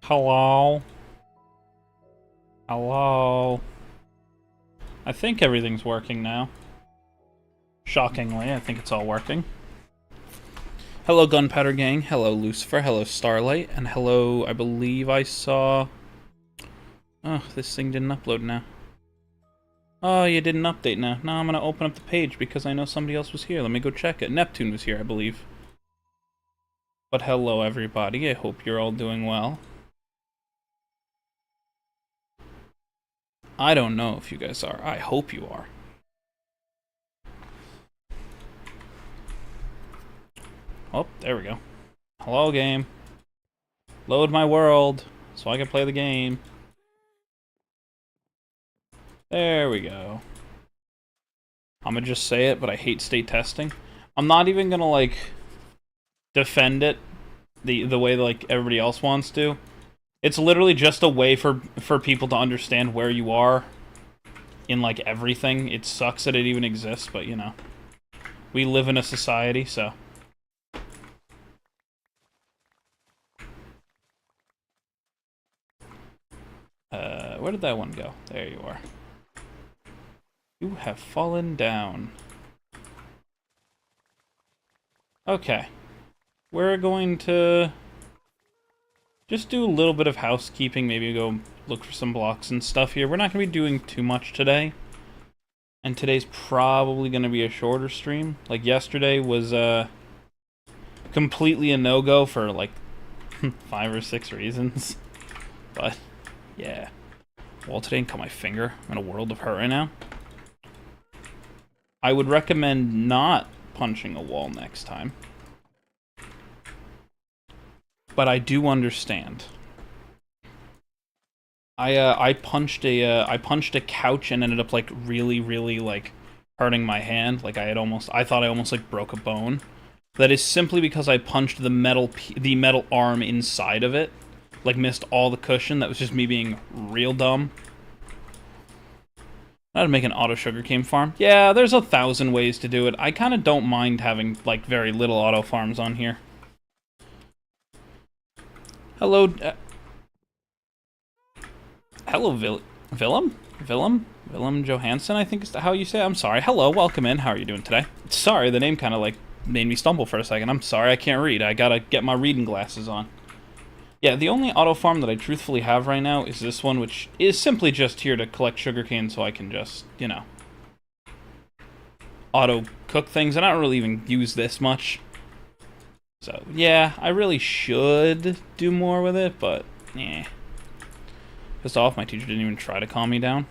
Hello? Hello? I think everything's working now. Shockingly, I think it's all working. Hello, Gunpowder Gang. Hello, Lucifer. Hello, Starlight. And hello, I believe I saw... Oh, this thing didn't upload now. Oh, you didn't update now. Now I'm gonna open up the page because I know somebody else was here. Let me go check it. Neptune was here, I believe. But hello, everybody. I hope you're all doing well. I don't know if you guys are. I hope you are. Oh, there we go. Hello, game. Load my world so I can play the game. There we go. I'm gonna just say it, but I hate state testing. I'm not even gonna, like, defend it the way like everybody else wants to. It's literally just a way for people to understand where you are in, like, everything. It sucks that it even exists, but, you know. We live in a society, so... where did that one go? There you are. You have fallen down. Okay. We're going to... just do a little bit of housekeeping, maybe go look for some blocks and stuff here. We're not going to be doing too much today. And today's probably going to be a shorter stream. Like, yesterday was completely a no-go for, like, 5 or 6 reasons. But, yeah. Well, today, cut my finger. I'm in a world of hurt right now. I would recommend not punching a wall next time. But I do understand. I punched a couch and ended up, like, really like hurting my hand. Like, I thought I almost like broke a bone. That is simply because I punched the metal arm inside of it. Like, missed all the cushion. That was just me being real dumb. How to make an auto sugarcane farm? Yeah, there's 1,000 ways to do it. I kind of don't mind having, like, very little auto farms on here. Hello, hello, Willem Johansson, I think is how you say it. I'm sorry. Hello, welcome in. How are you doing today? Sorry, the name kind of, like, made me stumble for a second. I'm sorry, I can't read. I gotta get my reading glasses on. Yeah, the only auto farm that I truthfully have right now is this one, which is simply just here to collect sugarcane so I can just, you know, auto cook things. And I don't really even use this much. So, yeah, I really should do more with it, but, eh. Pissed off, my teacher didn't even try to calm me down.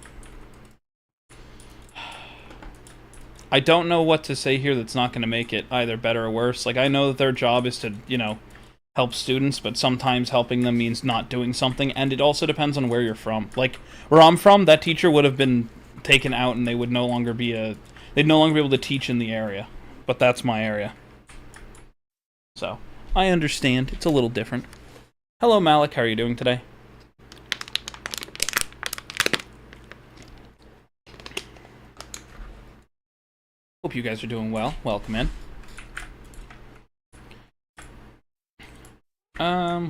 I don't know what to say here that's not going to make it either better or worse. Like, I know that their job is to, you know, help students, but sometimes helping them means not doing something, and it also depends on where you're from. Like, where I'm from, that teacher would have been taken out and they would no longer be they'd no longer be able to teach in the area. But that's my area. So, I understand. It's a little different. Hello, Malik. How are you doing today? Hope you guys are doing well. Welcome in.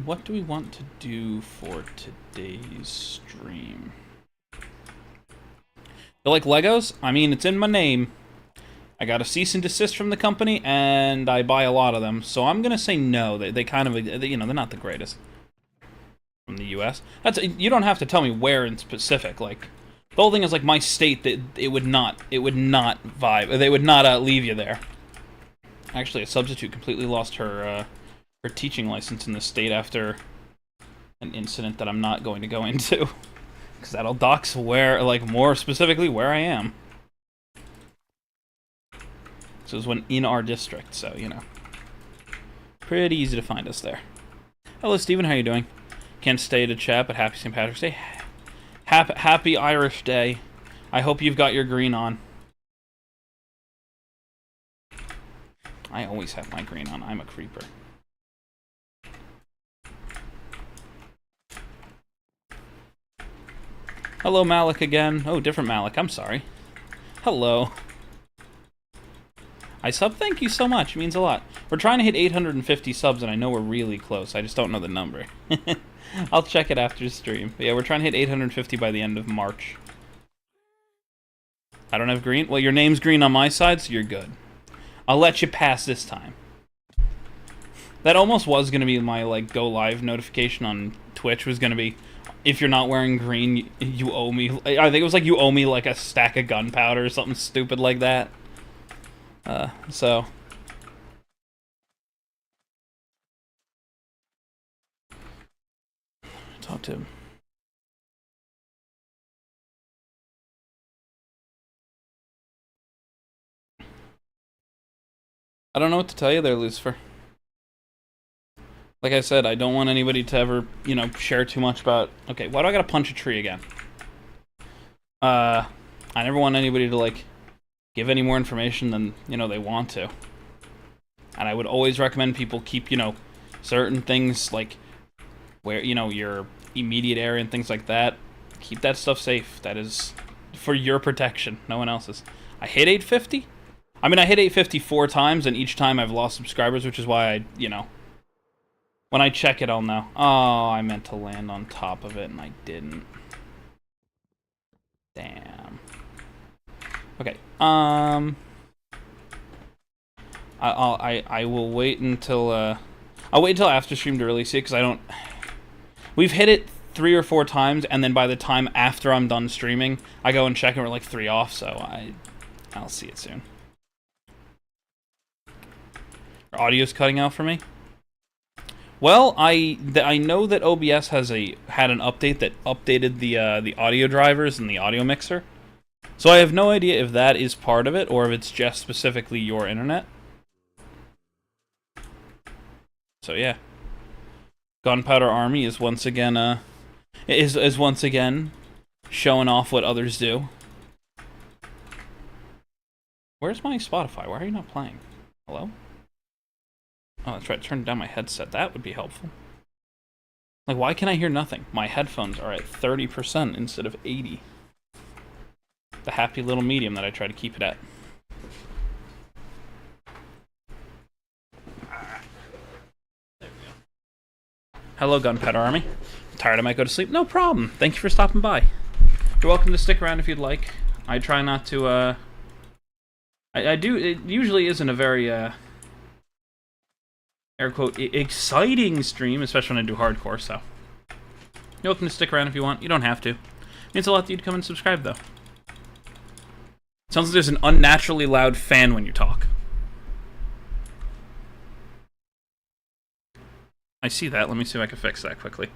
What do we want to do for today's stream? You like Legos? I mean, it's in my name. I got a cease and desist from the company, and I buy a lot of them, so I'm gonna say no. They kind of, you know, they're not the greatest. From the U.S. You don't have to tell me where in specific. Like, the whole thing is, like, my state, that it would not vibe. They would not leave you there. Actually, a substitute completely lost her teaching license in the state after an incident that I'm not going to go into, because that'll dox where, like, more specifically where I am. So it was in our district, so, you know. Pretty easy to find us there. Hello, Steven, how you doing? Can't stay to chat, but happy St. Patrick's Day. Happy Irish Day. I hope you've got your green on. I always have my green on. I'm a creeper. Hello, Malik again. Oh, different Malik. I'm sorry. Hello. I sub, thank you so much. It means a lot. We're trying to hit 850 subs, and I know we're really close. I just don't know the number. I'll check it after stream. But yeah, we're trying to hit 850 by the end of March. I don't have green? Well, your name's green on my side, so you're good. I'll let you pass this time. That almost was going to be my, like, go live notification on Twitch was going to be, if you're not wearing green, you owe me... I think it was like, you owe me, like, a stack of gunpowder or something stupid like that. So... Talk to him. I don't know what to tell you there, Lucifer. Like I said, I don't want anybody to ever, you know, share too much about... Okay, why do I gotta punch a tree again? I never want anybody to, like, give any more information than, you know, they want to. And I would always recommend people keep, you know, certain things, like, where, you know, your immediate area and things like that. Keep that stuff safe. That is for your protection, no one else's. I hit 850? I mean, I hit 850 4 times, and each time I've lost subscribers, which is why I, you know... When I check it, I'll know. Oh, I meant to land on top of it, and I didn't. Damn. Okay, I will wait until, I'll wait until after stream to release it, because I don't... We've hit it 3 or 4 times, and then by the time after I'm done streaming, I go and check, and we're like 3 off, so I'll see it soon. Our audio's cutting out for me? Well, I know that OBS had an update that updated the audio drivers and the audio mixer. So I have no idea if that is part of it or if it's just specifically your internet. So yeah, Gunpowder Army is once again once again showing off what others do. Where's my Spotify? Why are you not playing? Hello? Oh, that's right. Turn down my headset. That would be helpful. Like, why can I hear nothing? My headphones are at 30% instead of 80%. The happy little medium that I try to keep it at. There we go. Hello, Gunpowder Army. Tired I might go to sleep? No problem. Thank you for stopping by. You're welcome to stick around if you'd like. I try not to, I do... It usually isn't a very, air quote, exciting stream, especially when I do hardcore, so. You're welcome to stick around if you want. You don't have to. It means a lot that you'd come and subscribe, though. Sounds like there's an unnaturally loud fan when you talk. I see that. Let me see if I can fix that quickly.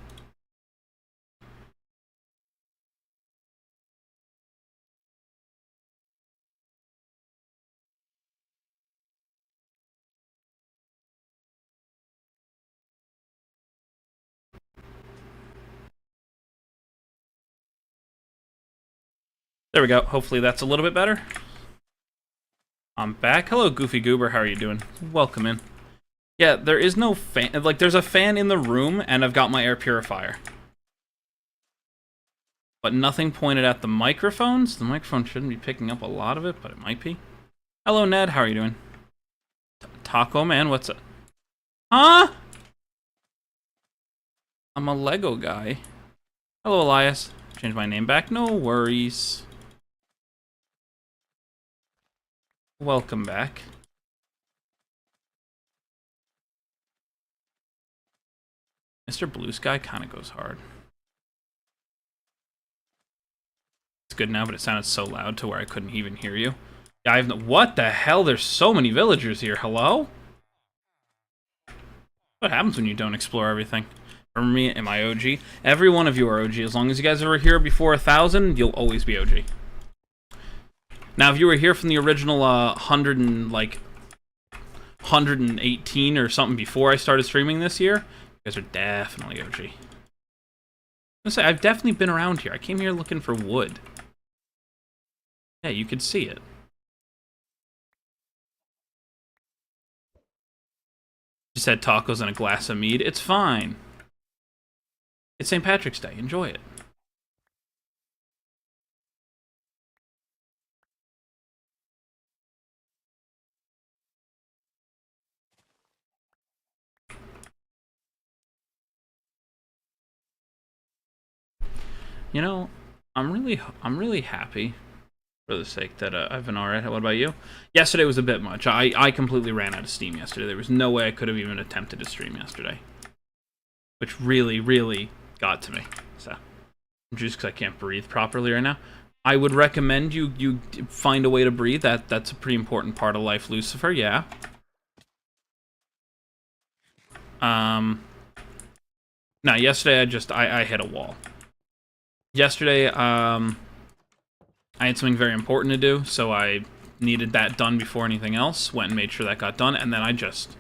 There we go. Hopefully that's a little bit better. I'm back. Hello, Goofy Goober. How are you doing? Welcome in. Yeah, there is no fan. Like, there's a fan in the room, and I've got my air purifier. But nothing pointed at the microphones. The microphone shouldn't be picking up a lot of it, but it might be. Hello, Ned. How are you doing? Taco Man, what's up? Huh? I'm a Lego guy. Hello, Elias. Change my name back. No worries. Welcome back. Mr. Blue Sky kind of goes hard. It's good now, but it sounded so loud to where I couldn't even hear you. Yeah, what the hell? There's so many villagers here. Hello? What happens when you don't explore everything? Remember me? Am I OG? Every one of you are OG. As long as you guys are here before 1,000, you'll always be OG. Now, if you were here from the original 118 or something before I started streaming this year, you guys are definitely OG. I'm gonna say, I've definitely been around here. I came here looking for wood. Yeah, you could see it. Just had tacos and a glass of mead. It's fine. It's St. Patrick's Day. Enjoy it. You know, I'm really happy for the sake that I've been alright. What about you? Yesterday was a bit much. I completely ran out of steam yesterday. There was no way I could have even attempted to stream yesterday, which really, really got to me. So, just because I can't breathe properly right now. I would recommend you find a way to breathe. That's a pretty important part of life, Lucifer. Yeah. No, yesterday I hit a wall. Yesterday, I had something very important to do, so I needed that done before anything else. Went and made sure that got done, and then I just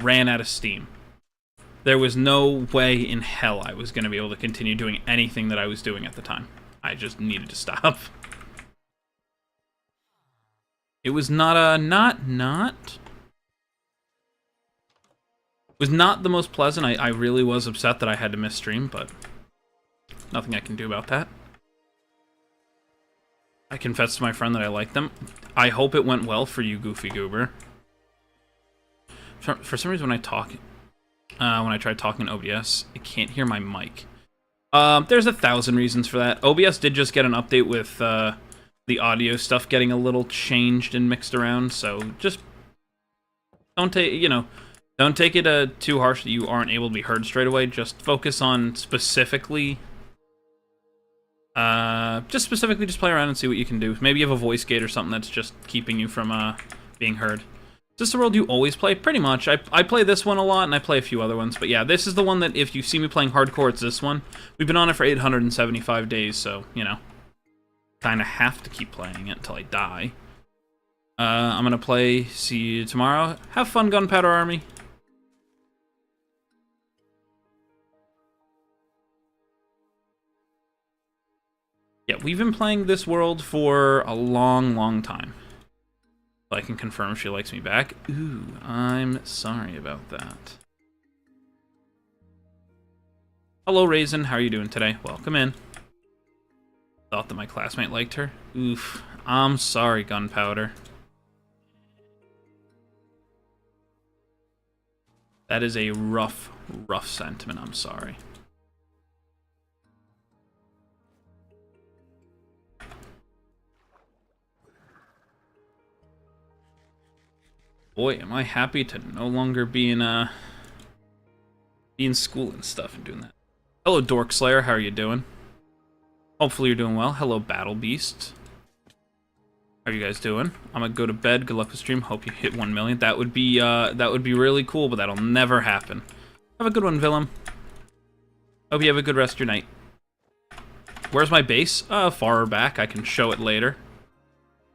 ran out of steam. There was no way in hell I was going to be able to continue doing anything that I was doing at the time. I just needed to stop. It was not it was not the most pleasant. I really was upset that I had to miss stream, but nothing I can do about that. I confessed to my friend that I liked them. I hope it went well for you, Goofy Goober. For some reason, when I talk, when I try talking in OBS, I can't hear my mic. There's 1,000 reasons for that. OBS did just get an update with the audio stuff getting a little changed and mixed around, so just don't take, don't take it too harsh that you aren't able to be heard straight away. Just focus on specifically, just play around and see what you can do. Maybe you have a voice gate or something that's just keeping you from being heard. Is this the world you always play? Pretty much. I play this one a lot, and I play a few other ones. But yeah, this is the one that if you see me playing hardcore, it's this one. We've been on it for 875 days, so, kind of have to keep playing it until I die. I'm going to play, see you tomorrow. Have fun, Gunpowder Army. Yeah, we've been playing this world for a long, long time. I can confirm she likes me back. Ooh, I'm sorry about that. Hello, Raisin. How are you doing today? Welcome in. Thought that my classmate liked her. Oof. I'm sorry, Gunpowder. That is a rough, rough sentiment. I'm sorry. Boy, am I happy to no longer be in school and stuff and doing that. Hello, Dork Slayer. How are you doing? Hopefully you're doing well. Hello, Battle Beast. How are you guys doing? I'm gonna go to bed. Good luck with stream. Hope you hit 1 million. That would be really cool, but that'll never happen. Have a good one, Willem. Hope you have a good rest of your night. Where's my base? Far back. I can show it later.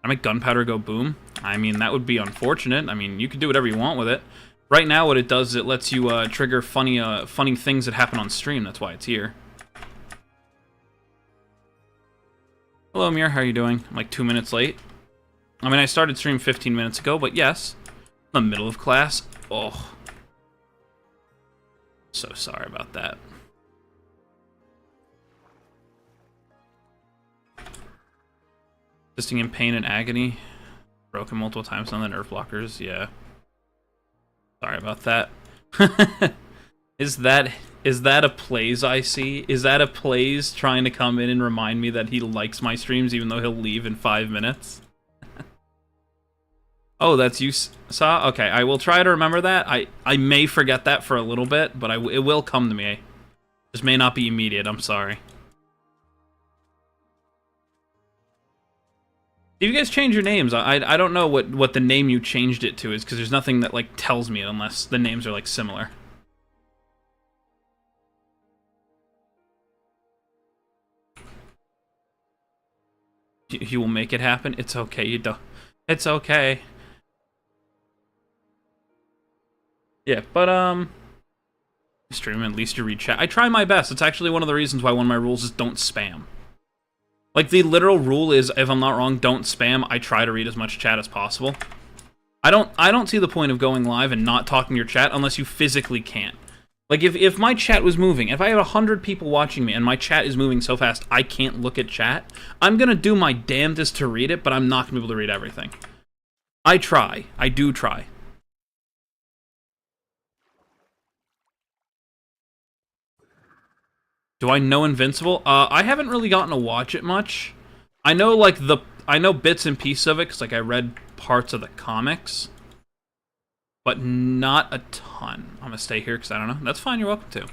I make gunpowder go boom. I mean, that would be unfortunate. I mean, you could do whatever you want with it. Right now, what it does is it lets you trigger funny things that happen on stream. That's why it's here. Hello, Amir. How are you doing? I'm like 2 minutes late. I mean, I started stream 15 minutes ago, but yes. In the middle of class. Oh. So sorry about that. Existing in pain and agony. Broken multiple times on the nerve blockers. Yeah. Sorry about that. Is that a Plays I see? Is that a Plays trying to come in and remind me that he likes my streams even though he'll leave in 5 minutes? Oh, that's you saw? Okay, I will try to remember that. I may forget that for a little bit, but it will come to me. Just may not be immediate, I'm sorry. If you guys change your names, I don't know what the name you changed it to is, because there's nothing that, like, tells me it unless the names are, like, similar. You will make it happen? It's okay, you don't. It's okay. Yeah, but, stream, at least you read chat. I try my best. It's actually one of the reasons why one of my rules is don't spam. Like, the literal rule is, if I'm not wrong, don't spam. I try to read as much chat as possible. I don't see the point of going live and not talking to your chat unless you physically can't. Like, if my chat was moving, if I have 100 people watching me and my chat is moving so fast I can't look at chat, I'm gonna do my damnedest to read it, but I'm not gonna be able to read everything. I try. I do try. Do I know Invincible? I haven't really gotten to watch it much. I know, like, I know bits and pieces of it, because, like, I read parts of the comics. But not a ton. I'm gonna stay here, because I don't know. That's fine, you're welcome to.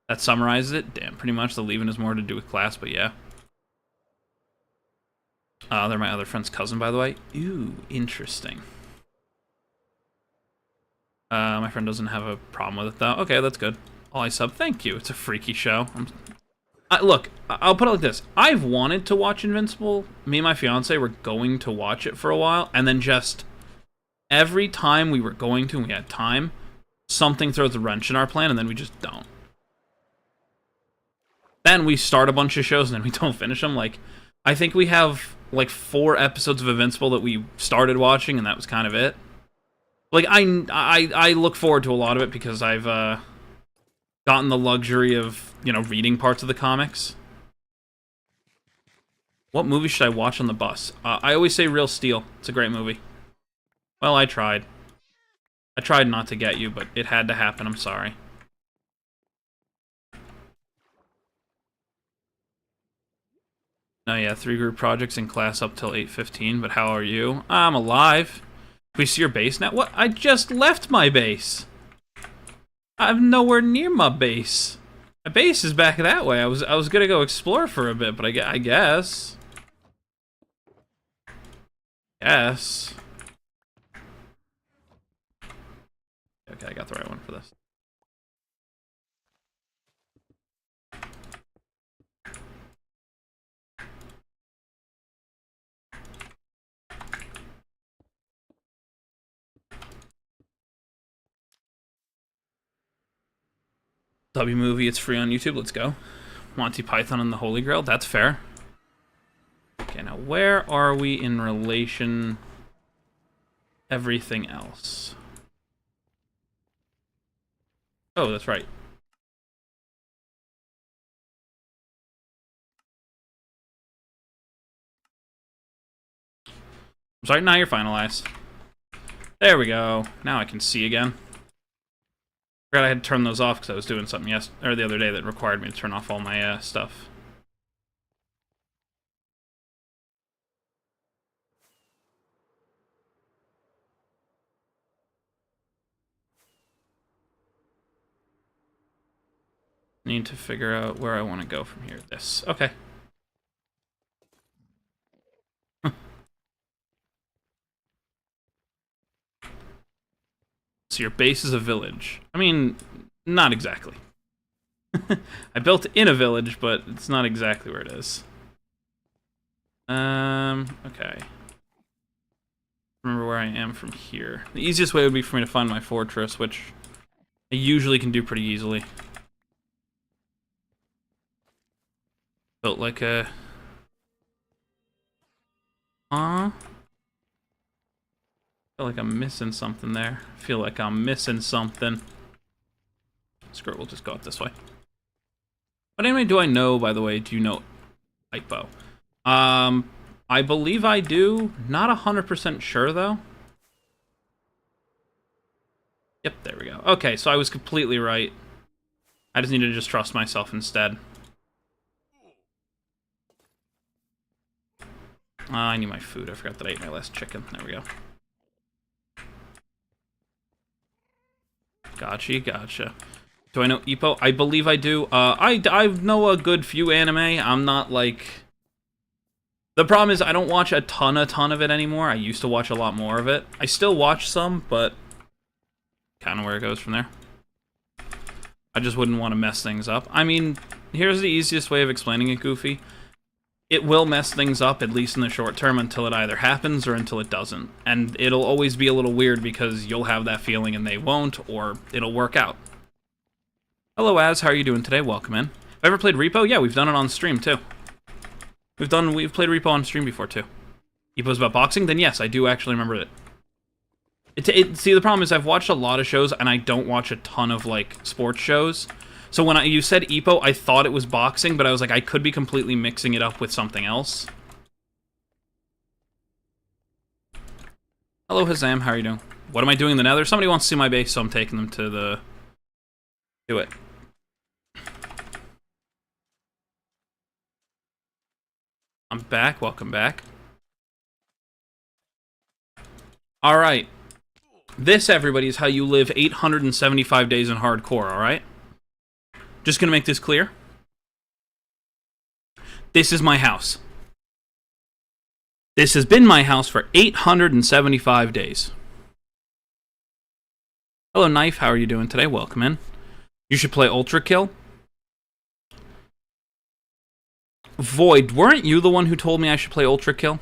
That summarizes it. Damn, pretty much. The leaving is more to do with class, but yeah. They're my other friend's cousin, by the way. Ooh, interesting. My friend doesn't have a problem with it, though. Okay, that's good. I sub. Thank you. It's a freaky show. Look, I'll put it like this. I've wanted to watch Invincible. Me and my fiance were going to watch it for a while, and then just every time we were going to and we had time, something throws a wrench in our plan, and then we just don't. Then we start a bunch of shows, and then we don't finish them. Like, I think we have, like, 4 episodes of Invincible that we started watching, and that was kind of it. Like, I look forward to a lot of it because I've gotten the luxury of, you know, reading parts of the comics. What movie should I watch on the bus? I always say Real Steel. It's a great movie. Well, I tried. I tried not to get you, but it had to happen. I'm sorry. Oh yeah, 3 group projects in class up till 8:15, but how are you? I'm alive. Can we see your base now? What? I just left my base. I'm nowhere near my base. My base is back that way. I was gonna go explore for a bit, but I guess. Yes. Okay, I got the right one for this. W movie, it's free on YouTube. Let's go. Monty Python and the Holy Grail. That's fair. Okay, now where are we in relation everything else? Oh, that's right. I'm sorry, now you're finalized. There we go. Now I can see again. I had to turn those off because I was doing something the other day that required me to turn off all my stuff. Need to figure out where I want to go from here. This. Okay. So your base is a village. I mean, not exactly. I built in a village, but it's not exactly where it is. Okay. Remember where I am from here. The easiest way would be for me to find my fortress, which I usually can do pretty easily. Built like a... I feel like I'm missing something there. I feel like I'm missing something. Screw it, we'll just go out this way. What anime do I know, by the way? Do you know Hypo? I believe I do. Not 100% sure, though. Yep, there we go. Okay, so I was completely right. I just need to just trust myself instead. I need my food. I forgot that I ate my last chicken. There we go. Gotcha. Do I know Ippo? I believe I do. I know a good few anime. I'm not like... The problem is I don't watch a ton of it anymore. I used to watch a lot more of it. I still watch some, but kind of where it goes from there. I just wouldn't want to mess things up. I mean, here's the easiest way of explaining it, Goofy. It will mess things up, at least in the short term, until it either happens or until it doesn't. And it'll always be a little weird because you'll have that feeling and they won't, or it'll work out. Hello, Az. How are you doing today? Welcome in. Have I ever played Repo? Yeah, we've done it on stream, too. We've played Repo on stream before, too. Repo's about boxing? Then yes, I do actually remember it. See, the problem is I've watched a lot of shows, and I don't watch a ton of, like, sports shows. So when you said Ippo, I thought it was boxing, but I was like, I could be completely mixing it up with something else. Hello, Hazam. How are you doing? What am I doing in the Nether? Somebody wants to see my base, so I'm taking them to the... Do it. I'm back. Welcome back. Alright. This, everybody, is how you live 875 days in hardcore, alright? Just gonna make this clear. This is my house. This has been my house for 875 days. Hello, Knife. How are you doing today? Welcome in. You should play Ultra Kill. Void, weren't you the one who told me I should play Ultra Kill?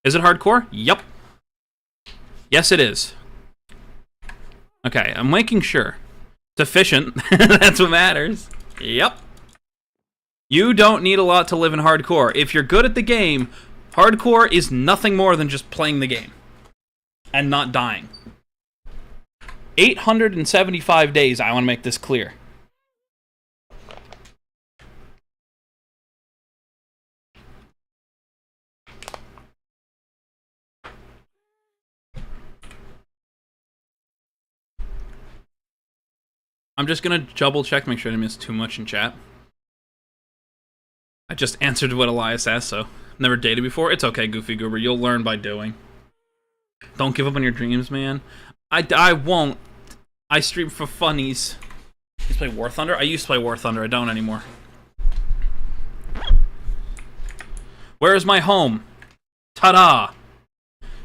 Is it hardcore? Yup. Yes, it is. Okay, I'm making sure. It's efficient. That's what matters. Yep. You don't need a lot to live in hardcore. If you're good at the game, hardcore is nothing more than just playing the game. And not dying. 875 days, I want to make this clear. I'm just gonna double check, make sure I didn't miss too much in chat. I just answered what Elias asked, so never dated before. It's okay, Goofy Goober. You'll learn by doing. Don't give up on your dreams, man. I won't. I stream for funnies. You play War Thunder? I used to play War Thunder. I don't anymore. Where is my home? Ta-da!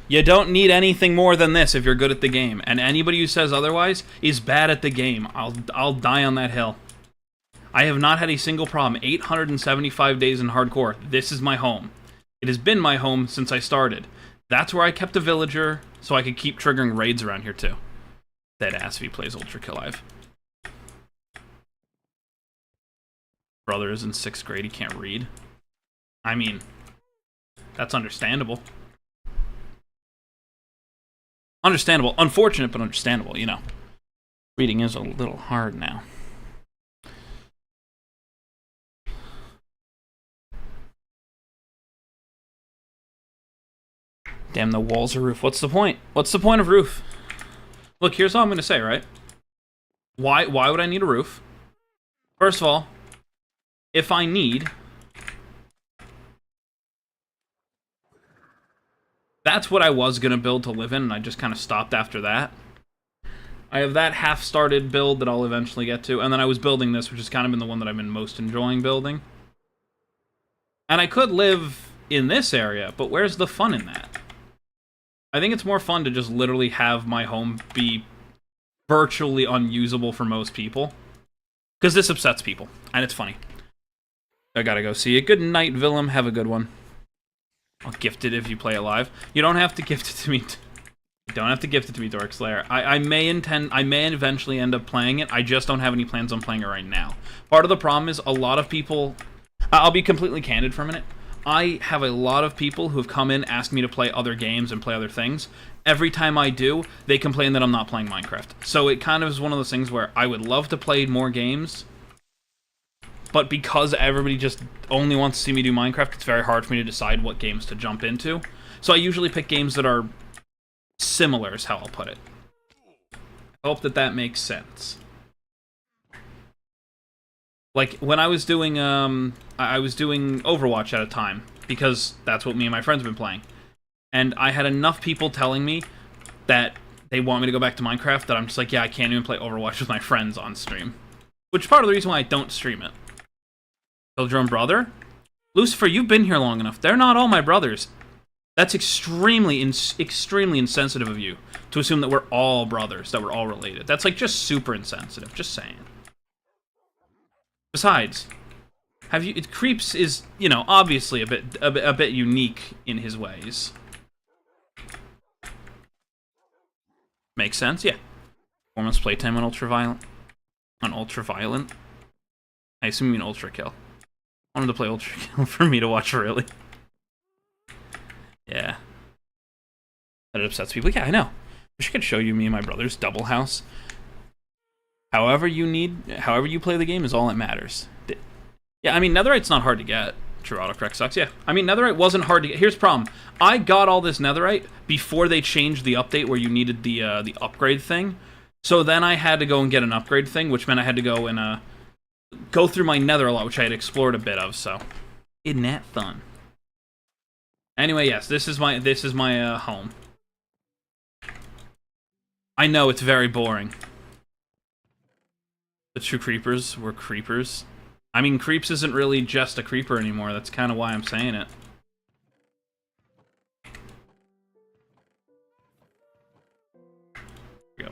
You don't need anything more than this if you're good at the game. And anybody who says otherwise is bad at the game. I'll die on that hill. I have not had a single problem. 875 days in hardcore. This is my home. It has been my home since I started. That's where I kept a villager, so I could keep triggering raids around here too. Dead ass if he plays Ultra Kill Live. Brother is in 6th grade, he can't read. I mean, that's understandable. Understandable. Unfortunate, but understandable, you know. Reading is a little hard now. Damn, the walls are roof. What's the point? What's the point of roof? Look, here's all I'm going to say, right? Why would I need a roof? First of all, if I need... That's what I was going to build to live in, and I just kind of stopped after that. I have that half-started build that I'll eventually get to, and then I was building this, which has kind of been the one that I've been most enjoying building. And I could live in this area, but where's the fun in that? I think it's more fun to just literally have my home be virtually unusable for most people. Because this upsets people, and it's funny. I gotta go see it. Good night, Willem. Have a good one. I'll gift it if you play it live. You don't have to gift it to me. You don't have to gift it to me, Dork Slayer. I may eventually end up playing it. I just don't have any plans on playing it right now. Part of the problem is a lot of people... I'll be completely candid for a minute. I have a lot of people who have come in, asked me to play other games and play other things. Every time I do, they complain that I'm not playing Minecraft. So it kind of is one of those things where I would love to play more games, but because everybody just only wants to see me do Minecraft, it's very hard for me to decide what games to jump into. So I usually pick games that are similar, is how I'll put it. I hope that makes sense. Like, when I was doing Overwatch at a time, because that's what me and my friends have been playing. And I had enough people telling me that they want me to go back to Minecraft that I'm just like, yeah, I can't even play Overwatch with my friends on stream. Which is part of the reason why I don't stream it. Killed your own brother? Lucifer, you've been here long enough. They're not all my brothers. That's extremely insensitive of you to assume that we're all brothers, that we're all related. That's like just super insensitive, just saying. Besides, Creeps is, you know, obviously a bit unique in his ways. Makes sense, yeah. Performance playtime on Ultraviolent. On Ultraviolent? I assume you mean Ultra Kill. I wanted to play Ultra Kill for me to watch, really. Yeah. That upsets people. Yeah, I know. Wish I could show you me and my brother's double house. However you play the game is all that matters. Yeah, I mean, Netherite's not hard to get. True, autocorrect sucks, yeah. I mean, Netherite wasn't hard to get. Here's the problem. I got all this Netherite before they changed the update where you needed the upgrade thing. So then I had to go and get an upgrade thing, which meant I had to go and go through my Nether a lot, which I had explored a bit of, so. Isn't that fun? Anyway, yes, this is my home. I know it's very boring. The true creepers were creepers. I mean, creeps isn't really just a creeper anymore. That's kind of why I'm saying it. Here we go.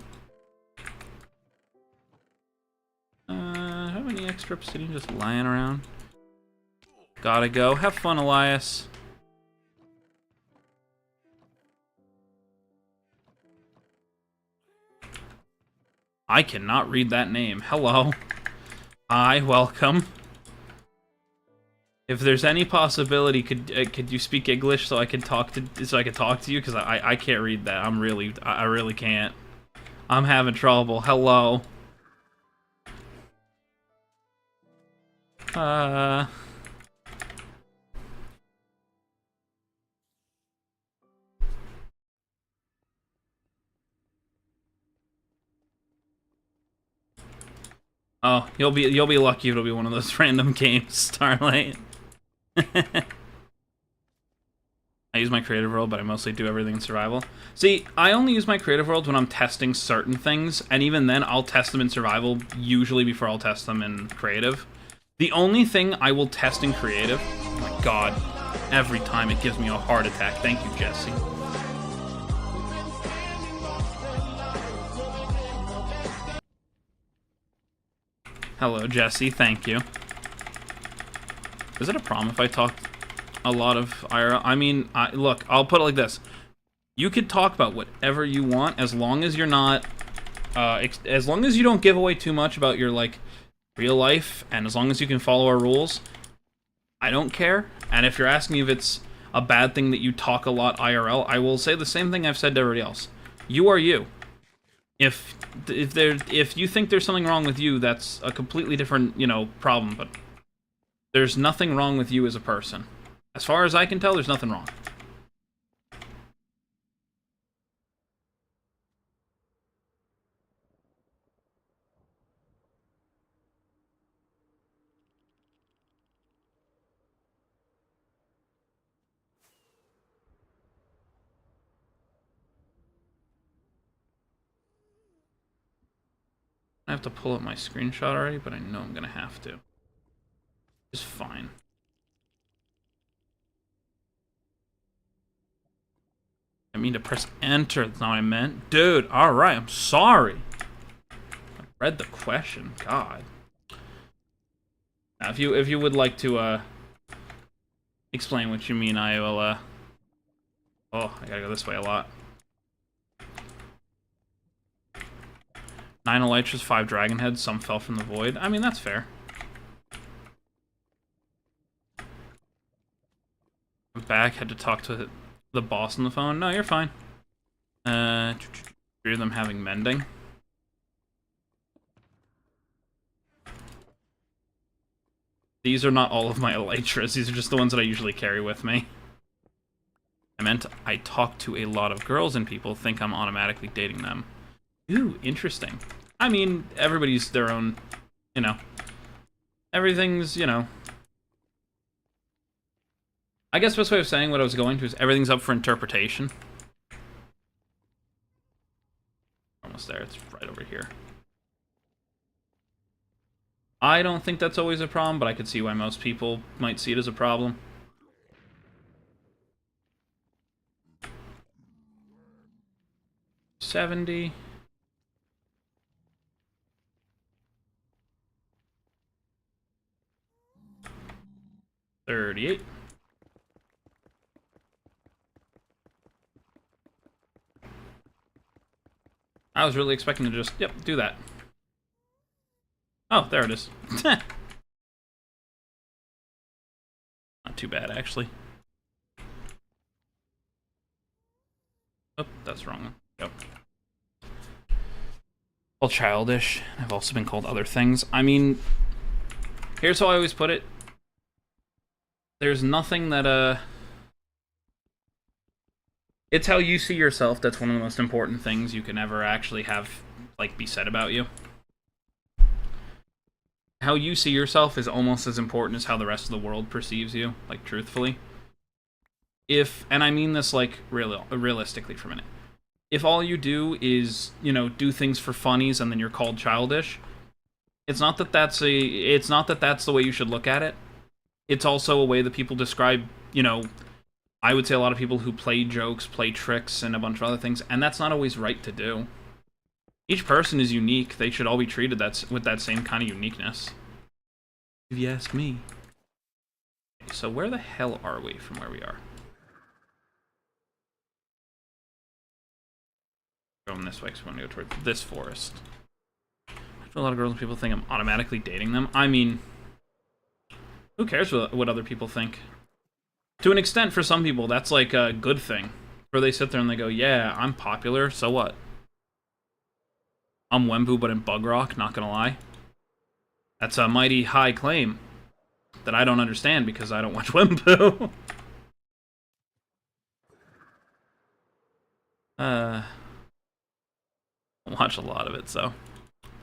How many extra obsidian just lying around? Gotta go. Have fun, Elias. I cannot read that name. Hello. Hi, welcome. If there's any possibility, could you speak English so I could talk to you? Because I can't read that. I really can't. I'm having trouble. Hello. Oh, you'll be lucky it'll be one of those random games, Starlight. I use my creative world, but I mostly do everything in survival. See, I only use my creative world when I'm testing certain things, and even then, I'll test them in survival, usually before I'll test them in creative. The only thing I will test in creative... Oh my god. Every time it gives me a heart attack. Thank you, Jesse. Hello, Jesse. Thank you. Is it a problem if I talk a lot of IRL? I mean, look, I'll put it like this. You could talk about whatever you want as long as you're not... as long as you don't give away too much about your, like, real life, and as long as you can follow our rules, I don't care. And if you're asking me if it's a bad thing that you talk a lot IRL, I will say the same thing I've said to everybody else. You are you. If you think there's something wrong with you, that's a completely different, problem, but there's nothing wrong with you as a person. As far as I can tell, there's nothing wrong. I have to pull up my screenshot already, but I know I'm gonna have to. It's fine. I mean to press enter, that's not what I meant. Dude, alright, I'm sorry. I read the question, God. Now, if you would like to, explain what you mean, I will, oh, I gotta go this way a lot. 9 elytras, 5 dragon heads, some fell from the void. I mean, that's fair. I'm back, had to talk to the boss on the phone. No, you're fine. 3 of them having mending. These are not all of my elytras. These are just the ones that I usually carry with me. I meant I talk to a lot of girls and people think I'm automatically dating them. Ooh, interesting. I mean, everybody's their own, everything's, I guess the best way of saying what I was going to is everything's up for interpretation. Almost there, it's right over here. I don't think that's always a problem, but I could see why most people might see it as a problem. $70. 38. I was really expecting to just, yep, do that. Oh, there it is. Not too bad, actually. Oh, that's wrong. Yep. Well, childish. I've also been called other things. I mean, here's how I always put it. There's nothing that, it's how you see yourself that's one of the most important things you can ever actually have, like, be said about you. How you see yourself is almost as important as how the rest of the world perceives you, like, truthfully. if, and I mean this like realistically for a minute, if all you do is, you know, do things for funnies and then you're called childish, it's not that that's the way you should look at it. It's also a way that people describe, you know, I would say a lot of people who play jokes, play tricks, and a bunch of other things, and that's not always right to do. Each person is unique. They should all be treated with that same kind of uniqueness. If you ask me. Okay, so where the hell are we from where we are? Going this way because we want to go toward this forest. A lot of girls and people think I'm automatically dating them. I mean, who cares what other people think? To an extent, for some people, that's like a good thing. Where they sit there and they go, yeah, I'm popular, so what? I'm Wembu, but in Bug Rock, not gonna lie. That's a mighty high claim that I don't understand because I don't watch Wembu. I watch a lot of it, so.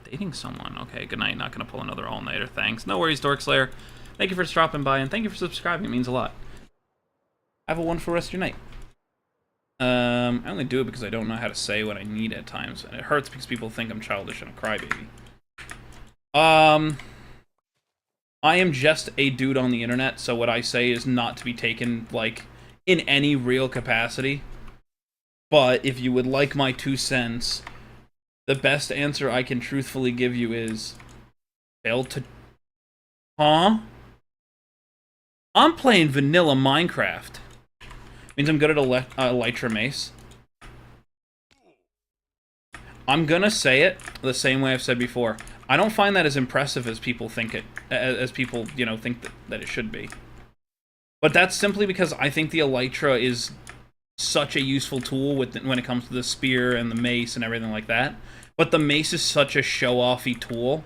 Dating someone. Okay, good night. Not gonna pull another all-nighter. Thanks. No worries, Dork Slayer. Thank you for dropping by, and thank you for subscribing. It means a lot. Have a wonderful rest of your night. I only do it because I don't know how to say what I need at times, and it hurts because people think I'm childish and a crybaby. I am just a dude on the internet, so what I say is not to be taken, like, in any real capacity. But if you would like my 2 cents, the best answer I can truthfully give you is... failed to... Huh? I'm playing vanilla Minecraft. Means I'm good at Elytra Mace. I'm gonna say it the same way I've said before. I don't find that as impressive as people think it, as people, you know, think that it should be. But that's simply because I think the Elytra is such a useful tool when it comes to the spear and the mace and everything like that. But the mace is such a show-offy tool.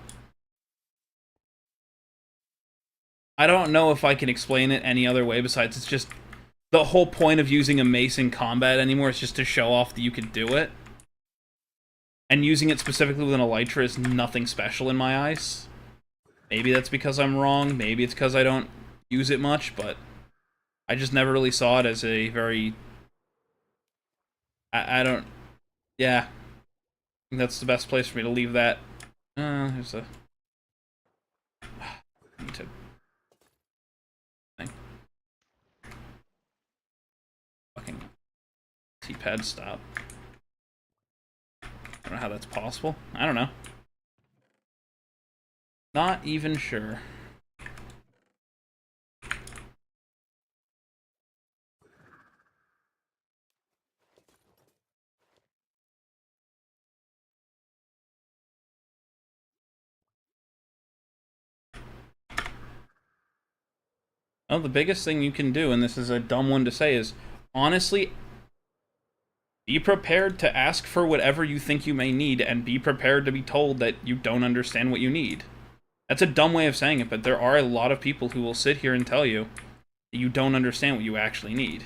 I don't know if I can explain it any other way besides it's just... the whole point of using a mace in combat anymore is just to show off that you can do it. And using it specifically with an Elytra is nothing special in my eyes. Maybe that's because I'm wrong, maybe it's because I don't use it much, but... I just never really saw it as a very... I don't... yeah. I think that's the best place for me to leave that. There's a... I need to... fucking... T-pad stop. I don't know how that's possible. I don't know. Not even sure. Well, the biggest thing you can do, and this is a dumb one to say, is honestly, be prepared to ask for whatever you think you may need, and be prepared to be told that you don't understand what you need. That's a dumb way of saying it, but there are a lot of people who will sit here and tell you that you don't understand what you actually need.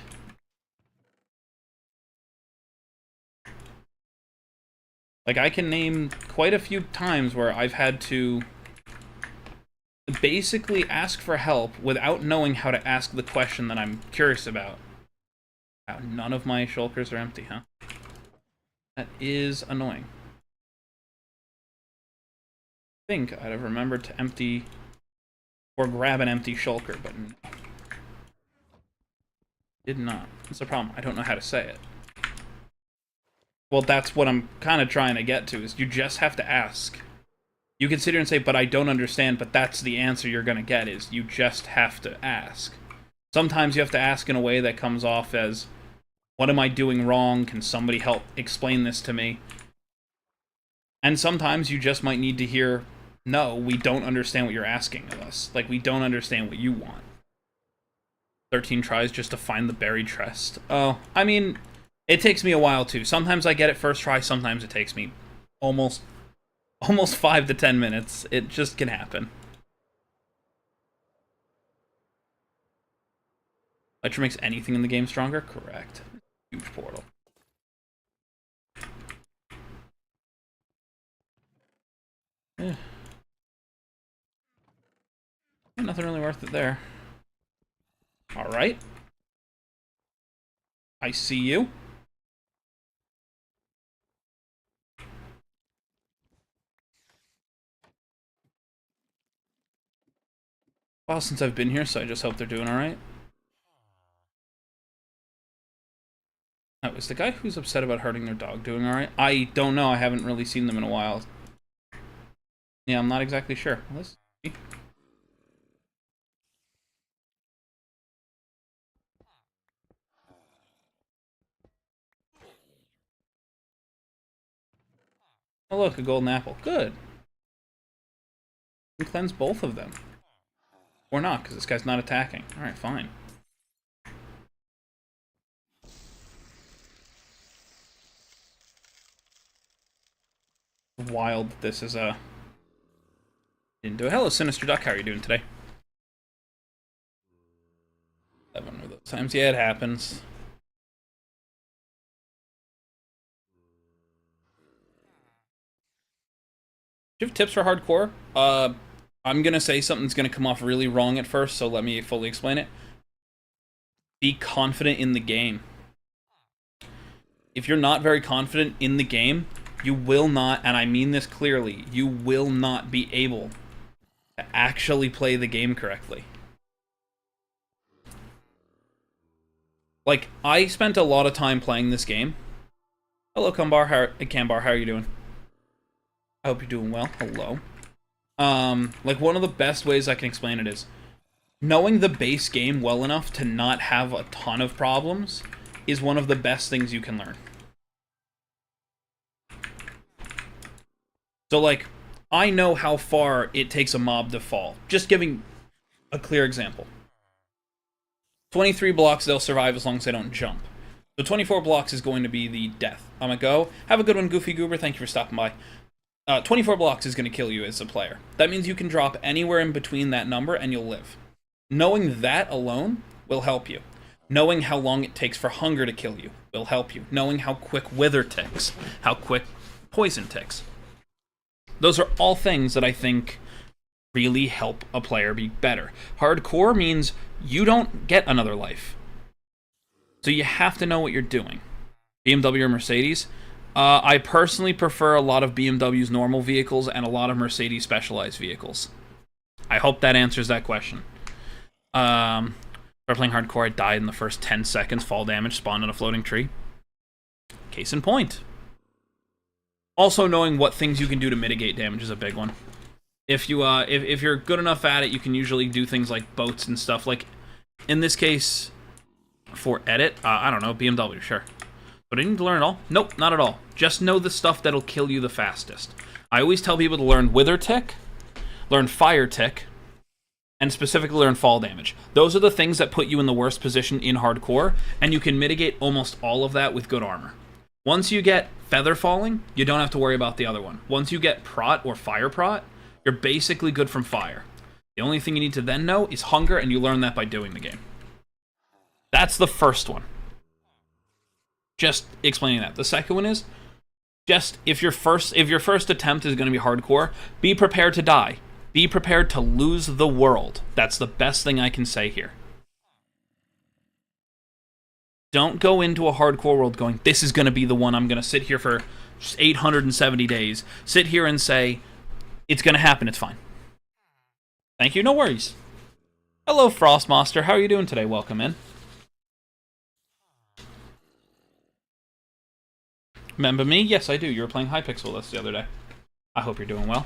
Like, I can name quite a few times where I've had to basically ask for help without knowing how to ask the question that I'm curious about. Wow, none of my shulkers are empty, huh? That is annoying. I think I'd have remembered to empty or grab an empty shulker, but no. Did not. That's the problem. I don't know how to say it. Well, that's what I'm kind of trying to get to, is you just have to ask. You can sit here and say, but I don't understand, but that's the answer you're going to get, is you just have to ask. Sometimes you have to ask in a way that comes off as, what am I doing wrong? Can somebody help explain this to me? And sometimes you just might need to hear, no, we don't understand what you're asking of us. Like, we don't understand what you want. 13 tries just to find the buried chest. Oh, I mean, it takes me a while too. Sometimes I get it first try, sometimes it takes me almost 5 to 10 minutes. It just can happen. Elytra makes anything in the game stronger? Correct. Huge portal. Yeah. Nothing really worth it there. Alright. I see you. Well, since I've been here, so I just hope they're doing alright. Oh, is the guy who's upset about hurting their dog doing alright? I don't know. I haven't really seen them in a while. Yeah, I'm not exactly sure. Let's see. Oh, look, a golden apple. Good. We can cleanse both of them. Or not, because this guy's not attacking. Alright, fine. Wild that this is a... Didn't do it. Hello, Sinister Duck. How are you doing today? 7 of those times. Yeah, it happens. Do you have tips for hardcore? I'm gonna say something's gonna come off really wrong at first, so let me fully explain it. Be confident in the game. If you're not very confident in the game, you will not, and I mean this clearly, you will not be able to actually play the game correctly. Like, I spent a lot of time playing this game. Hello, Kambar, how are you doing? I hope you're doing well. Hello. Like, one of the best ways I can explain it is knowing the base game well enough to not have a ton of problems is one of the best things you can learn. So, like, I know how far it takes a mob to fall. Just giving a clear example. 23 blocks, they'll survive as long as they don't jump. So 24 blocks is going to be the death. I'm gonna go. Have a good one, Goofy Goober. Thank you for stopping by. 24 blocks is going to kill you as a player. That means you can drop anywhere in between that number and you'll live. Knowing that alone will help you. Knowing how long it takes for hunger to kill you will help you. Knowing how quick wither ticks, how quick poison ticks. Those are all things that I think really help a player be better. Hardcore means you don't get another life. So you have to know what you're doing. BMW or Mercedes? I personally prefer a lot of BMW's normal vehicles and a lot of Mercedes specialized vehicles. I hope that answers that question. For playing hardcore, I died in the first 10 seconds. Fall damage, spawned on a floating tree. Case in point. Also, knowing what things you can do to mitigate damage is a big one. If you're good enough at it, you can usually do things like boats and stuff. Like, in this case, for edit, I don't know, BMW, sure. But I need to learn it all? Nope, not at all. Just know the stuff that'll kill you the fastest. I always tell people to learn Wither Tick, learn Fire Tick, and specifically learn Fall Damage. Those are the things that put you in the worst position in hardcore, and you can mitigate almost all of that with good armor. Once you get Feather Falling, you don't have to worry about the other one. Once you get Prot or Fire Prot, you're basically good from fire. The only thing you need to then know is Hunger, and you learn that by doing the game. That's the first one. Just explaining that. The second one is just if your first attempt is going to be hardcore, be prepared to die. Be prepared to lose the world. That's the best thing I can say here. Don't go into a hardcore world going, this is going to be the one I'm going to sit here for 870 days. Sit here and say, it's going to happen, it's fine. Thank you, no worries. Hello, Frostmaster. How are you doing today? Welcome in. Remember me? Yes, I do. You were playing Hypixel with us the other day. I hope you're doing well.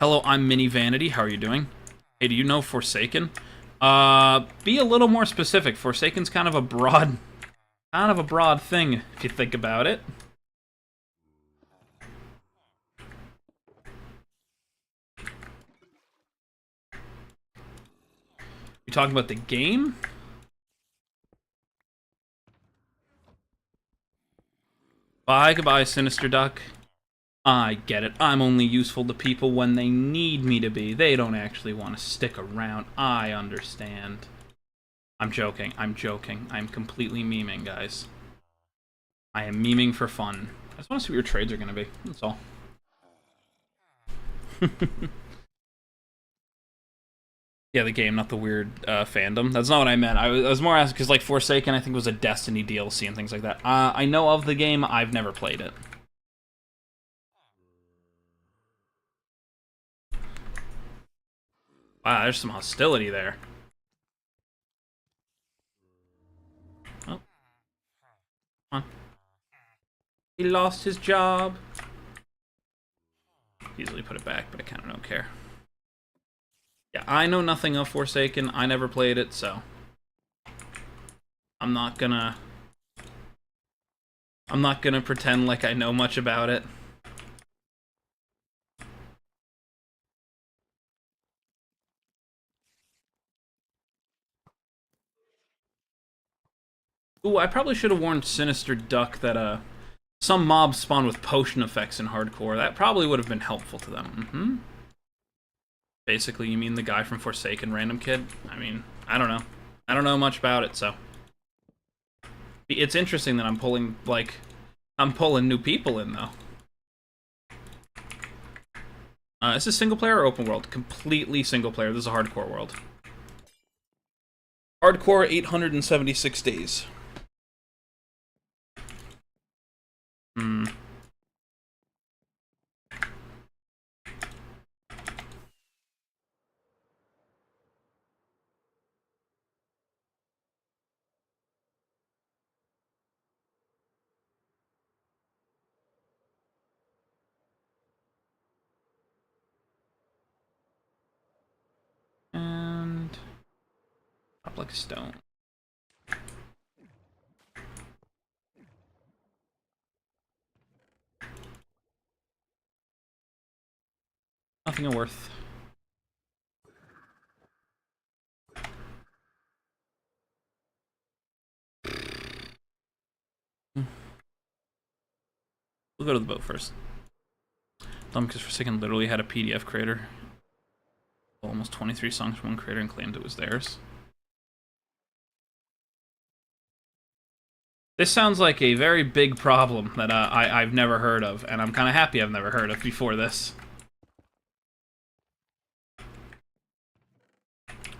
Hello, I'm Mini Vanity. How are you doing? Hey, do you know Forsaken? Be a little more specific. Forsaken's kind of a broad thing, if you think about it. You talking about the game? Bye, goodbye, Sinister Duck. I get it. I'm only useful to people when they need me to be. They don't actually want to stick around. I understand. I'm joking. I'm joking. I'm completely memeing, guys. I am memeing for fun. I just want to see what your trades are going to be. That's all. Yeah, the game, not the weird fandom. That's not what I meant. I was more asking because, like, Forsaken, I think, was a Destiny DLC and things like that. I know of the game. I've never played it. Wow, there's some hostility there. Oh. Come on. He lost his job. Easily put it back, but I kind of don't care. Yeah, I know nothing of Forsaken. I never played it, so I'm not gonna pretend like I know much about it. Ooh, I probably should have warned Sinister Duck that some mobs spawn with potion effects in hardcore. That probably would have been helpful to them. Basically, you mean the guy from Forsaken, random kid? I mean, I don't know. I don't know much about it, so it's interesting that I'm pulling new people in, though. Is this single player or open world? Completely single player. This is a hardcore world. Hardcore 876 days. And up like a stone. Nothing of worth. We'll go to the boat first. Dumb because Forsaken literally had a PDF creator. Almost 23 songs from one creator and claimed it was theirs. This sounds like a very big problem that I've never heard of, and I'm kind of happy I've never heard of before this.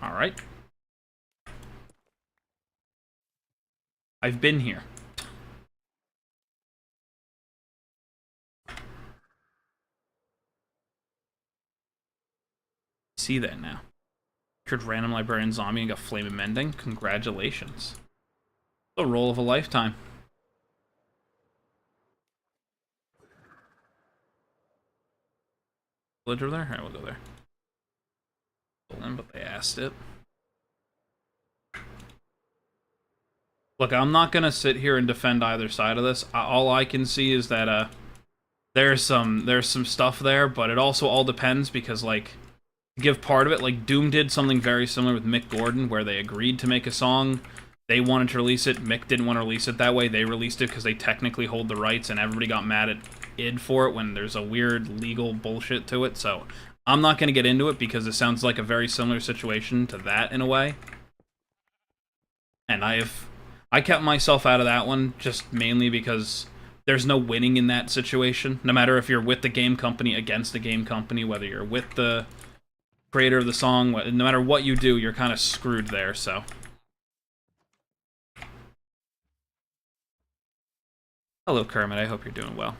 Alright. I've been here. See that now. Featured random librarian zombie and got flame and mending. Congratulations. The roll of a lifetime. Village over there? Alright, we'll go there. But they asked it. Look, I'm not gonna sit here and defend either side of this. All I can see is that there's some stuff there, but it also all depends because, like, to give part of it, like, Doom did something very similar with Mick Gordon where they agreed to make a song. They wanted to release it. Mick didn't want to release it that way. They released it because they technically hold the rights, and everybody got mad at id for it when there's a weird legal bullshit to it. So I'm not going to get into it because it sounds like a very similar situation to that in a way. And I kept myself out of that one just mainly because there's no winning in that situation. No matter if you're with the game company, against the game company, whether you're with the creator of the song, no matter what you do, you're kind of screwed there, so. Hello, Kermit. I hope you're doing well.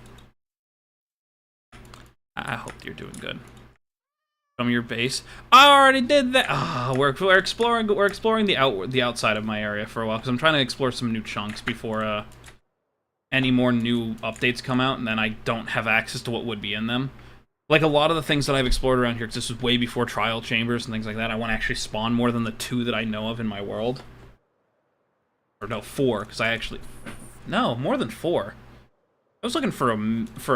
I hope you're doing good. From your base. I already did that. Oh, we're exploring the outside of my area for a while because I'm trying to explore some new chunks before any more new updates come out, and then I don't have access to what would be in them. Like a lot of the things that I've explored around here, because this was way before trial chambers and things like that. I want to actually spawn more than the 2 that I know of in my world. Or no, 4, because I actually... No, more than 4. I was looking for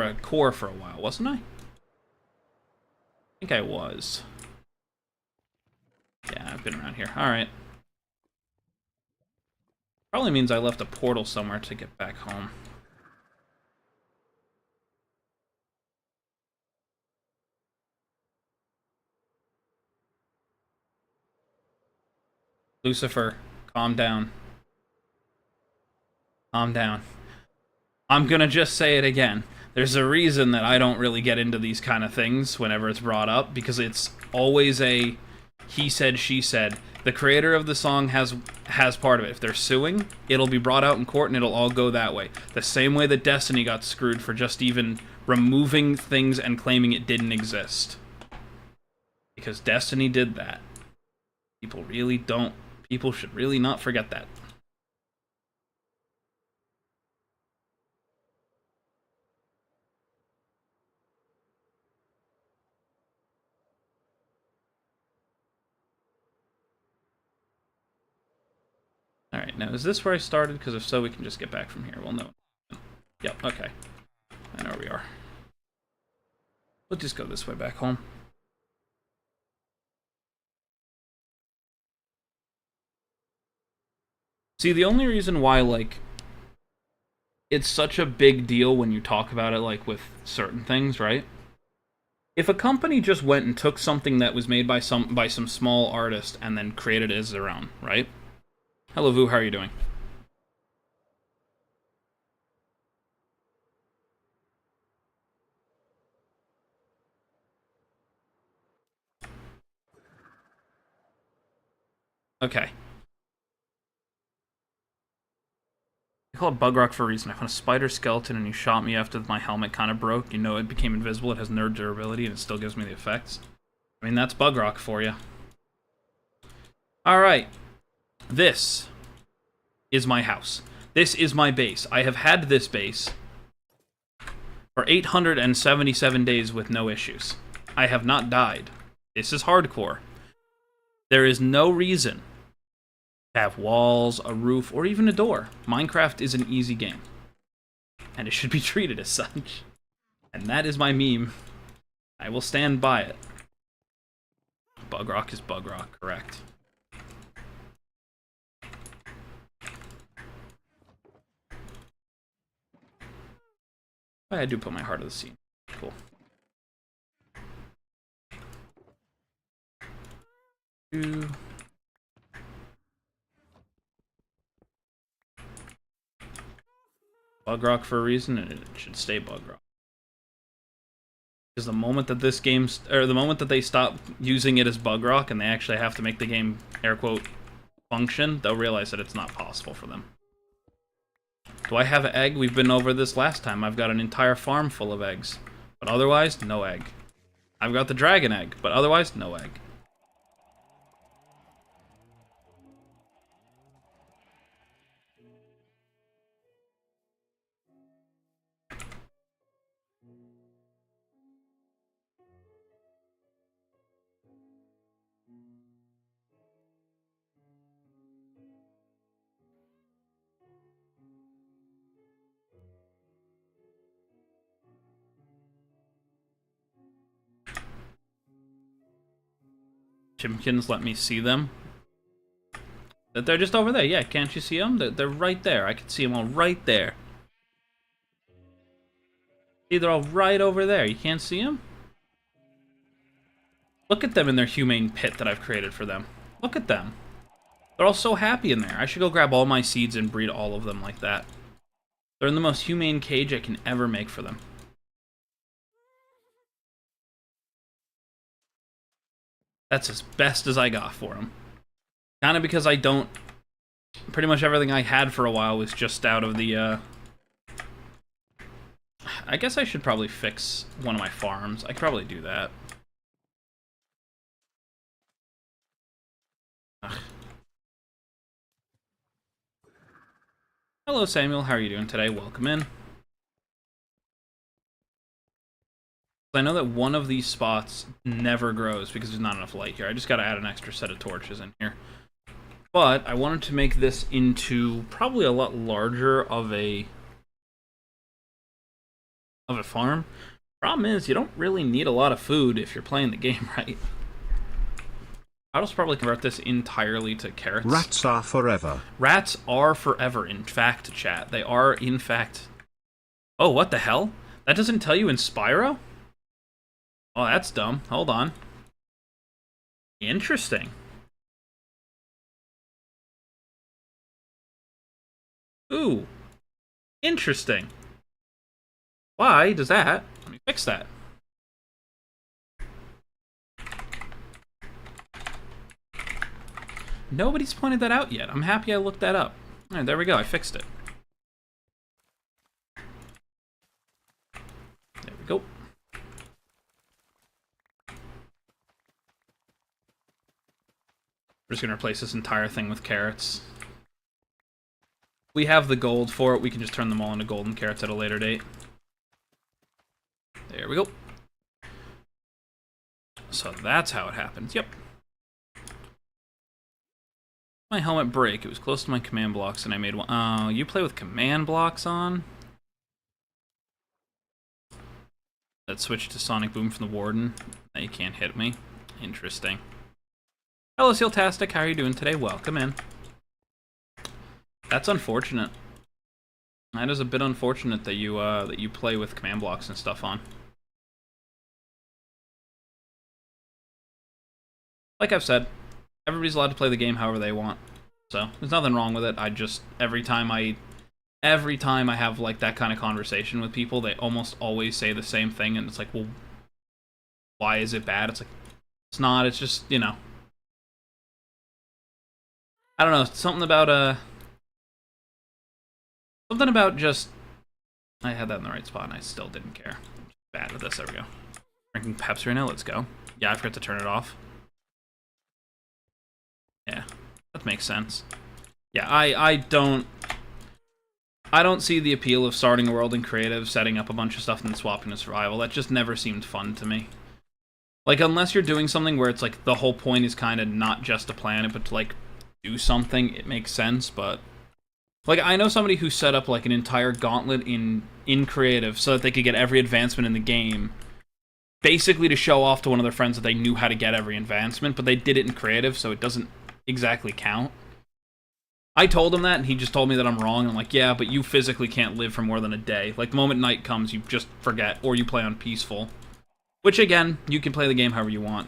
a core for a while, wasn't I? I think I was. Yeah, I've been around here. Alright. Probably means I left a portal somewhere to get back home. Lucifer, calm down. Calm down. I'm gonna just say it again. There's a reason that I don't really get into these kind of things whenever it's brought up, because it's always a... he said, she said. The creator of the song has part of it. If they're suing, it'll be brought out in court and it'll all go that way. The same way that Destiny got screwed for just even removing things and claiming it didn't exist. Because Destiny did that. People should really not forget that. Alright, now is this where I started? Because if so, we can just get back from here. Well, no. Yep, okay. I know where we are. We'll just go this way back home. See, the only reason why, like, it's such a big deal when you talk about it, like, with certain things, right? If a company just went and took something that was made by some small artist and then created it as their own, right? Hello, Vu, how are you doing? Okay. I call it bug rock for a reason. I found a spider skeleton and you shot me after my helmet kind of broke. You know, it became invisible, it has nerd durability, and it still gives me the effects. I mean, that's bug rock for you. Alright. This is my house. This is my base. I have had this base for 877 days with no issues. I have not died. This is hardcore. There is no reason to have walls, a roof, or even a door. Minecraft is an easy game. And it should be treated as such. And that is my meme. I will stand by it. Bug rock is bug rock, correct. I do put my heart of the scene. Cool. Bug rock for a reason, and it should stay bug rock. Because the moment that this game, or the moment that they stop using it as bug rock and they actually have to make the game, air quote, function, they'll realize that it's not possible for them. Do I have an egg? We've been over this last time. I've got an entire farm full of eggs. But otherwise, no egg. I've got the dragon egg, but otherwise, no egg. Chimkins let me see them. That they're just over there. Yeah, can't you see them? They're right there. I can see them all right there. See, they're all right over there. You can't see them? Look at them in their humane pit that I've created for them. Look at them. They're all so happy in there. I should go grab all my seeds and breed all of them like that. They're in the most humane cage I can ever make for them. That's as best as I got for them. Kind of because I don't... Pretty much everything I had for a while was just out of the, I guess I should probably fix one of my farms. I could probably do that. Ugh. Hello, Samuel. How are you doing today? Welcome in. I know that one of these spots never grows because there's not enough light here. I just got to add an extra set of torches in here. But I wanted to make this into probably a lot larger of a farm. Problem is, you don't really need a lot of food if you're playing the game right. I'll just probably convert this entirely to carrots. Rats are forever. Rats are forever, in fact, chat. They are, in fact... Oh, what the hell? That doesn't tell you in Spyro? Oh, that's dumb. Hold on. Interesting. Ooh. Interesting. Why does that? Let me fix that. Nobody's pointed that out yet. I'm happy I looked that up. Alright, there we go. I fixed it. There we go. We're just going to replace this entire thing with carrots. We have the gold for it. We can just turn them all into golden carrots at a later date. There we go. So that's how it happens. Yep. My helmet break. It was close to my command blocks and I made one. Oh, you play with command blocks on? That switched to Sonic Boom from the Warden. Now you can't hit me. Interesting. Hello, Sealtastic. How are you doing today? Welcome in. That's unfortunate. That is a bit unfortunate that you play with command blocks and stuff on. Like I've said, everybody's allowed to play the game however they want. So there's nothing wrong with it. I just every time I have like that kind of conversation with people, they almost always say the same thing, and it's like, well, why is it bad? It's like, it's not. It's just, you know, I don't know. Something about just. I had that in the right spot, and I still didn't care. I'm just bad with this. There we go. Drinking Pepsi right now. Let's go. Yeah, I forgot to turn it off. Yeah, that makes sense. Yeah, I don't see the appeal of starting a world in creative, setting up a bunch of stuff, and then swapping to survival. That just never seemed fun to me. Like, unless you're doing something where it's like the whole point is kind of not just to plan it, but to like do something, it makes sense. But like, I know somebody who set up like an entire gauntlet in creative so that they could get every advancement in the game, basically to show off to one of their friends that they knew how to get every advancement, but they did it in creative, so it doesn't exactly count. I told him that, and he just told me that I'm wrong. I'm like, yeah, but you physically can't live for more than a day. Like, the moment night comes, you just forget, or you play on peaceful. Which, again, you can play the game however you want.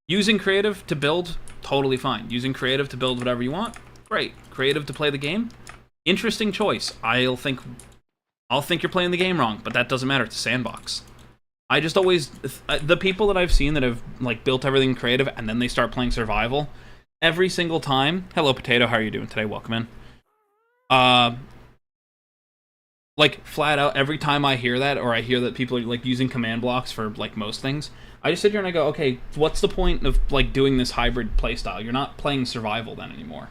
Using creative to build, totally fine. Using creative to build whatever you want, great. Creative to play the game, interesting choice. I'll think you're playing the game wrong, but that doesn't matter. It's a sandbox. I just always... The people that I've seen that have, like, built everything creative, and then they start playing survival... Every single time, hello Potato, how are you doing today? Welcome in. Like, flat out, every time I hear that, or I hear that people are, like, using command blocks for, like, most things, I just sit here and I go, okay, what's the point of, like, doing this hybrid playstyle? You're not playing survival then anymore.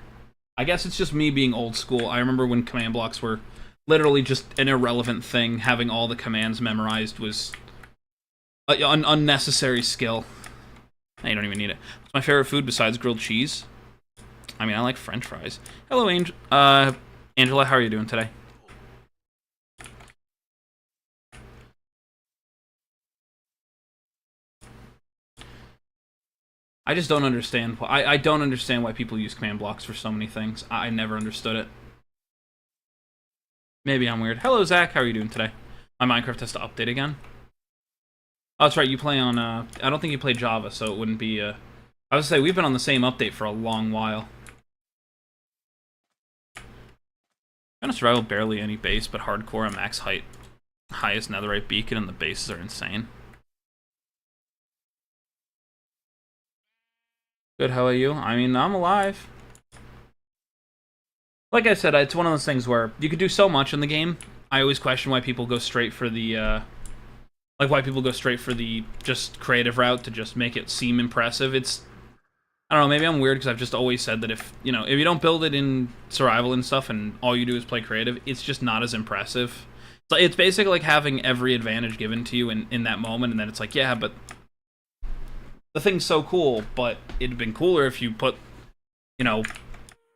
I guess it's just me being old school. I remember when command blocks were literally just an irrelevant thing. Having all the commands memorized was an unnecessary skill. You don't even need it. What's my favorite food besides grilled cheese? I mean, I like French fries. Hello, Angela. How are you doing today? I just don't understand. I don't understand why people use command blocks for so many things. I never understood it. Maybe I'm weird. Hello, Zach. How are you doing today? My Minecraft has to update again. Oh, that's right, you play on, I don't think you play Java, so it wouldn't be, I was gonna say, we've been on the same update for a long while. Kind of survival, barely any base, but hardcore and max height. Highest netherite beacon, and the bases are insane. Good, how are you? I mean, I'm alive. Like I said, it's one of those things where you could do so much in the game. I always question why people go straight for the, just creative route to just make it seem impressive. It's, I don't know, maybe I'm weird because I've just always said that if you don't build it in survival and stuff and all you do is play creative, it's just not as impressive. So it's basically like having every advantage given to you in that moment, and then it's like, yeah, but the thing's so cool, but it'd have been cooler if you put,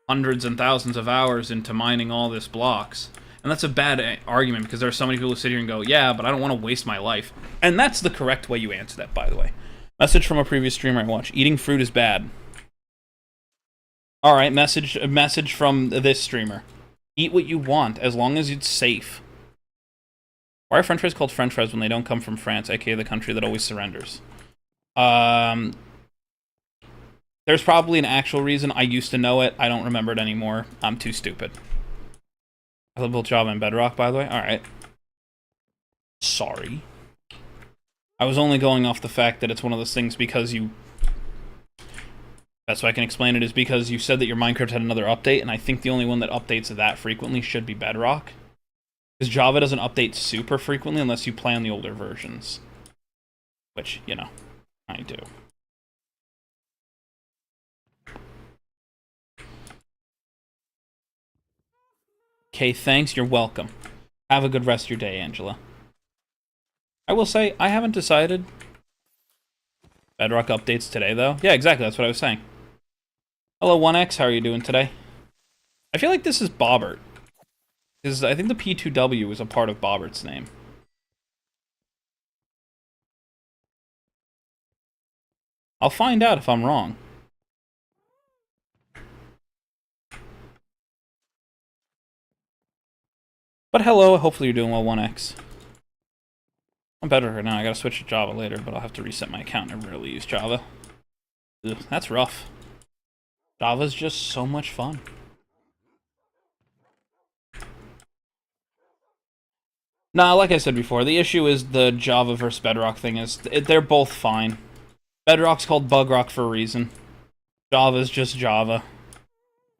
hundreds and thousands of hours into mining all this blocks. And that's a bad argument, because there are so many people who sit here and go, yeah, but I don't want to waste my life. And that's the correct way you answer that, by the way. Message from a previous streamer I watched. Eating fruit is bad. Alright, message from this streamer. Eat what you want, as long as it's safe. Why are french fries called french fries when they don't come from France, aka the country that always surrenders? There's probably an actual reason. I used to know it. I don't remember it anymore. I'm too stupid. I built Java and Bedrock, by the way. Alright. Sorry. I was only going off the fact that it's one of those things because you... Best way I can explain it is because you said that your Minecraft had another update, and I think the only one that updates that frequently should be Bedrock. Because Java doesn't update super frequently unless you play on the older versions. Which, you know, I do. Okay, thanks. You're welcome. Have a good rest of your day, Angela. I will say, I haven't decided. Bedrock updates today, though. Yeah, exactly. That's what I was saying. Hello, 1X. How are you doing today? I feel like this is Bobbert. Because I think the P2W is a part of Bobbert's name. I'll find out if I'm wrong. But hello, hopefully you're doing well, 1X. I'm better right now. I gotta switch to Java later, but I'll have to reset my account. I rarely use Java. Ugh, that's rough. Java's just so much fun. Nah, like I said before, the issue is the Java versus Bedrock thing is they're both fine. Bedrock's called Bugrock for a reason. Java's just Java.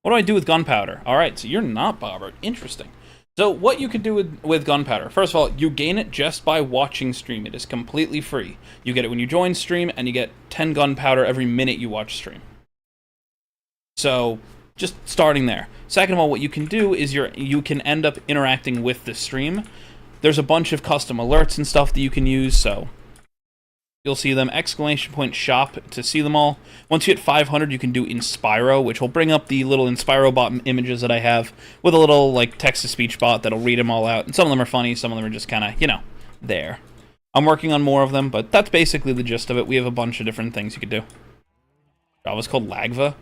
What do I do with gunpowder? Alright, so you're not Bobbert. Interesting. So what you could do with gunpowder, first of all, you gain it just by watching stream. It is completely free. You get it when you join stream, and you get 10 gunpowder every minute you watch stream. So, just starting there. Second of all, what you can do is you can end up interacting with the stream. There's a bunch of custom alerts and stuff that you can use, so you'll see them, !shop to see them all. Once you hit 500, you can do Inspiro, which will bring up the little Inspiro bot images that I have with a little, like, text-to-speech bot that'll read them all out. And some of them are funny, some of them are just kind of, you know, there. I'm working on more of them, but that's basically the gist of it. We have a bunch of different things you could do. Java's called Lagva.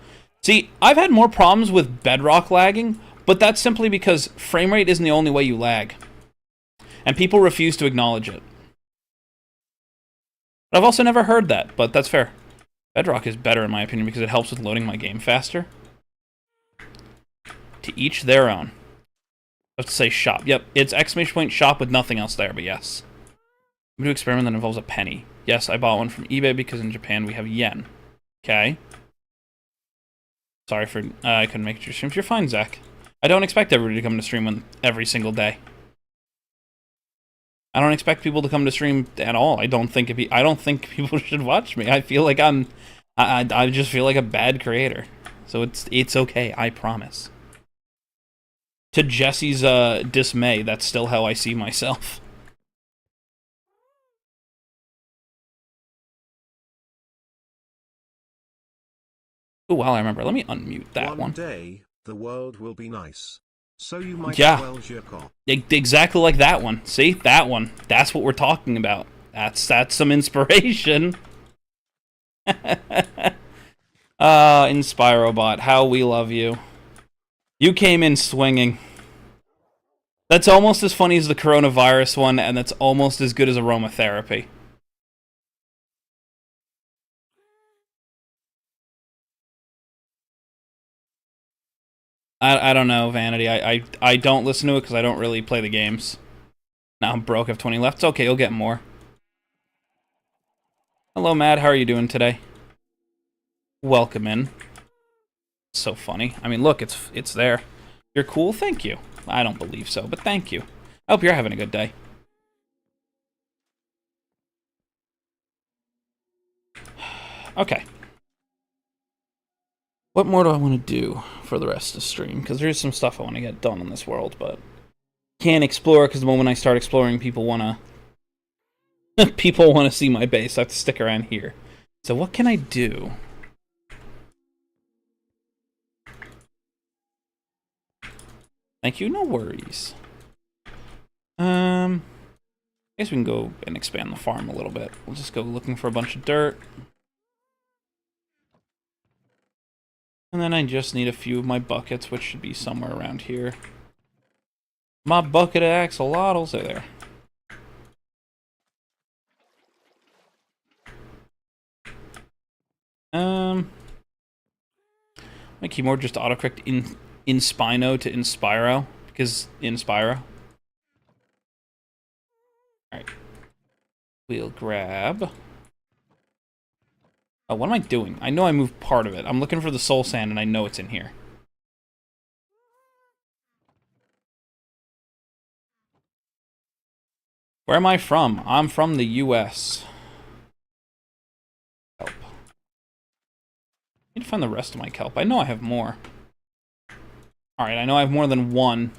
See, I've had more problems with Bedrock lagging, but that's simply because frame rate isn't the only way you lag. And people refuse to acknowledge it. But I've also never heard that, but that's fair. Bedrock is better in my opinion because it helps with loading my game faster. To each their own. I have to say shop. Yep, it's !shop with nothing else there, but yes. I'm going to experiment that involves a penny. Yes, I bought one from eBay because in Japan we have yen. Okay. Sorry for... I couldn't make it to your streams. You're fine, Zach. I don't expect everybody to come to stream every single day. I don't expect people to come to stream at all. I don't think people should watch me. I feel like I just feel like a bad creator. So it's okay, I promise. To Jesse's dismay, that's still how I see myself. Oh, well, I remember. Let me unmute that one. One day, the world will be nice. So you might as well jerk off. Exactly like that one. See? That one. That's what we're talking about. That's some inspiration. Inspirobot, how we love you. You came in swinging. That's almost as funny as the coronavirus one, and that's almost as good as aromatherapy. I don't know, Vanity. I don't listen to it because I don't really play the games. Now I'm broke. I have 20 left. It's okay. You'll get more. Hello, Matt. How are you doing today? Welcome in. So funny. I mean, look, it's there. You're cool? Thank you. I don't believe so, but thank you. I hope you're having a good day. Okay. What more do I want to do for the rest of the stream? Because there's some stuff I want to get done in this world, but can't explore because the moment I start exploring, people want to see my base. I have to stick around here. So what can I do? Thank you. No worries. I guess we can go and expand the farm a little bit. We'll just go looking for a bunch of dirt. And then I just need a few of my buckets, which should be somewhere around here. My bucket of axolotls are there. My keyboard just autocorrect Inspino to Inspiro, because Inspiro. Alright. We'll grab Oh, what am I doing? I know I moved part of it. I'm looking for the soul sand, and I know it's in here. Where am I from? I'm from the U.S. Kelp. I need to find the rest of my kelp. I know I have more. Alright, I know I have more than one.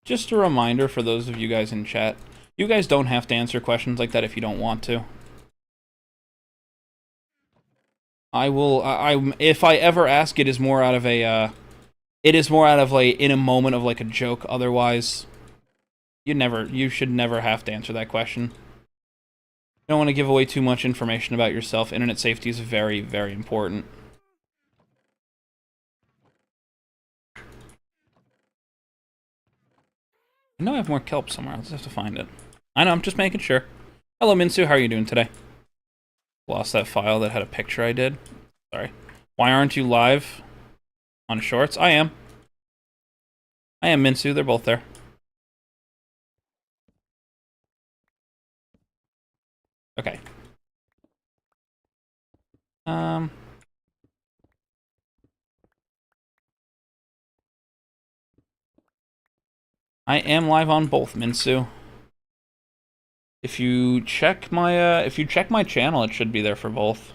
Just a reminder for those of you guys in chat. You guys don't have to answer questions like that if you don't want to. I will, if I ever ask, it is more out of a, in a moment of, like, a joke. Otherwise, you should never have to answer that question. You don't want to give away too much information about yourself. Internet safety is very, very important. I know I have more kelp somewhere. I'll just have to find it. I know, I'm just making sure. Hello, Minsu. How are you doing today? Lost that file that had a picture I did. Sorry. Why aren't you live on Shorts? I am. I am, Minsu. They're both there. Okay. I am live on both, Minsu. If you check my channel, it should be there for both.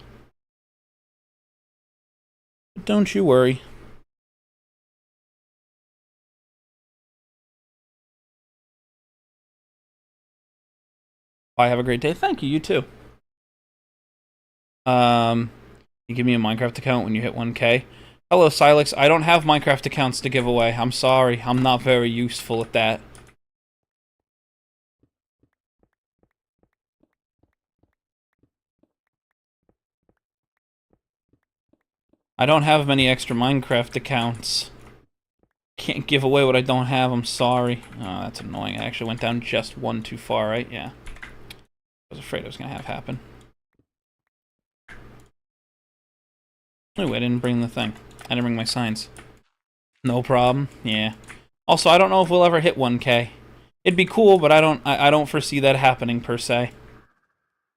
But don't you worry. I have a great day. Thank you. You too. You give me a Minecraft account when you hit 1K. Hello, Silex. I don't have Minecraft accounts to give away. I'm sorry. I'm not very useful at that. I don't have many extra Minecraft accounts. Can't give away what I don't have. I'm sorry. Oh, that's annoying. I actually went down just one too far, right? Yeah. I was afraid it was going to have happen. Oh, I didn't bring the thing. I didn't bring my signs. No problem. Yeah. Also, I don't know if we'll ever hit 1K. It'd be cool, but I don't foresee that happening per se.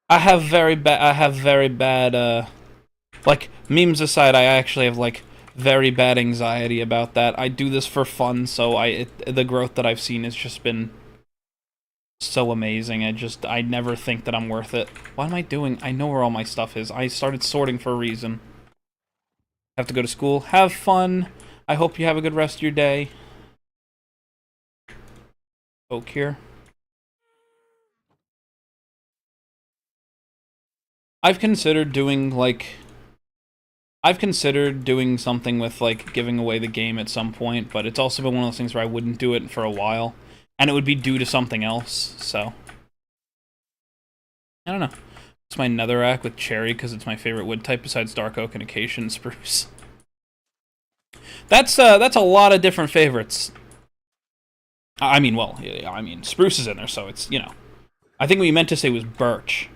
I have very bad like, memes aside, I actually have, like, very bad anxiety about that. I do this for fun, so the growth that I've seen has just been so amazing. I never think that I'm worth it. What am I doing? I know where all my stuff is. I started sorting for a reason. Have to go to school. Have fun. I hope you have a good rest of your day. Oak here. I've considered doing something with, like, giving away the game at some point, but it's also been one of those things where I wouldn't do it for a while, and it would be due to something else, so. I don't know. It's my netherrack with cherry because it's my favorite wood type besides dark oak and acacia and spruce. That's a lot of different favorites. I mean, well, I mean, spruce is in there, so it's, you know. I think what you meant to say was birch.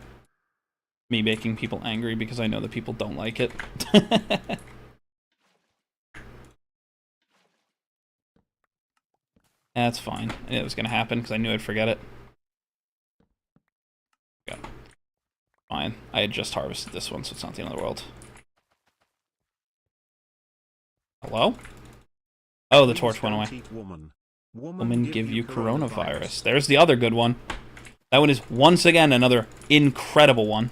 Me making people angry because I know that people don't like it. That's fine. I knew it was going to happen because I knew I'd forget it. Yeah. Fine. I had just harvested this one, so it's not the end of the world. Hello? Oh, the torch went away. Woman give you coronavirus. There's the other good one. That one is, once again, another incredible one.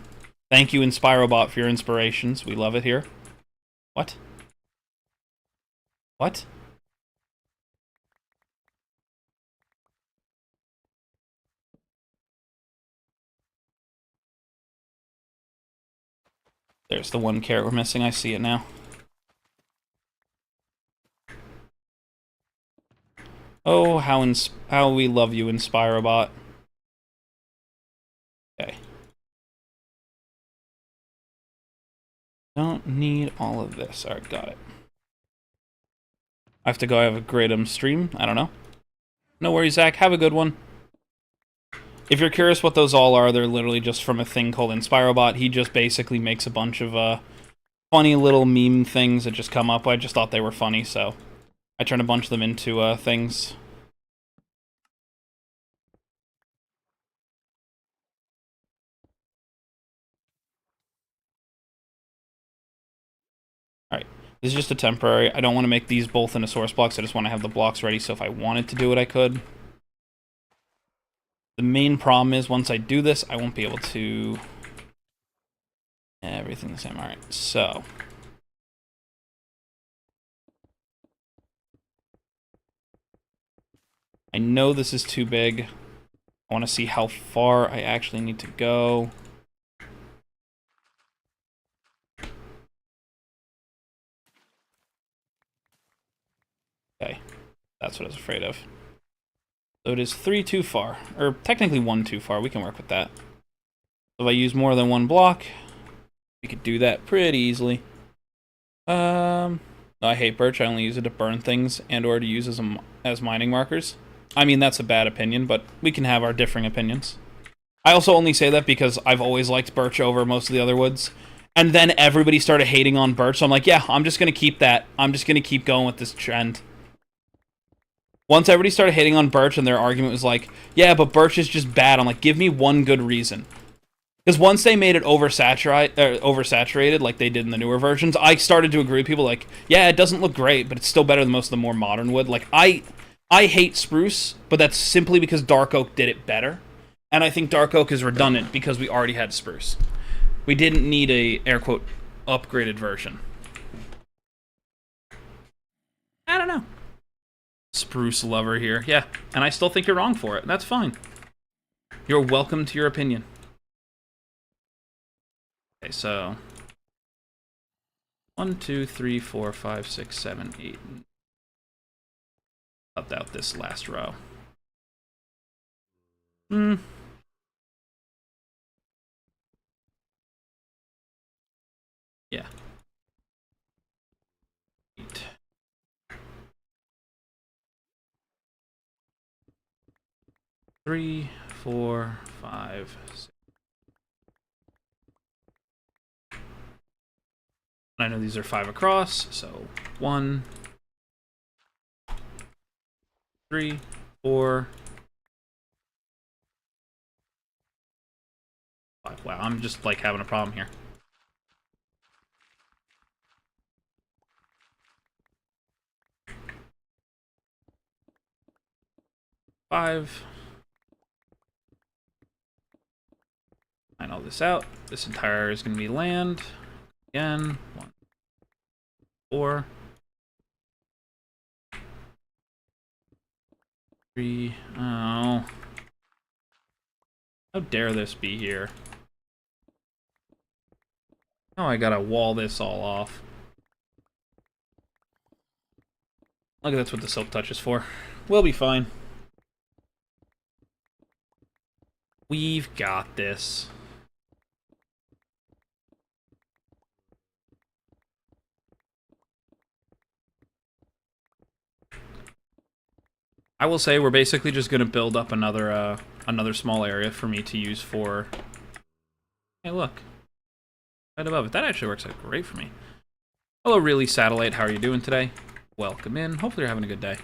Thank you, InspiroBot, for your inspirations. We love it here. What? What? There's the one carrot we're missing. I see it now. Oh, how we love you, InspiroBot. Okay. Don't need all of this. Alright, got it. I have to go have a great stream. I don't know. No worries, Zach. Have a good one. If you're curious what those all are, they're literally just from a thing called InspiroBot. He just basically makes a bunch of funny little meme things that just come up. I just thought they were funny, so I turned a bunch of them into things. This is just a temporary. I don't want to make these both into source blocks. I just want to have the blocks ready, so if I wanted to do it, I could. The main problem is once I do this, I won't be able to... Everything the same. Alright, so... I know this is too big. I want to see how far I actually need to go. Okay, that's what I was afraid of. So it is 3 too far, or technically 1 too far. We can work with that. So if I use more than one block, we could do that pretty easily. No, I hate birch. I only use it to burn things and or to use as mining markers. I mean, that's a bad opinion, but we can have our differing opinions. I also only say that because I've always liked birch over most of the other woods. And then everybody started hating on birch, so I'm like, yeah, I'm just going to keep that. I'm just going to keep going with this trend. Once everybody started hating on birch and their argument was like, yeah, but birch is just bad, I'm like, give me one good reason. Because once they made it oversaturated, like they did in the newer versions, I started to agree with people like, yeah, it doesn't look great, but it's still better than most of the more modern wood. Like, I hate spruce, but that's simply because dark oak did it better. And I think dark oak is redundant because we already had spruce. We didn't need a, air quote, upgraded version. I don't know. Spruce lover here. Yeah, and I still think you're wrong for it. That's fine. You're welcome to your opinion. Okay, so 1, 2, 3, 4, 5, 6, 7, 8. Cut out this last row. Yeah. 8. 3, 4, 5, 6. I know these are 5 across, so 1, 3, 4, 5. Wow, I'm just like having a problem here. Five. Line all this out. This entire area is going to be land. Again. 1, 4. 3. Oh. How dare this be here? Oh, I gotta wall this all off. Look, that's what the silk touch is for. We'll be fine. We've got this. I will say we're basically just going to build up another small area for me to use for... Hey, look. Right above it. That actually works out great for me. Hello, Really Satellite. How are you doing today? Welcome in. Hopefully you're having a good day.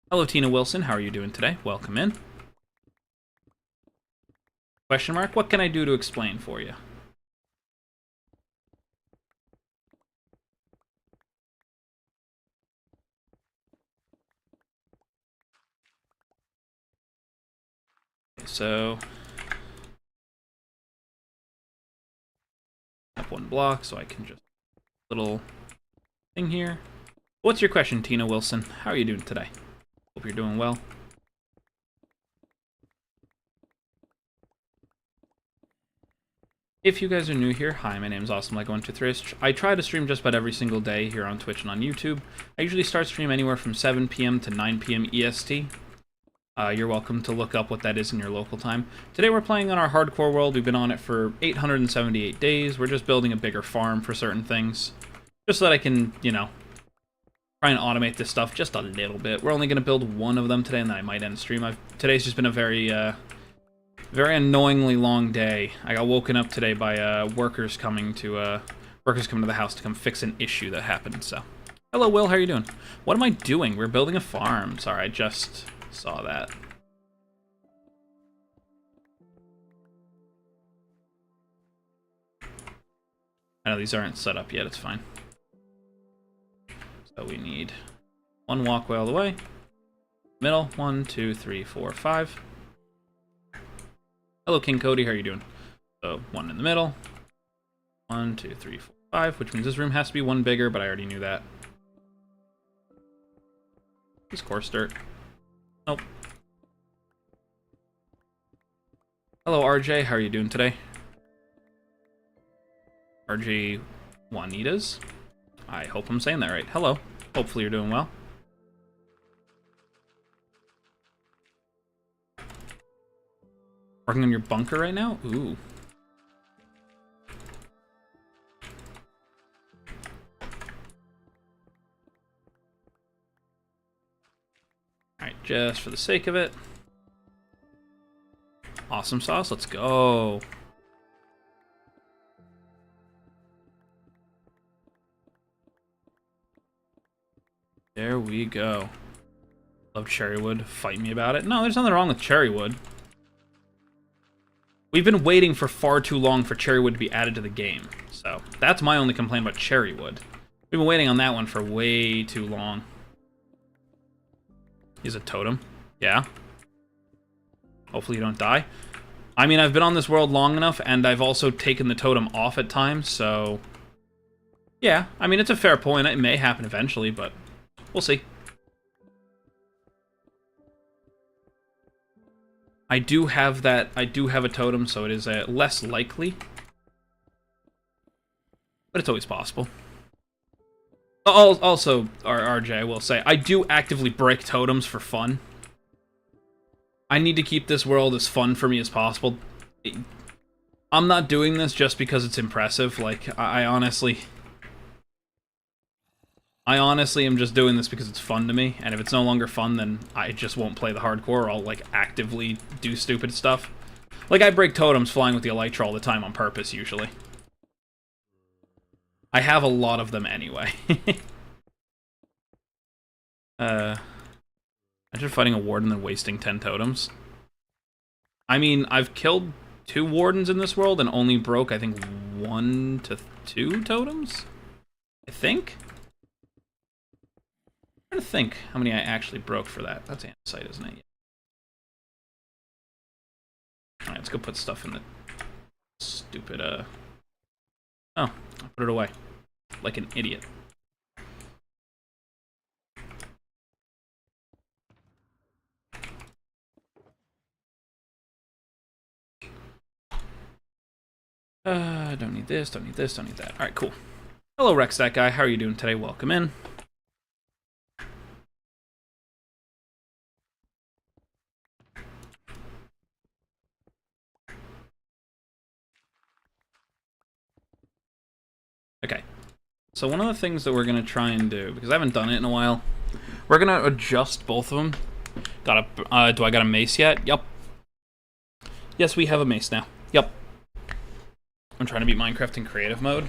Hello, Tina Wilson. How are you doing today? Welcome in. Question mark? What can I do to explain for you? Okay, so... Up 1 block so I can just... Little thing here. What's your question, Tina Wilson? How are you doing today? Hope you're doing well. If you guys are new here, hi, my name is Awsomelego123. I try to stream just about every single day here on Twitch and on YouTube. I usually start stream anywhere from 7 p.m. to 9 p.m. EST. You're welcome to look up what that is in your local time. Today we're playing on our hardcore world. We've been on it for 878 days. We're just building a bigger farm for certain things. Just so that I can, you know, try and automate this stuff just a little bit. We're only going to build 1 of them today, and then I might end stream. Today's just been a very annoyingly long day. I got woken up today by workers coming to the house to come fix an issue that happened. So, hello, Will. How are you doing? What am I doing? We're building a farm. Sorry, I just saw that. I know these aren't set up yet, it's fine. So we need one walkway all the way. Middle, 1, 2, 3, 4, 5. Hello, King Cody, how are you doing? So, one in the middle. 1, 2, 3, 4, 5, which means this room has to be one bigger, but I already knew that. Is coarse dirt. Nope. Hello, RJ, how are you doing today? RJ Juanitas? I hope I'm saying that right. Hello. Hopefully you're doing well. Working on your bunker right now? Ooh. Alright, just for the sake of it. Awesome sauce, let's go. There we go. Love cherrywood. Fight me about it. No, there's nothing wrong with cherrywood. We've been waiting for far too long for cherrywood to be added to the game. So, that's my only complaint about cherrywood. We've been waiting on that one for way too long. He's a totem. Yeah. Hopefully you don't die. I mean, I've been on this world long enough, and I've also taken the totem off at times, so... Yeah, I mean, it's a fair point. It may happen eventually, but we'll see. I do have a totem, so it is less likely. But it's always possible. Also, RJ, I will say, I do actively break totems for fun. I need to keep this world as fun for me as possible. I'm not doing this just because it's impressive. Like, I honestly am just doing this because it's fun to me, and if it's no longer fun, then I just won't play the hardcore, or I'll, like, actively do stupid stuff. Like, I break totems flying with the Elytra all the time on purpose, usually. I have a lot of them anyway. Imagine fighting a warden and wasting 10 totems. I mean, I've killed 2 wardens in this world and only broke, I think, 1 to 2 totems? I think? I'm trying to think how many I actually broke for that. That's andesite, isn't it? Alright, let's go put stuff in the stupid, Oh, I put it away. Like an idiot. Don't need this, don't need this, don't need that. Alright, cool. Hello, Rex, that guy. How are you doing today? Welcome in. Okay. So one of the things that we're going to try and do, because I haven't done it in a while, we're going to adjust both of them. Do I got a mace yet? Yup. Yes, we have a mace now. Yup. I'm trying to beat Minecraft in creative mode.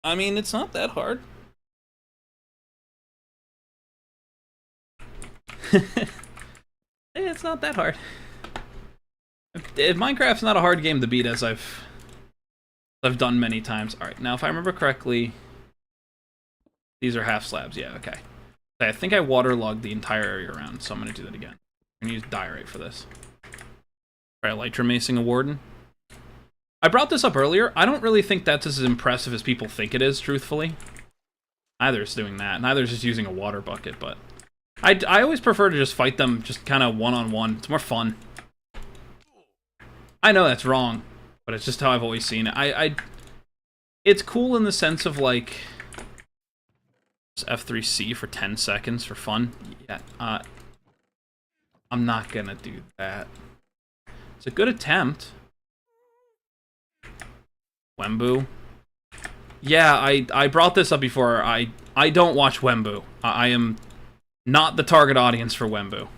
I mean, it's not that hard. It's not that hard. If Minecraft's not a hard game to beat, as I've done many times. Alright, now if I remember correctly, these are half slabs. Yeah, okay. I think I waterlogged the entire area around, so I'm going to do that again. I'm going to use diorite for this. Try elytra macing a warden. I brought this up earlier. I don't really think that's as impressive as people think it is, truthfully. Neither is doing that. Neither is just using a water bucket, but... I always prefer to just fight them just kind of one-on-one. It's more fun. I know that's wrong, but it's just how I've always seen it. It's cool in the sense of, like... F3C for 10 seconds for fun. Yeah, I'm not gonna do that. It's a good attempt. Wembu. Yeah, I brought this up before. I don't watch Wembu. I am not the target audience for Wembu.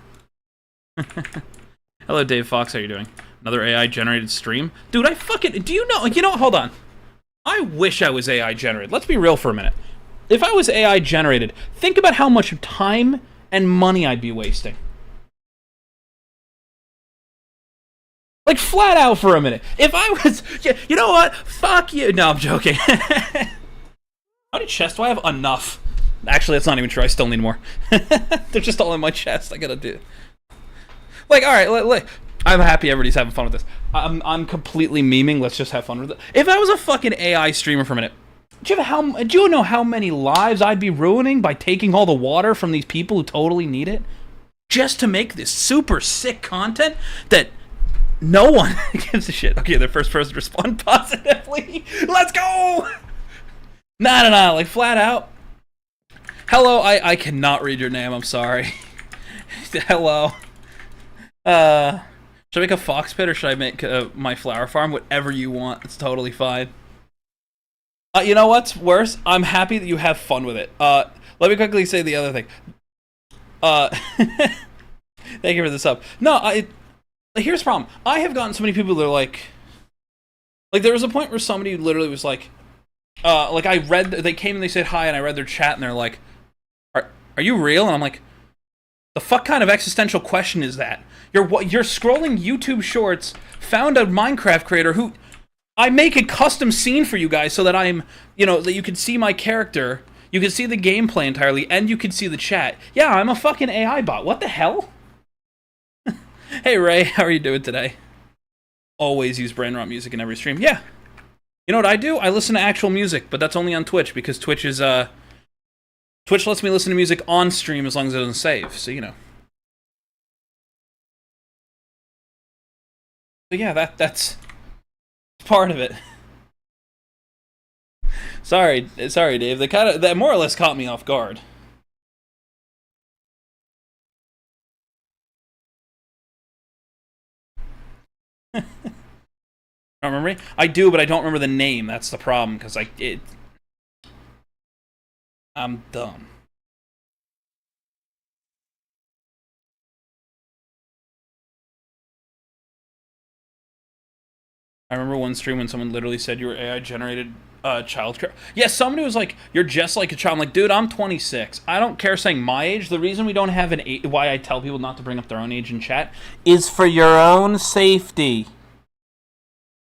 Hello, Dave Fox. How you doing? Another AI-generated stream? Dude, I fucking... Do you know... You know, hold on. I wish I was AI-generated. Let's be real for a minute. If I was AI-generated, think about how much time and money I'd be wasting. Like, flat out for a minute. If I was... Yeah, you know what? Fuck you. No, I'm joking. How many chests do I have? Enough. Actually, that's not even true. I still need more. They're just all in my chest. I gotta do... Like, alright, I'm happy everybody's having fun with this. I'm completely memeing. Let's just have fun with it. If I was a fucking AI streamer for a minute, do you know how many lives I'd be ruining by taking all the water from these people who totally need it? Just to make this super sick content that no one gives a shit. Okay, the first person to respond positively. Let's go! Nah, like flat out. Hello, I cannot read your name, I'm sorry. Hello. Should I make a fox pit or should I make my flower farm? Whatever you want, it's totally fine. You know what's worse? I'm happy that you have fun with it. Let me quickly say the other thing. Thank you for this up. No, here's the problem. I have gotten so many people that are like there was a point where somebody literally was like they came and they said hi and I read their chat and they're like, are you real? And I'm like, the fuck kind of existential question is that? You're scrolling YouTube shorts, found a Minecraft creator who I make a custom scene for you guys so that that you can see my character, you can see the gameplay entirely, and you can see the chat. Yeah, I'm a fucking AI bot. What the hell? Hey Ray, how are you doing today? Always use brain rot music in every stream. Yeah. You know what I do? I listen to actual music, but that's only on Twitch because Twitch is Twitch lets me listen to music on stream as long as it doesn't save, so you know. But yeah, that's part of it. Sorry, Dave. That more or less caught me off guard. Don't remember me? I do, but I don't remember the name. That's the problem, because I'm dumb. I remember one stream when someone literally said you were AI generated child care. Yeah, somebody was like, "You're just like a child." I'm like, dude, I'm 26. I don't care saying my age. The reason we don't have an age, why I tell people not to bring up their own age in chat, is for your own safety.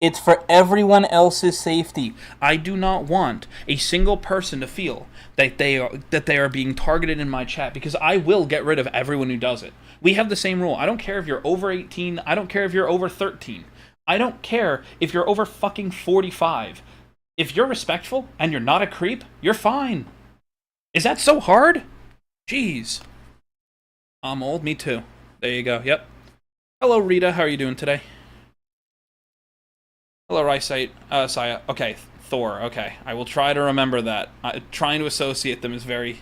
It's for everyone else's safety. I do not want a single person to feel that they are being targeted in my chat, because I will get rid of everyone who does it. We have the same rule. I don't care if you're over 18. I don't care if you're over 13. I don't care if you're over fucking 45. If you're respectful and you're not a creep, you're fine. Is that so hard? Jeez. I'm old. Me too. There you go. Yep. Hello, Rita. How are you doing today? Hello, Rysite. Saya. Okay, Thor. Okay, I will try to remember that. Trying to associate them is very...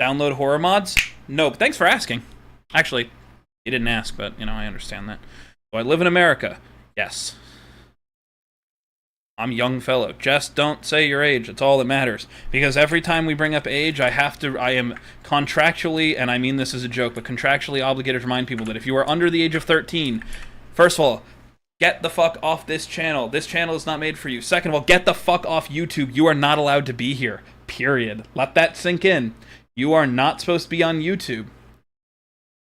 Download horror mods? Nope. Thanks for asking. Actually, you didn't ask, but, you know, I understand that. Do I live in America? Yes. I'm a young fellow. Just don't say your age. It's all that matters. Because every time we bring up age, I am contractually, and I mean this as a joke, but contractually obligated to remind people that if you are under the age of 13, first of all, get the fuck off this channel. This channel is not made for you. Second of all, get the fuck off YouTube. You are not allowed to be here. Period. Let that sink in. You are not supposed to be on YouTube.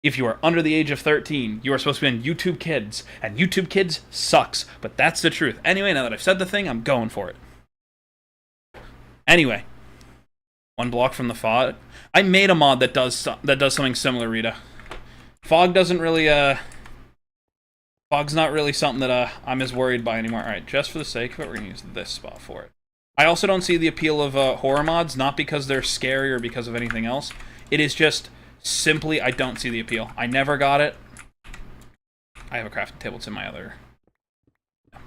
If you are under the age of 13, you are supposed to be on YouTube Kids. And YouTube Kids sucks. But that's the truth. Anyway, now that I've said the thing, I'm going for it. Anyway. One block from the fog. I made a mod that does something similar, Rita. Fog doesn't really, Fog's not really something that I'm as worried by anymore. Alright, just for the sake of it, we're going to use this spot for it. I also don't see the appeal of horror mods, not because they're scary or because of anything else. It is just... Simply, I don't see the appeal. I never got it. I have a crafting table. It's in my other...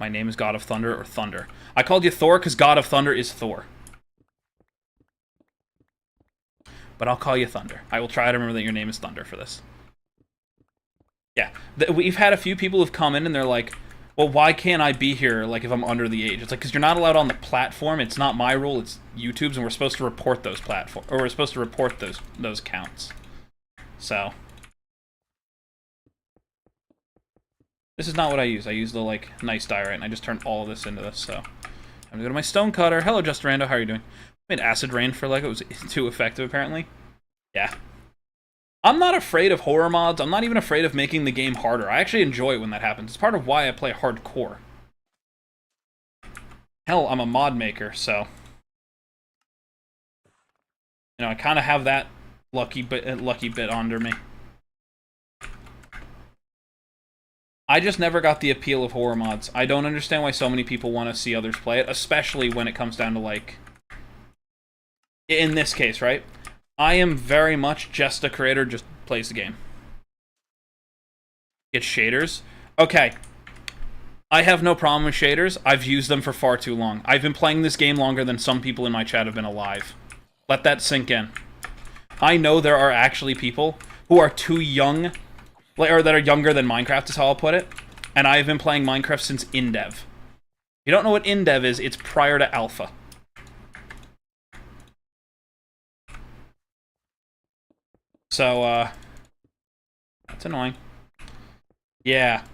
My name is God of Thunder or Thunder. I called you Thor because God of Thunder is Thor. But I'll call you Thunder. I will try to remember that your name is Thunder for this. Yeah. We've had a few people who've come in and they're like, well, why can't I be here like if I'm under the age? It's like, because you're not allowed on the platform. It's not my rule. It's YouTube's, and we're supposed to report those platforms. Or we're supposed to report those counts. So, this is not what I use. I use the, like, nice diorite, and I just turned all of this into this, so. I'm gonna go to my stone cutter. Hello, Just Rando, how are you doing? I made acid rain for Lego. It was too effective, apparently. Yeah. I'm not afraid of horror mods. I'm not even afraid of making the game harder. I actually enjoy it when that happens. It's part of why I play hardcore. Hell, I'm a mod maker, so... You know, I kind of have that lucky bit under me. I just never got the appeal of horror mods. I don't understand why so many people want to see others play it, especially when it comes down to, like... In this case, right? I am very much just a creator, just plays the game. Get shaders. Okay. I have no problem with shaders. I've used them for far too long. I've been playing this game longer than some people in my chat have been alive. Let that sink in. I know there are actually people who are too young, or that are younger than Minecraft is how I'll put it, and I've been playing Minecraft since Indev. If you don't know what Indev is, it's prior to Alpha. So, that's annoying. Yeah.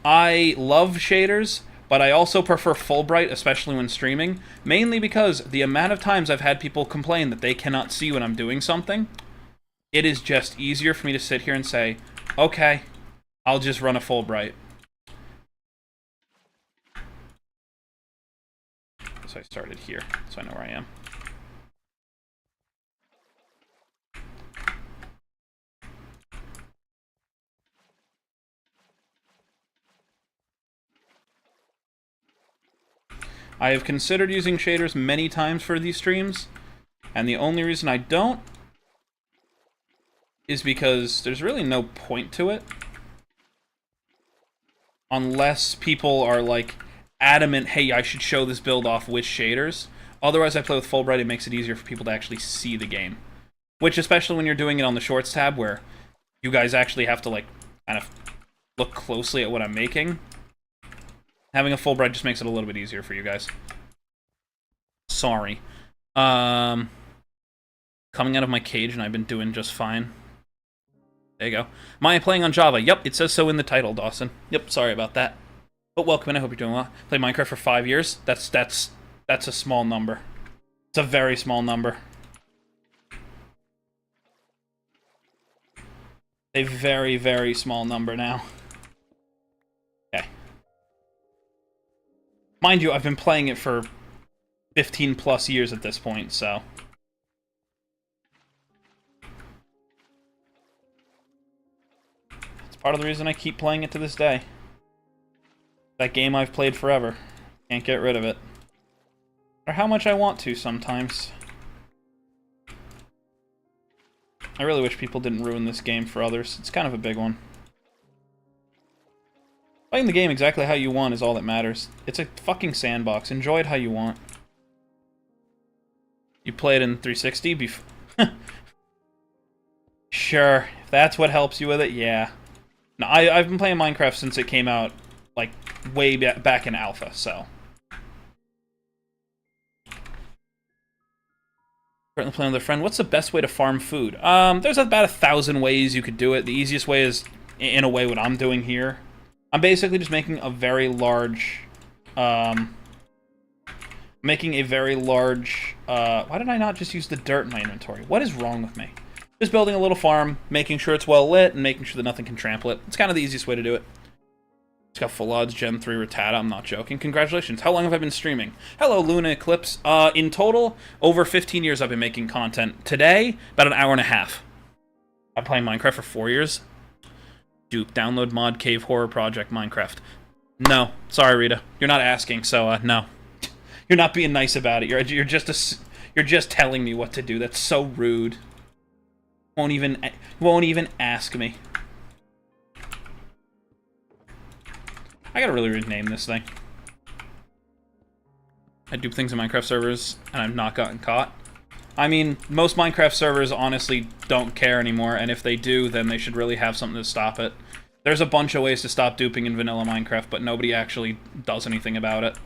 I love shaders, but I also prefer Fulbright, especially when streaming, mainly because the amount of times I've had people complain that they cannot see when I'm doing something, it is just easier for me to sit here and say, okay, I'll just run a Fulbright. So I started here, so I know where I am. I have considered using shaders many times for these streams, and the only reason I don't is because there's really no point to it. Unless people are, like, adamant, hey, I should show this build off with shaders. Otherwise, I play with Fulbright, it makes it easier for people to actually see the game. Which, especially when you're doing it on the Shorts tab, where you guys actually have to, like, kind of look closely at what I'm making. Having a Fulbright just makes it a little bit easier for you guys. Sorry. Coming out of my cage, and I've been doing just fine. There you go. Am I playing on Java? Yep, it says so in the title, Dawson. Yep, sorry about that. But welcome in, I hope you're doing well. Played Minecraft for 5 years? That's a small number. It's a very small number. A very, very small number now. Okay. Mind you, I've been playing it for 15 plus years at this point, so... It's part of the reason I keep playing it to this day. That game I've played forever. Can't get rid of it. Or how much I want to sometimes. I really wish people didn't ruin this game for others. It's kind of a big one. Playing the game exactly how you want is all that matters. It's a fucking sandbox. Enjoy it how you want. You play it in 360 Sure, if that's what helps you with it, yeah. No, I've been playing Minecraft since it came out, like, way back in Alpha, so. Currently playing with a friend. What's the best way to farm food? There's about 1,000 ways you could do it. The easiest way is, in a way, what I'm doing here. I'm basically just making a very large, why did I not just use the dirt in my inventory? What is wrong with me? Just building a little farm, making sure it's well lit, and making sure that nothing can trample it. It's kind of the easiest way to do it. It's got full odds, Gen 3 Rattata, I'm not joking. Congratulations. How long have I been streaming? Hello, Luna Eclipse. In total, over 15 years I've been making content. Today, about an hour and a half. I'm playing Minecraft for 4 years. Dupe, download mod cave horror project Minecraft. No, sorry Rita, you're not asking, so no, you're not being nice about it. You're just telling me what to do. That's so rude. Won't even ask me. I gotta really rename this thing. I dupe things in Minecraft servers and I've not gotten caught. I mean, most Minecraft servers honestly don't care anymore, and if they do, then they should really have something to stop it. There's a bunch of ways to stop duping in vanilla Minecraft, but nobody actually does anything about it.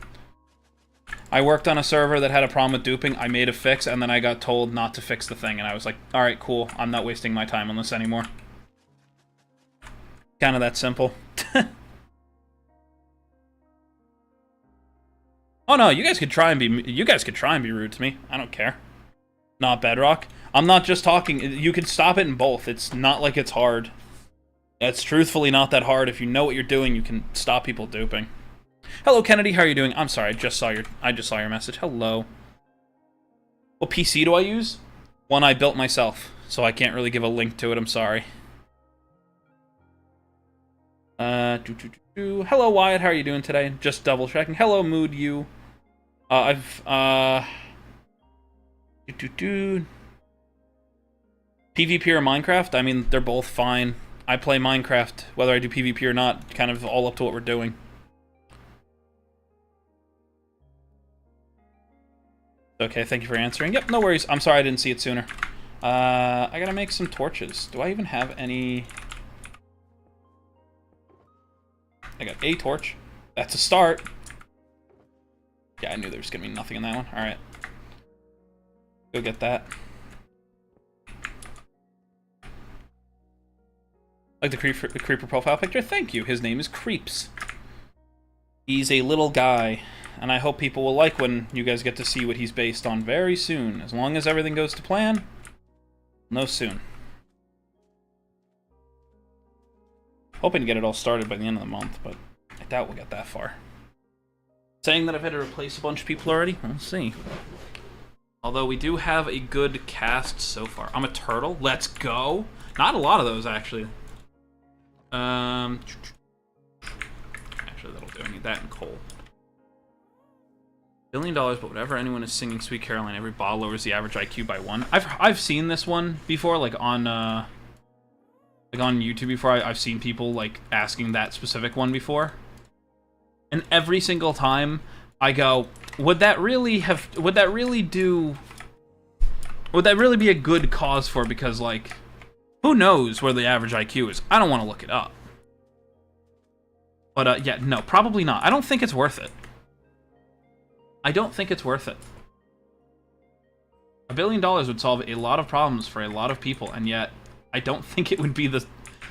I worked on a server that had a problem with duping, I made a fix, and then I got told not to fix the thing, and I was like, alright, cool, I'm not wasting my time on this anymore. Kinda that simple. Oh no, you guys could try and be rude to me. I don't care. Not Bedrock. I'm not just talking. You can stop it in both. It's not like it's hard. It's truthfully not that hard. If you know what you're doing, you can stop people duping. Hello, Kennedy. How are you doing? I'm sorry. I just saw your message. Hello. What PC do I use? One I built myself, so I can't really give a link to it. I'm sorry. Hello, Wyatt. How are you doing today? Just double checking. Hello, Mood. You. PvP or Minecraft? I mean, they're both fine. I play Minecraft, whether I do PvP or not, kind of all up to what we're doing. Okay, thank you for answering. Yep, no worries. I'm sorry I didn't see it sooner. I gotta make some torches. Do I even have any... I got a torch. That's a start. Yeah, I knew there was gonna be nothing in that one. Alright. Go get that. Like the creeper profile picture? Thank you. His name is Creeps. He's a little guy. And I hope people will like when you guys get to see what he's based on very soon. As long as everything goes to plan. No soon. Hoping to get it all started by the end of the month, but I doubt we'll get that far. Saying that I've had to replace a bunch of people already? We'll see. Although we do have a good cast so far. I'm a turtle. Let's go. Not a lot of those, actually. Actually, that'll do. I need that and coal. $1 billion, but whatever anyone is singing Sweet Caroline, every ball lowers the average IQ by 1. I've seen this one before, like on YouTube before. I've seen people like asking that specific one before, and every single time I go, would that really be a good cause for? Because like, who knows where the average IQ is? I don't want to look it up. But yeah, no, probably not. I don't think it's worth it. I don't think it's worth it. $1 billion would solve a lot of problems for a lot of people, and yet I don't think it would be the...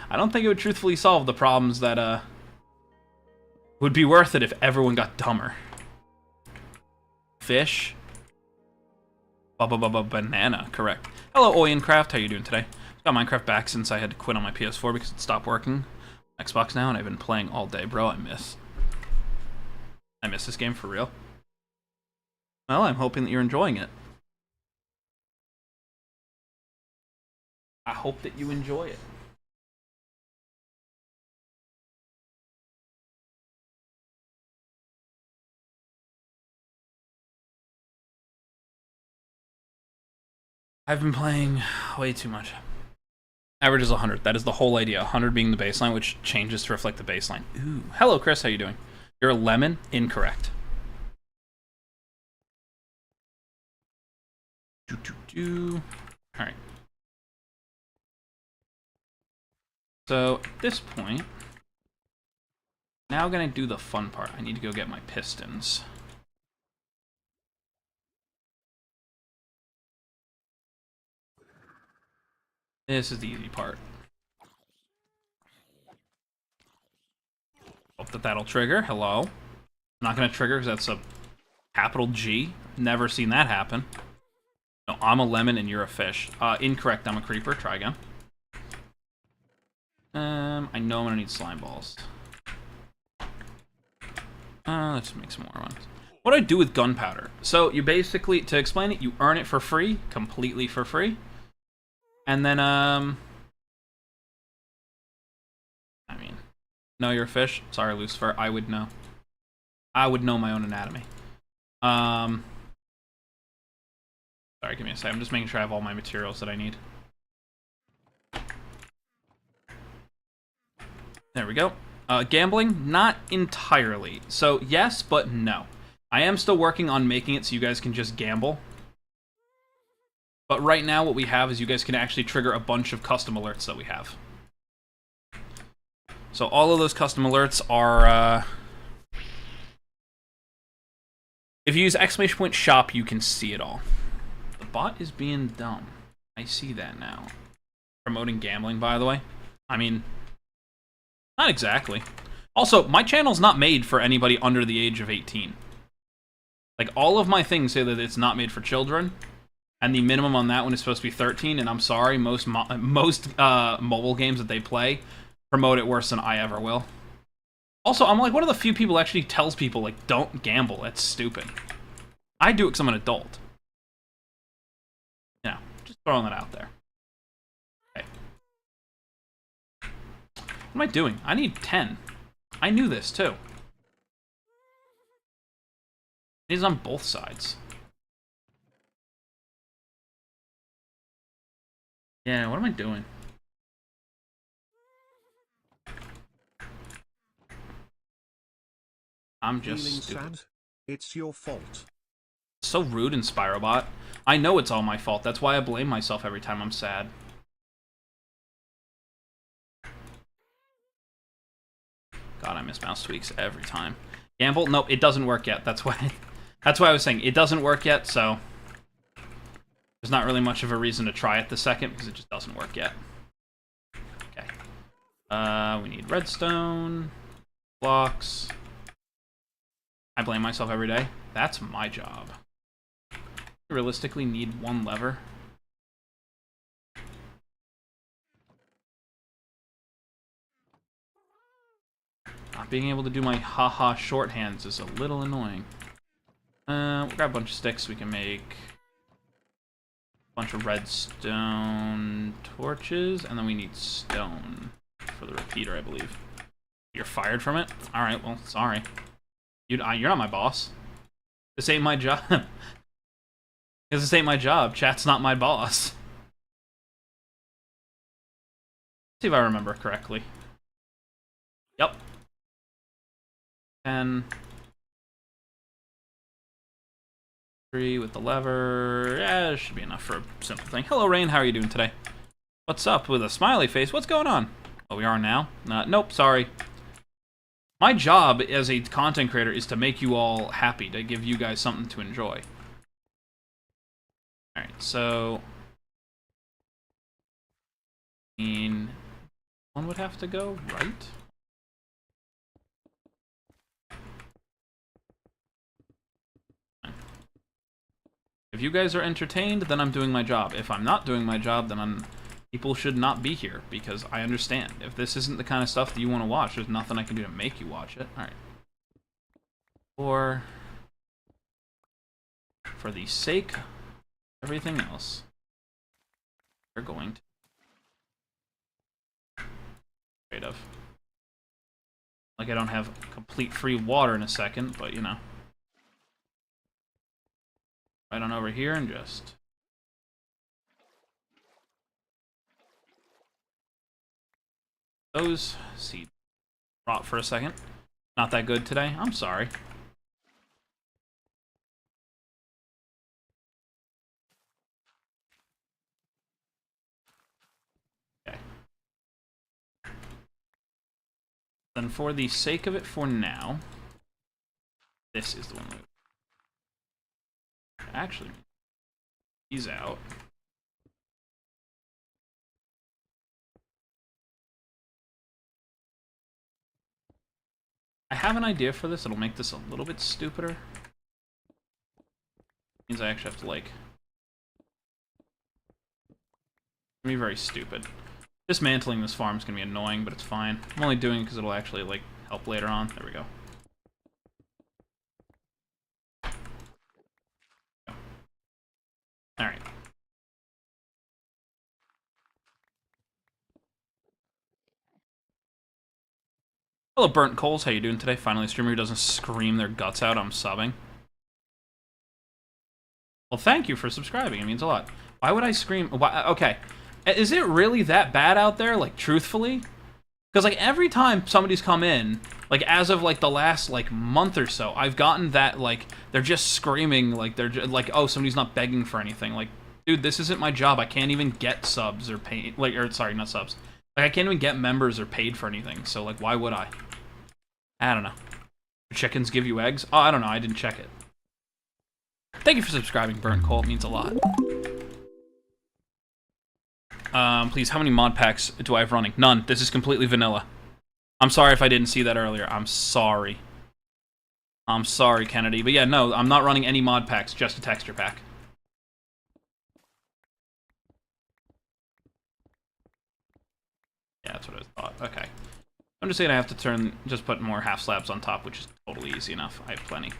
I don't think it would truthfully solve the problems that would be worth it if everyone got dumber. Fish. Banana, correct. Hello, Oyencraft. How you doing today? Got Minecraft back since I had to quit on my PS4 because it stopped working. Xbox now, and I've been playing all day, bro. I miss this game for real. Well, I'm hoping that you're enjoying it. I hope that you enjoy it. I've been playing way too much. Average is 100. That is the whole idea. 100 being the baseline, which changes to reflect the baseline. Ooh. Hello, Chris. How you doing? You're a lemon? Incorrect. Alright. So, at this point, now I'm going to do the fun part. I need to go get my pistons. This is the easy part. Hope that that'll trigger. Hello. Not going to trigger because that's a capital G. Never seen that happen. No, I'm a lemon and you're a fish. Incorrect, I'm a creeper. Try again. I know I'm going to need slime balls. Let's make some more ones. What do I do with gunpowder? So you basically, to explain it, you earn it for free. Completely for free. And then, I mean, no, you're a fish. Sorry, Lucifer. I would know. I would know my own anatomy. Sorry, give me a second. I'm just making sure I have all my materials that I need. There we go. Gambling, not entirely. So, yes, but no. I am still working on making it so you guys can just gamble. But right now, what we have is you guys can actually trigger a bunch of custom alerts that we have. So all of those custom alerts are... if you use !shop, you can see it all. The bot is being dumb. I see that now. Promoting gambling, by the way. I mean, not exactly. Also, my channel's not made for anybody under the age of 18. Like, all of my things say that it's not made for children. and the minimum on that one is supposed to be 13. And I'm sorry, most mobile games that they play promote it worse than I ever will. Also, I'm like one of the few people who actually tells people like don't gamble. That's stupid. I do it because I'm an adult. You know, just throwing that out there. Okay. What am I doing? I need 10. I knew this too. It is on both sides. Yeah, what am I doing? I'm just stupid. Sad? It's your fault. So rude in Spirobot. I know it's all my fault. That's why I blame myself every time I'm sad. God, I miss mouse tweaks every time. Gamble? Nope, it doesn't work yet. That's why I was saying it doesn't work yet, so there's not really much of a reason to try it the second because it just doesn't work yet. Okay. We need redstone, blocks. I blame myself every day. That's my job. I realistically need one lever. Not being able to do my haha shorthands is a little annoying. We'll grab a bunch of sticks. We can make a bunch of redstone torches, and then we need stone for the repeater, I believe. You're fired from it? Alright, well, sorry. You're not my boss. This ain't my job. This ain't my job. Chat's not my boss. See if I remember correctly. Yep. 10. 3 with the lever. Yeah, it should be enough for a simple thing. Hello, Rain. How are you doing today? What's up with a smiley face? What's going on? Oh, we are now? Nope, sorry. My job as a content creator is to make you all happy, to give you guys something to enjoy. Alright, so I mean, one would have to go right. If you guys are entertained, then I'm doing my job. If I'm not doing my job, then people should not be here, because I understand. If this isn't the kind of stuff that you want to watch, there's nothing I can do to make you watch it. Alright. Or, for the sake of everything else, we're going to trade of. Like I don't have complete free water in a second, but you know. Right on over here and just those seeds rot for a second. Not that good today. I'm sorry. Okay. Then for the sake of it for now, this is the one we actually he's out. I have an idea for this. It'll make this a little bit stupider. Means I actually have to like be very stupid. Dismantling this farm is gonna be annoying, but it's fine. I'm only doing it because it'll actually like help later on. There we go. Alright. Hello, Burnt Coals. How you doing today? Finally, a streamer who doesn't scream their guts out. I'm subbing. Well, thank you for subscribing. It means a lot. Why would I scream? Why, okay. Is it really that bad out there? Like, truthfully? Because, like, every time somebody's come in, like, as of, like, the last, like, month or so, I've gotten that, like, they're just screaming, like, they're just, like, oh, somebody's not begging for anything. Like, dude, this isn't my job. I can't even get subs or pay, like, or, sorry, not subs. Like, I can't even get members or paid for anything, so, like, why would I? I don't know. Do chickens give you eggs? Oh, I don't know. I didn't check it. Thank you for subscribing, Burnt Coal. It means a lot. Please, how many mod packs do I have running? None. This is completely vanilla. I'm sorry if I didn't see that earlier. I'm sorry. I'm sorry, Kennedy. But yeah, no, I'm not running any mod packs, just a texture pack. Yeah, that's what I thought. Okay. I'm just gonna have to just put more half slabs on top, which is totally easy enough. I have plenty.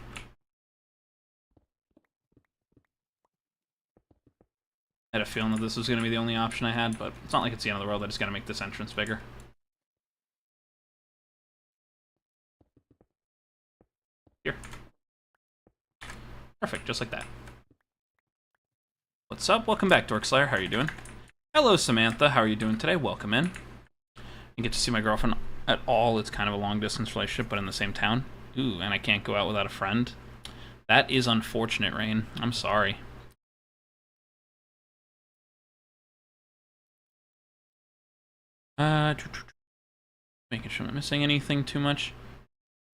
I had a feeling that this was gonna be the only option I had, but it's not like it's the end of the world. I just gotta make this entrance bigger. Here. Perfect, just like that. What's up? Welcome back, Dorkslayer. How are you doing? Hello, Samantha. How are you doing today? Welcome in. I get to see my girlfriend at all. It's kind of a long-distance relationship, but in the same town. Ooh, and I can't go out without a friend. That is unfortunate, Rain. I'm sorry. Making sure I'm not missing anything too much.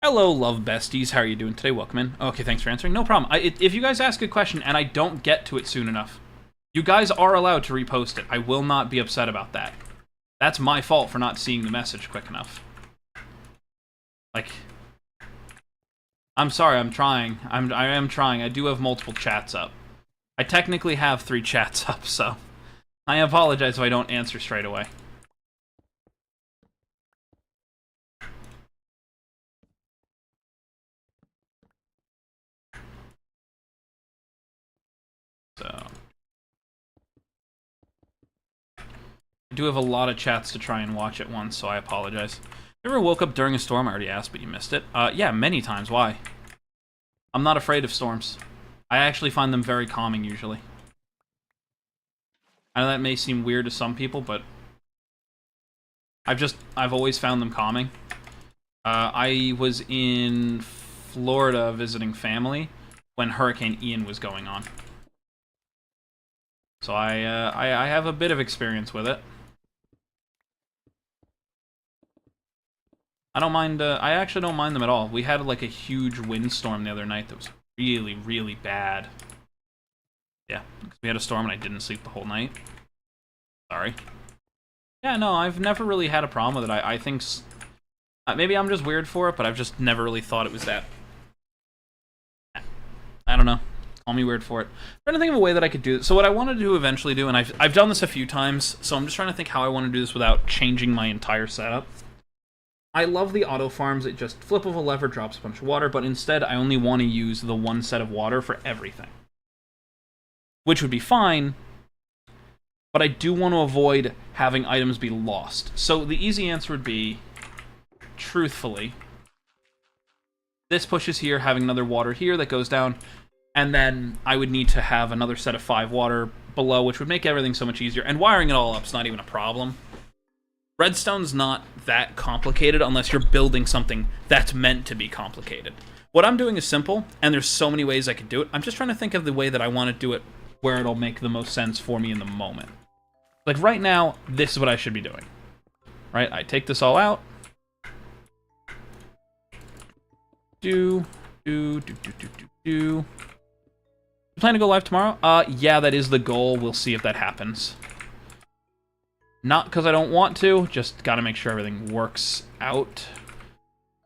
Hello, love besties. How are you doing today? Welcome in. Okay, thanks for answering. No problem. If you guys ask a question and I don't get to it soon enough, you guys are allowed to repost it. I will not be upset about that. That's my fault for not seeing the message quick enough. Like, I'm sorry, I'm trying. I am trying. I do have multiple chats up. I technically have 3 chats up, so I apologize if I don't answer straight away. So I do have a lot of chats to try and watch at once, so I apologize. You ever woke up during a storm? I already asked, but you missed it. Yeah, many times. Why? I'm not afraid of storms. I actually find them very calming, usually. I know that may seem weird to some people, but I've always found them calming. I was in Florida visiting family when Hurricane Ian was going on. So I have a bit of experience with it. I don't mind, I actually don't mind them at all. We had like a huge windstorm the other night that was really, really bad. Yeah, because we had a storm and I didn't sleep the whole night. Sorry. Yeah, no, I've never really had a problem with it. I think... maybe I'm just weird for it, but I've just never really thought it was that... I don't know. Call me weird for it. I'm trying to think of a way that I could do it. So what I want to do eventually do, and I've done this a few times, so I'm just trying to think how I want to do this without changing my entire setup. I love the auto farms. It just flip of a lever drops a bunch of water, but instead I only want to use the one set of water for everything. Which would be fine, but I do want to avoid having items be lost. So the easy answer would be, truthfully, this pushes here, having another water here that goes down, and then I would need to have another set of 5 water below, which would make everything so much easier. And wiring it all up is not even a problem. Redstone's not that complicated unless you're building something that's meant to be complicated. What I'm doing is simple, and there's so many ways I could do it. I'm just trying to think of the way that I want to do it where it'll make the most sense for me in the moment. Like right now, this is what I should be doing. Right? I take this all out. You plan to go live tomorrow? Yeah, that is the goal. We'll see if that happens. Not because I don't want to, just gotta make sure everything works out.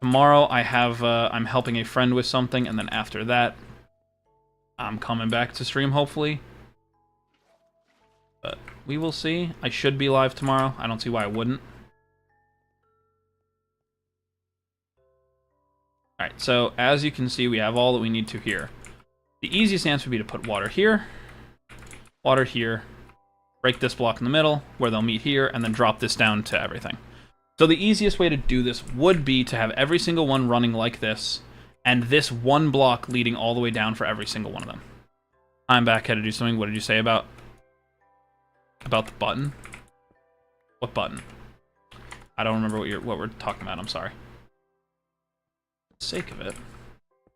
Tomorrow I have, I'm helping a friend with something, and then after that, I'm coming back to stream, hopefully. But we will see. I should be live tomorrow. I don't see why I wouldn't. Alright, so as you can see, we have all that we need to here. The easiest answer would be to put water here, break this block in the middle, where they'll meet here, and then drop this down to everything. So the easiest way to do this would be to have every single one running like this, and this one block leading all the way down for every single one of them. I'm back, had to do something. What did you say about the button? What button? I don't remember what we're talking about, I'm sorry. For the sake of it.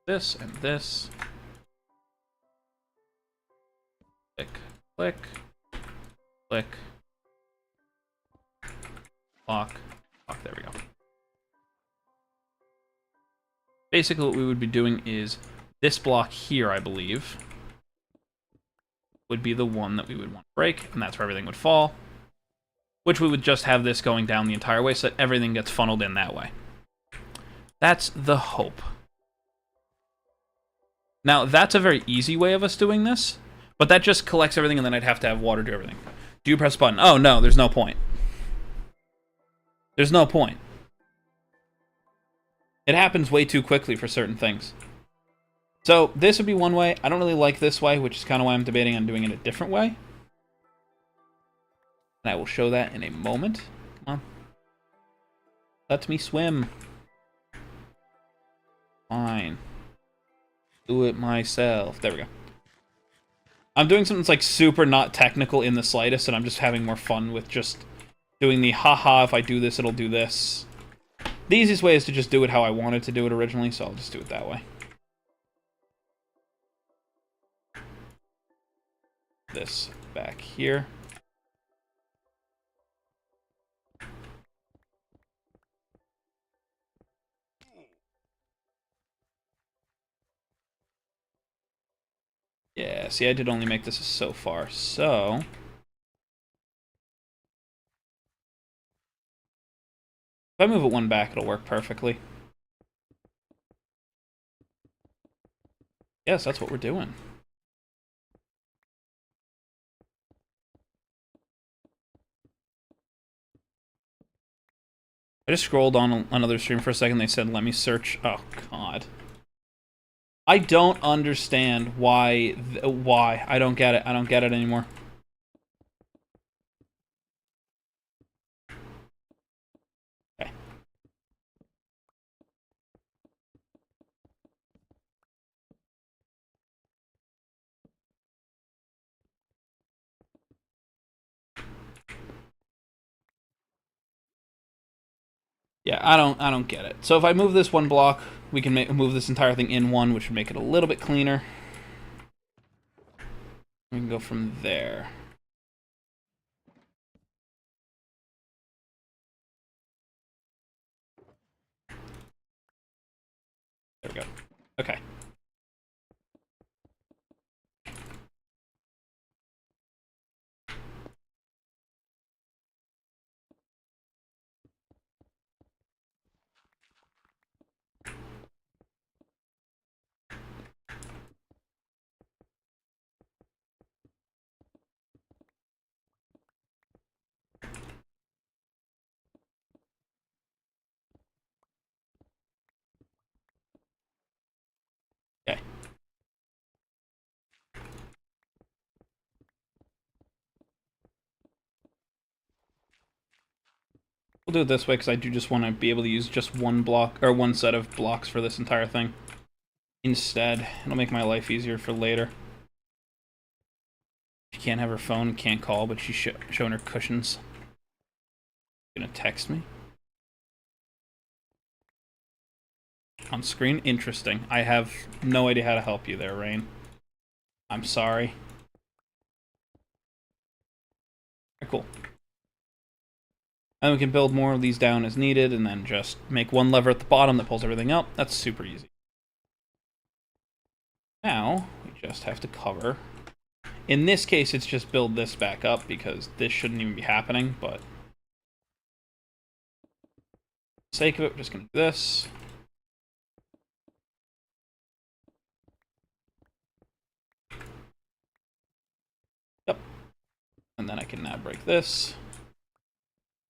This and this. Click, click. Click. Lock. Lock, there we go. Basically what we would be doing is this block here, I believe, would be the one that we would want to break, and that's where everything would fall. Which we would just have this going down the entire way so that everything gets funneled in that way. That's the hope. Now, that's a very easy way of us doing this, but that just collects everything and then I'd have to have water do everything. Do you press the button? Oh, no, there's no point. There's no point. It happens way too quickly for certain things. So this would be one way. I don't really like this way, which is kind of why I'm debating on doing it a different way. And I will show that in a moment. Come on. Let me swim. Fine. Do it myself. There we go. I'm doing something that's like super not technical in the slightest, and I'm just having more fun with just doing the haha, if I do this, it'll do this. The easiest way is to just do it how I wanted to do it originally, so I'll just do it that way. This back here. Yeah, see, I did only make this so far, so... If I move it one back, it'll work perfectly. Yes, that's what we're doing. I just scrolled on another stream for a second, they said, let me search... Oh, God. I don't understand why... Why. I don't get it. I don't get it anymore. Okay. Yeah, I don't get it. So if I move this one block, we can move this entire thing in one, which would make it a little bit cleaner. We can go from there. There we go. Okay. Okay. We'll do it this way because I do just want to be able to use just one block or one set of blocks for this entire thing. Instead, it'll make my life easier for later. She can't have her phone, can't call, but she's showing her cushions. Gonna text me on screen. Interesting. I have no idea how to help you there, Rain. I'm sorry. Okay, cool. And we can build more of these down as needed, and then just make one lever at the bottom that pulls everything up. That's super easy. Now, we just have to cover. In this case, it's just build this back up, because this shouldn't even be happening, but... For the sake of it, we're just going to do this. Yep. And then I can now break this.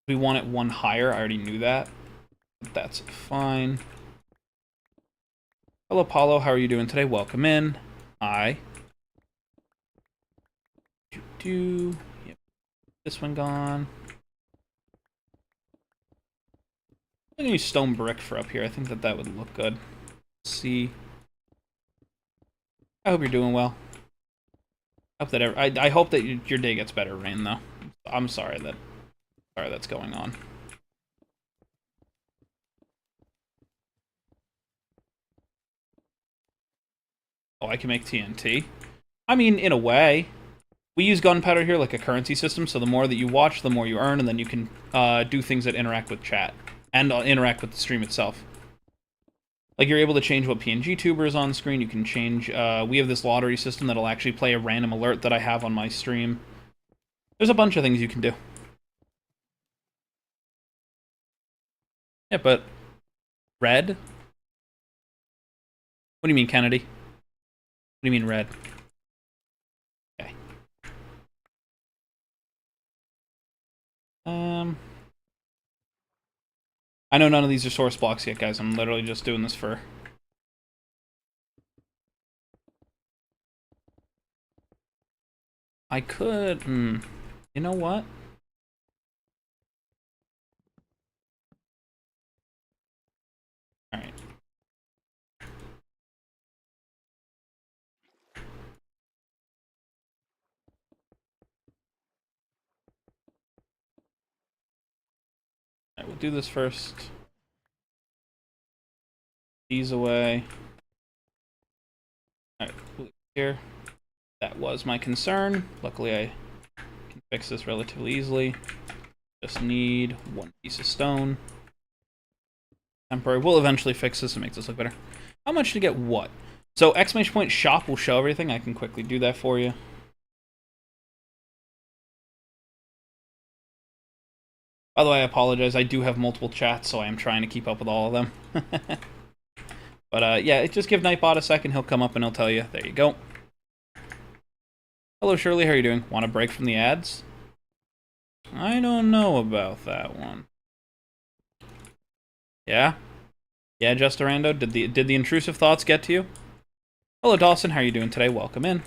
We want it one higher. I already knew that. But that's fine. Hello, Paulo. How are you doing today? Welcome in. Hi. Yep. This one gone. I'm gonna use stone brick for up here. I think that would look good. Let's see. I hope you're doing well. I hope that your day gets better, Rain. Though I'm sorry that's going on. Oh, I can make TNT. I mean, in a way. We use gunpowder here like a currency system, so the more that you watch, the more you earn, and then you can do things that interact with chat and interact with the stream itself. Like, you're able to change what PNG tuber is on screen. You can change... we have this lottery system that'll actually play a random alert that I have on my stream. There's a bunch of things you can do. Yeah, but... Red? What do you mean, Kennedy? What do you mean, red? Okay. I know none of these are source blocks yet, guys. I'm literally just doing this for... I could... You know what? Alright. Alright, we'll do this first. These away. Alright, here. That was my concern. Luckily, I can fix this relatively easily. Just need one piece of stone. Temporary. We'll eventually fix this and make this look better. How much to get what? So, exclamation point shop will show everything. I can quickly do that for you. By the way, I apologize. I do have multiple chats, so I am trying to keep up with all of them. But, yeah, just give Nightbot a second. He'll come up and he'll tell you. There you go. Hello, Shirley. How are you doing? Want a break from the ads? I don't know about that one. Yeah? Yeah, Justarando? Did the intrusive thoughts get to you? Hello, Dawson. How are you doing today? Welcome in.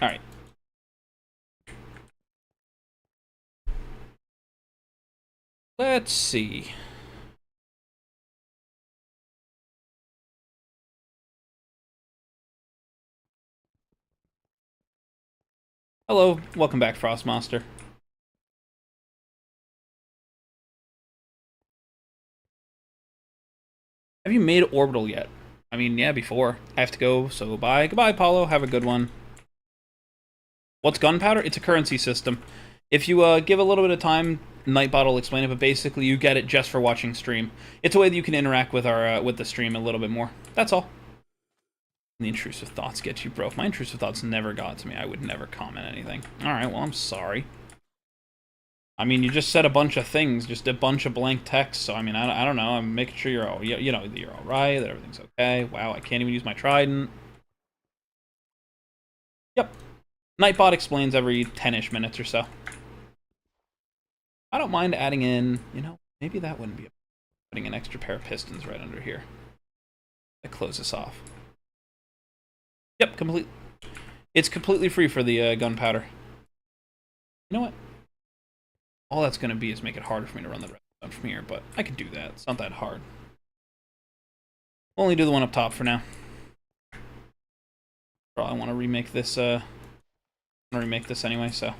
Alright. Let's see. Hello, welcome back, Frostmaster. Have you made Orbital yet? I mean, yeah, before. I have to go, so bye. Goodbye, Paulo. Have a good one. What's gunpowder? It's a currency system. If you give a little bit of time, Nightbot will explain it, but basically you get it just for watching stream. It's a way that you can interact with our with the stream a little bit more. That's all. The intrusive thoughts get you, bro. If my intrusive thoughts never got to me, I would never comment anything. Alright, well, I'm sorry. I mean, you just said a bunch of things, just a bunch of blank text, so I mean, I don't know, I'm making sure you're all, you know, you're alright, that everything's okay. Wow, I can't even use my trident. Yep. Nightbot explains every 10-ish minutes or so. I don't mind adding in, you know, maybe that wouldn't be putting an extra pair of pistons right under here. That close this off. Yep, it's completely free for the gunpowder. You know what? All that's going to be is make it harder for me to run the redstone from here, but I can do that. It's not that hard. We'll only do the one up top for now. Probably want to remake this, anyway, so.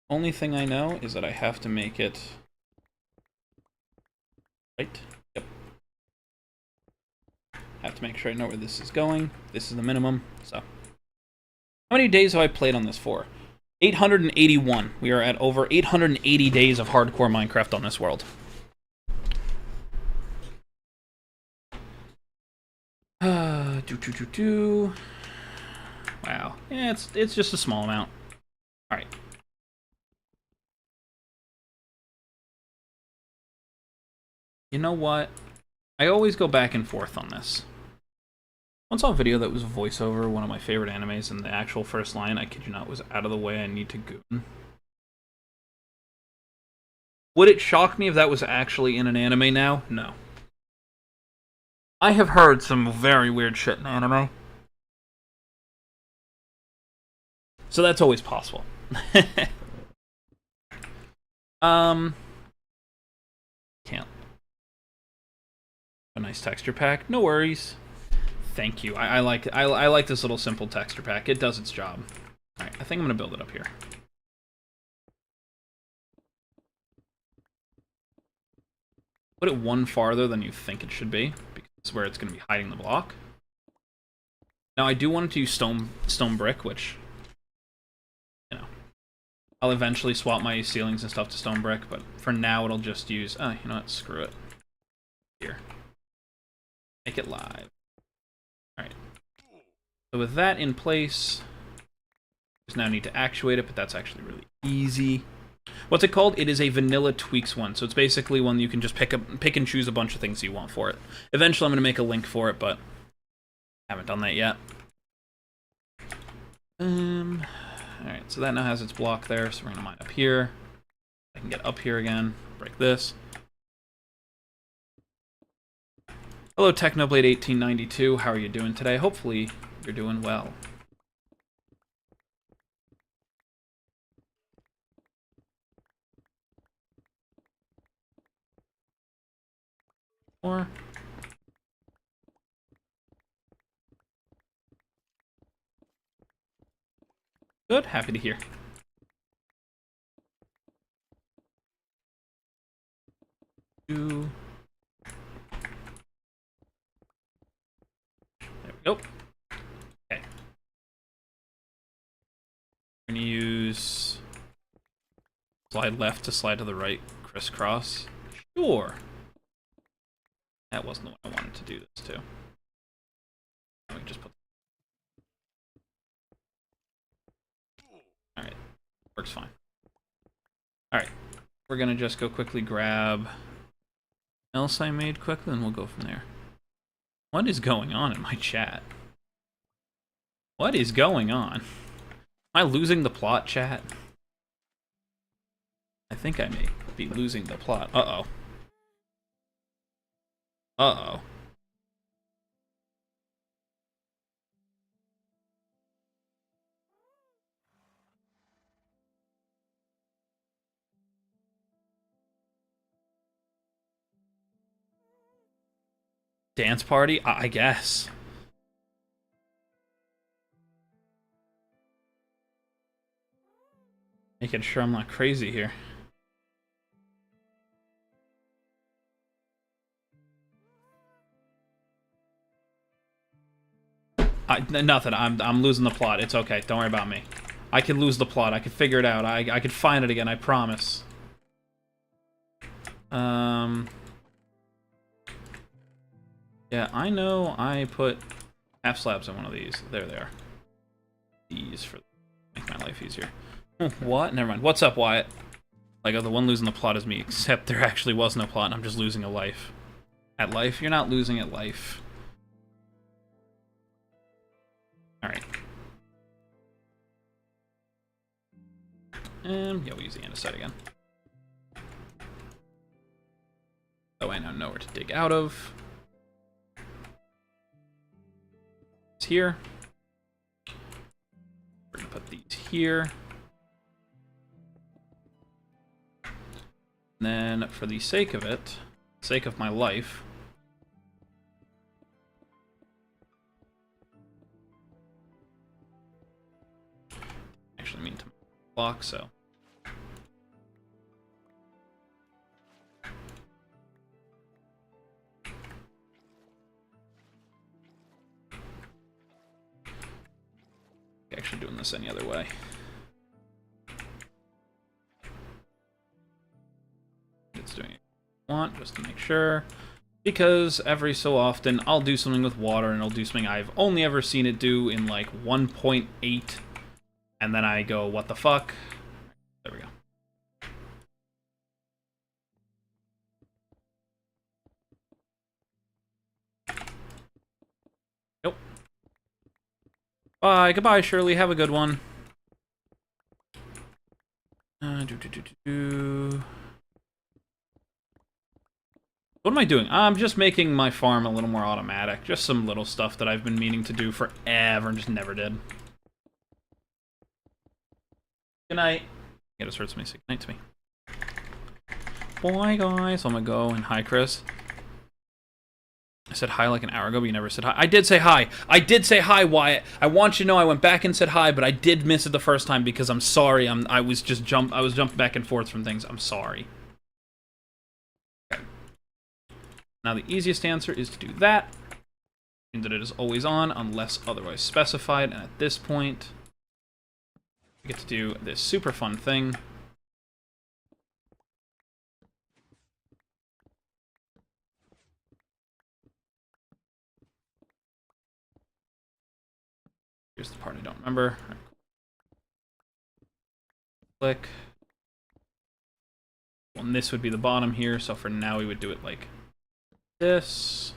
Only thing I know is that I have to make it right. Yep. Have to make sure I know where this is going. This is the minimum, so. How many days have I played on this for? 881. We are at over 880 days of hardcore Minecraft on this world. Wow. Yeah, it's just a small amount. Alright. You know what? I always go back and forth on this. Once saw a video that was voiceover, one of my favorite animes, and the actual first line, I kid you not, was out of the way, I need to goon. Would it shock me if that was actually in an anime now? No. I have heard some very weird shit in anime. So that's always possible. Can't. A nice texture pack. No worries. Thank you. I like this little simple texture pack. It does its job. Alright, I think I'm gonna build it up here. Put it one farther than you think it should be, because it's where it's gonna be hiding the block. Now I do want to use stone brick, which, you know, I'll eventually swap my ceilings and stuff to stone brick, but for now it'll just use, you know what, screw it. Here. Make it live. Alright. So with that in place, just now need to actuate it, but that's actually really easy. What's it called? It is a vanilla tweaks one, so it's basically one you can just pick and choose a bunch of things you want for it. Eventually I'm going to make a link for it, but haven't done that yet. Alright, so that now has its block there, so we're gonna mine up here. I can get up here again, break this. Hello, Technoblade1892. How are you doing today? Hopefully, you're doing well. Or good, happy to hear. There we go. Okay. We're gonna use slide left to slide to the right, crisscross. Sure. That wasn't the one I wanted to do this to. Let me just put. Alright. Works fine. Alright. We're gonna just go quickly grab else I made quickly, and we'll go from there. What is going on in my chat? What is going on? Am I losing the plot, chat? I think I may be losing the plot. Uh-oh. Uh-oh. Dance party? I guess. Making sure I'm not crazy here. Nothing. I'm losing the plot. It's okay. Don't worry about me. I can lose the plot. I can figure it out. I can find it again. I promise. Yeah, I know I put half slabs on one of these. There they are. These for make my life easier. What? Never mind. What's up, Wyatt? Like, oh, the one losing the plot is me, except there actually was no plot, and I'm just losing a life. At life? You're not losing at life. Alright. And, yeah, we'll use the andesite again. Oh, I now know where to dig out of. It's here. We're gonna put these here. And then, for the sake of it, sake of my life, actually mean to block, so. Actually doing this any other way. It's doing it I want, just to make sure. Because every so often, I'll do something with water, and it'll do something I've only ever seen it do in, like, 1.8. And then I go, what the fuck? There we go. Nope. Bye. Goodbye, Shirley. Have a good one. What am I doing? I'm just making my farm a little more automatic. Just some little stuff that I've been meaning to do forever and just never did. Good night. It just hurts me. Say good night to me. Bye, guys. I'm gonna go and hi, Chris. I said hi like an hour ago, but you never said hi. I did say hi. I did say hi, Wyatt. I want you to know I went back and said hi, but I did miss it the first time because I'm sorry. I was jumping back and forth from things. I'm sorry. Okay. Now the easiest answer is to do that. Means that it is always on unless otherwise specified. And at this point, we get to do this super fun thing. Here's the part I don't remember. Right, cool. Click. Well, and this would be the bottom here, so for now we would do it like this.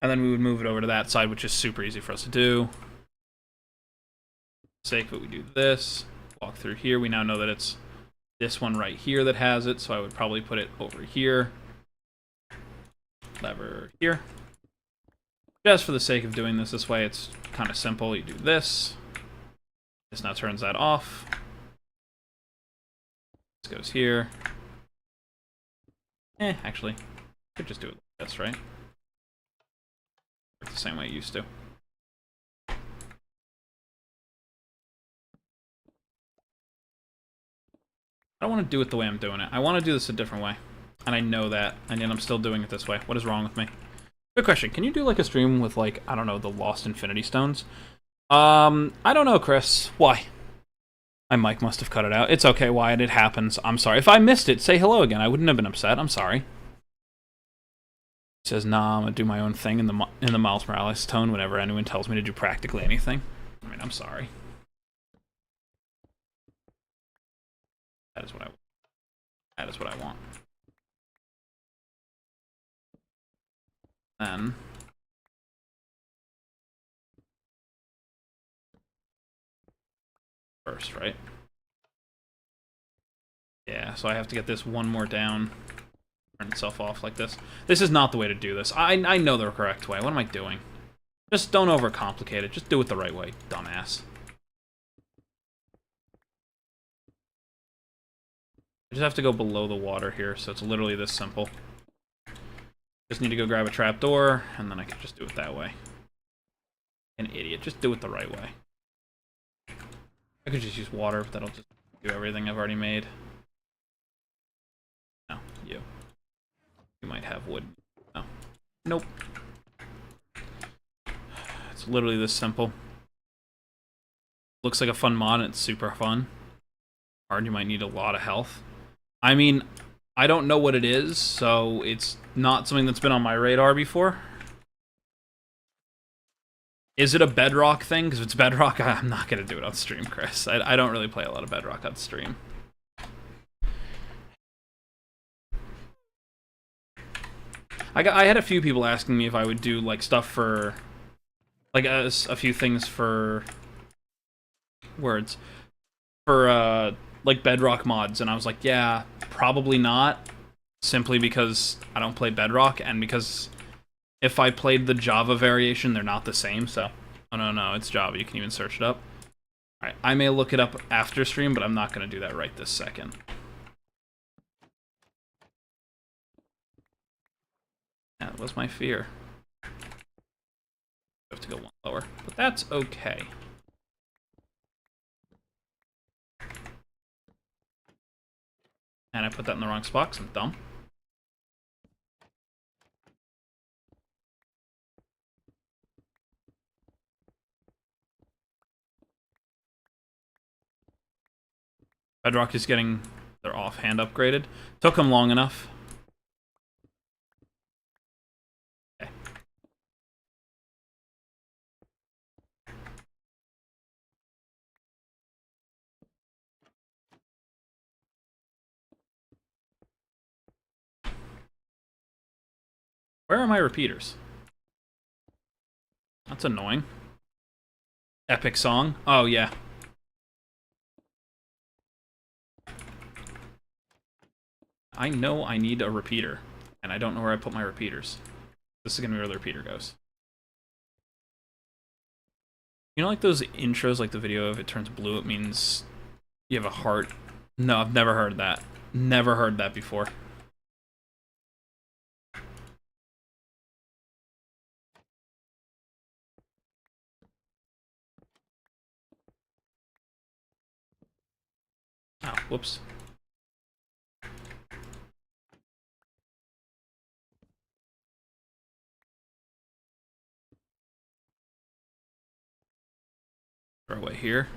And then we would move it over to that side, which is super easy for us to do. sake of it, we do this. Walk through here. We now know that it's this one right here that has it, so I would probably put it over here. Lever here. Just for the sake of doing this way, it's kind of simple. You do this. This now turns that off. This goes here. Actually, could just do it like this, right? Work the same way it used to. I don't want to do it the way I'm doing it. I want to do this a different way. And I know that, and yet I'm still doing it this way. What is wrong with me? Good question. Can you do like a stream with like, I don't know, the Lost Infinity Stones? I don't know, Chris. Why? My mic must have cut it out. It's okay, Wyatt. It happens. I'm sorry. If I missed it, say hello again. I wouldn't have been upset. I'm sorry. He says, nah, I'm gonna do my own thing in the Miles Morales tone whenever anyone tells me to do practically anything. I mean, I'm sorry. That is what I want. That is what I want. Then first, right? Yeah, so I have to get this one more down. Turn itself off like this. This is not the way to do this. I know the correct way. What am I doing? Just don't overcomplicate it. Just do it the right way, dumbass. I just have to go below the water here, so it's literally this simple. Just need to go grab a trapdoor, and then I can just do it that way. An idiot. Just do it the right way. I could just use water, but that'll just do everything I've already made. No, you. You might have wood. No. Nope. It's literally this simple. Looks like a fun mod, and it's super fun. Hard, you might need a lot of health. I mean, I don't know what it is, so it's not something that's been on my radar before. Is it a Bedrock thing? Because if it's Bedrock, I'm not going to do it on stream, Chris. I don't really play a lot of Bedrock on stream. I had a few people asking me if I would do, like, stuff for... Like, a few things for... Words. For, like, Bedrock mods, and I was like, yeah, probably not. Simply because I don't play Bedrock, and because if I played the Java variation, they're not the same, so... Oh, no, it's Java. You can even search it up. Alright, I may look it up after stream, but I'm not going to do that right this second. That was my fear. I have to go one lower, but that's okay. And I put that in the wrong spot because I'm dumb. Bedrock is getting their offhand upgraded. Took them long enough. Okay. Where are my repeaters? That's annoying. Epic song? Oh, yeah. I know I need a repeater, and I don't know where I put my repeaters. This is gonna be where the repeater goes. You know, like those intros, like the video, if it turns blue, it means you have a heart? No, I've never heard that. Never heard that before. Oh, whoops. Throw away here.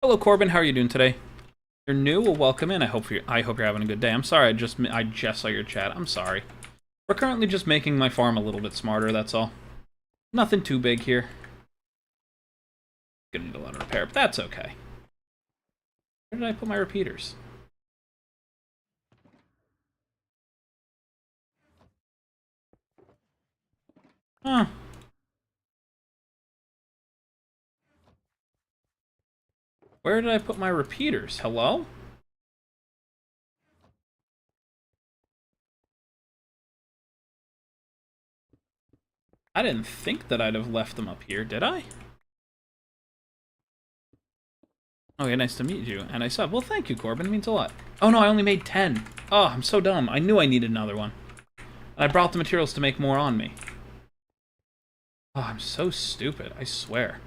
Hello, Corbin. How are you doing today? If you're new, well, welcome in. I hope you're having a good day. I'm sorry, I just saw your chat. I'm sorry. We're currently just making my farm a little bit smarter. That's all. Nothing too big here. Gonna need a lot of repair, but that's okay. Where did I put my repeaters? Huh. Where did I put my repeaters? Hello? I didn't think that I'd have left them up here, did I? Okay, nice to meet you. And I said, well, thank you, Corbin. It means a lot. Oh, no, I only made 10. Oh, I'm so dumb. I knew I needed another one. And I brought the materials to make more on me. Oh, I'm so stupid. I swear.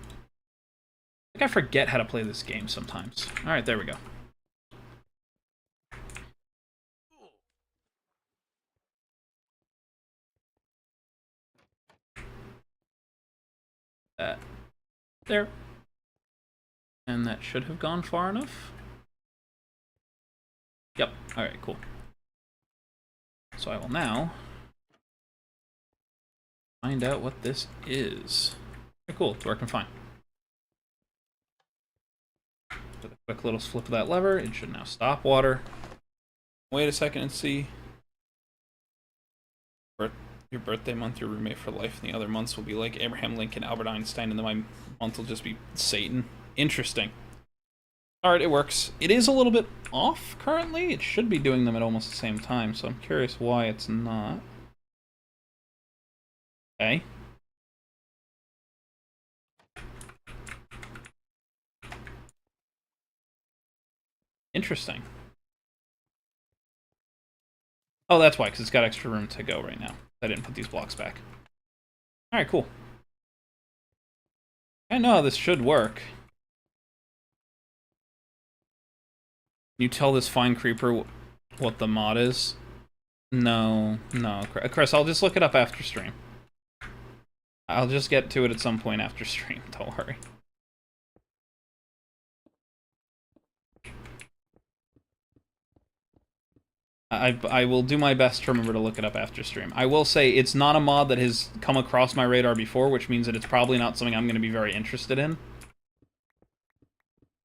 Like, I forget how to play this game sometimes. Alright, there we go. That. There. And that should have gone far enough. Yep. Alright, cool. So I will now find out what this is. Okay, cool. It's working fine. With a quick little flip of that lever, it should now stop water. Wait a second and see. Your birthday month, your roommate for life, and the other months will be like Abraham Lincoln, Albert Einstein, and then my month will just be Satan. Interesting. Alright, it works. It is a little bit off currently. It should be doing them at almost the same time, so I'm curious why it's not. Okay. Interesting. Oh, that's why, because it's got extra room to go right now. I didn't put these blocks back. Alright, cool. I know how this should work. Can you tell this fine creeper what the mod is? No, Chris, I'll just look it up after stream. I'll just get to it at some point after stream, don't worry. I will do my best to remember to look it up after stream. I will say it's not a mod that has come across my radar before, which means that it's probably not something I'm going to be very interested in.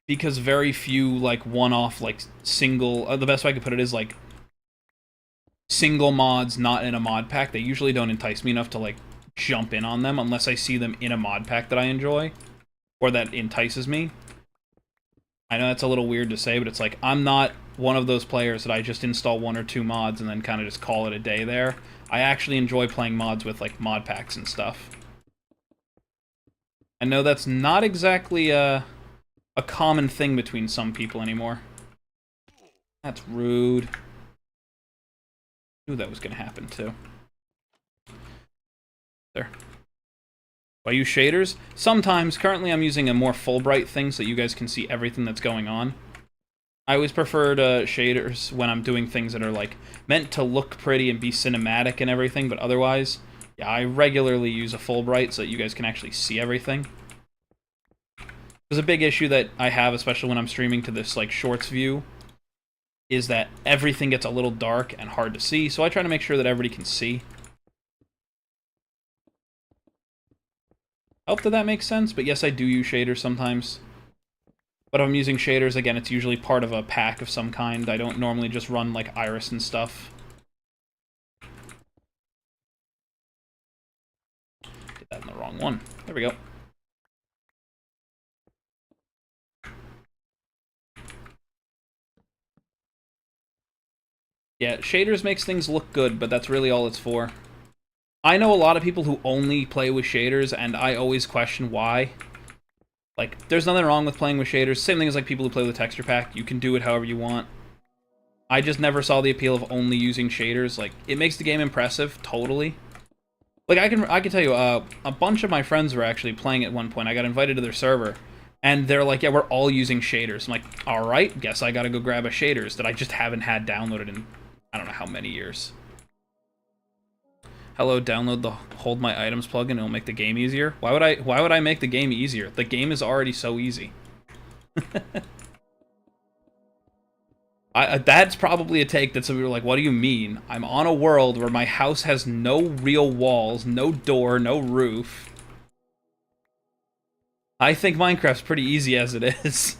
Because very few, like, one-off, like, single... the best way I could put it is, like, single mods not in a mod pack. They usually don't entice me enough to, like, jump in on them unless I see them in a mod pack that I enjoy. Or that entices me. I know that's a little weird to say, but it's like, I'm not one of those players that I just install 1 or 2 mods and then kind of just call it a day there. I actually enjoy playing mods with, like, mod packs and stuff. I know that's not exactly a common thing between some people anymore. That's rude. Knew that was going to happen, too. There. Do I use shaders? Sometimes. Currently I'm using a more Fulbright thing so that you guys can see everything that's going on. I always prefer shaders when I'm doing things that are, like, meant to look pretty and be cinematic and everything, but otherwise, yeah, I regularly use a Fulbright so that you guys can actually see everything. There's a big issue that I have, especially when I'm streaming to this, like, shorts view, is that everything gets a little dark and hard to see, so I try to make sure that everybody can see. I hope that that makes sense, but yes, I do use shaders sometimes. But if I'm using shaders, again, it's usually part of a pack of some kind. I don't normally just run, like, iris and stuff. Get that in the wrong one. There we go. Yeah, shaders makes things look good, but that's really all it's for. I know a lot of people who only play with shaders, and I always question why. Like, there's nothing wrong with playing with shaders. Same thing as, like, people who play with texture pack. You can do it however you want. I just never saw the appeal of only using shaders. Like, it makes the game impressive, totally. Like, I can tell you, a bunch of my friends were actually playing at one point. I got invited to their server, and they're like, yeah, we're all using shaders. I'm like, alright, guess I gotta go grab a shaders that I just haven't had downloaded in I don't know how many years. Hello, download the Hold My Items plugin, it'll make the game easier. Why would I make the game easier? The game is already so easy. That's probably a take that some people are like, what do you mean? I'm on a world where my house has no real walls, no door, no roof. I think Minecraft's pretty easy as it is.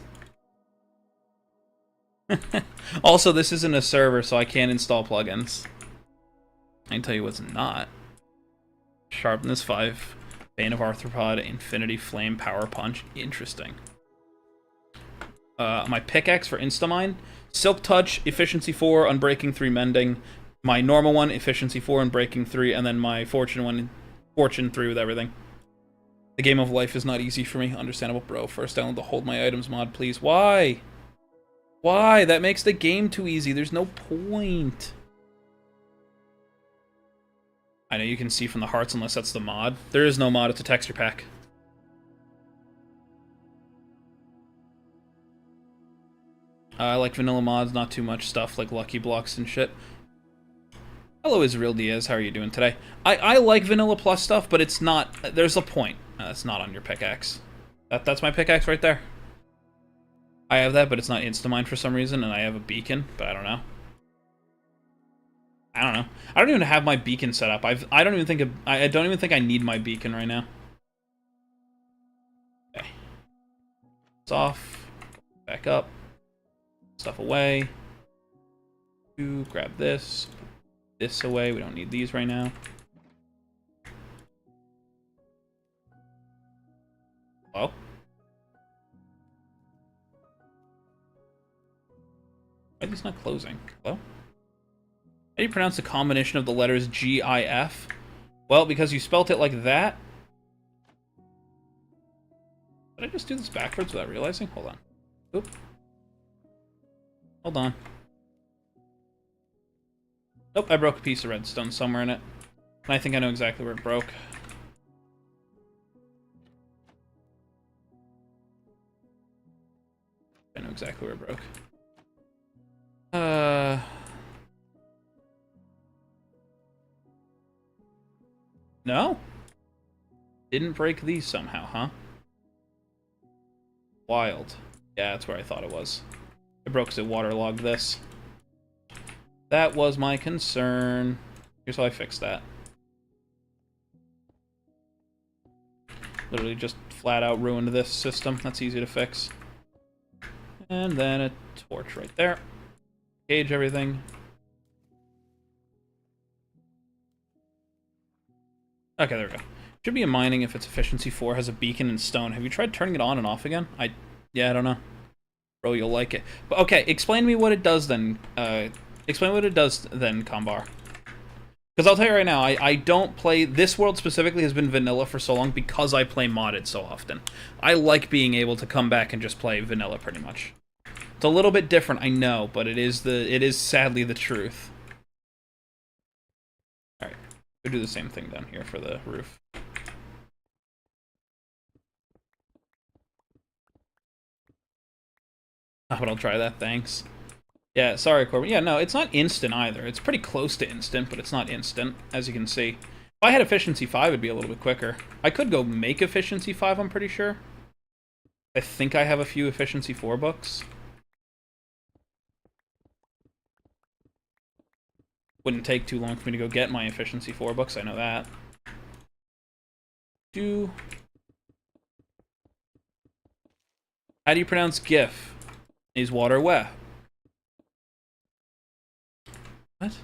Also, this isn't a server, so I can't install plugins. I can tell you what's not. Sharpness 5, Bane of Arthropod, Infinity Flame, Power Punch. Interesting. my pickaxe for Instamine, Silk Touch, Efficiency 4, Unbreaking 3, Mending, my normal one, Efficiency 4, Unbreaking 3, and then my Fortune one, Fortune 3 with everything. The game of life is not easy for me. Understandable, bro. First download the Hold My Items mod, please. Why? Why? That makes the game too easy. There's no point. I know you can see from the hearts unless that's the mod. There is no mod, it's a texture pack. I like vanilla mods, not too much stuff like Lucky Blocks and shit. Hello Israel Diaz, how are you doing today? I like vanilla plus stuff, but it's not, there's a point. It's not on your pickaxe. That's my pickaxe right there. I have that, but it's not Instamine for some reason, and I have a beacon, but I don't know. I don't know. I don't even have my beacon set up. I don't even think I need my beacon right now. Okay. It's off. Back up. Stuff away. Grab this. Put this away. We don't need these right now. Hello? Why are these not closing? Hello? How do you pronounce the combination of the letters G-I-F? Well, because you spelt it like that. Did I just do this backwards without realizing? Hold on. Oop. Hold on. Nope, I broke a piece of redstone somewhere in it. And I think I know exactly where it broke. I know exactly where it broke. No? Didn't break these somehow, huh? Wild. Yeah, that's where I thought it was. It broke because it waterlogged this. That was my concern. Here's how I fixed that. Literally just flat out ruined this system. That's easy to fix. And then a torch right there. Gauge everything. Okay, there we go. Should be a mining if it's efficiency 4, has a beacon and stone. Have you tried turning it on and off again? Yeah, I don't know. Bro, you'll like it. But okay, explain me what it does then. Explain what it does then, Kambar. Because I'll tell you right now, I don't play... This world specifically has been vanilla for so long because I play modded so often. I like being able to come back and just play vanilla pretty much. It's a little bit different, I know, but it is sadly the truth. Alright, we'll do the same thing down here for the roof. But I'll try that, thanks. Yeah, sorry, Corbin. Yeah, no, it's not instant either. It's pretty close to instant, but it's not instant, as you can see. If I had efficiency 5, it'd be a little bit quicker. I could go make efficiency 5, I'm pretty sure. I think I have a few efficiency 4 books. Wouldn't take too long for me to go get my efficiency 4 books, I know that. How do you pronounce GIF? Is water wet? What?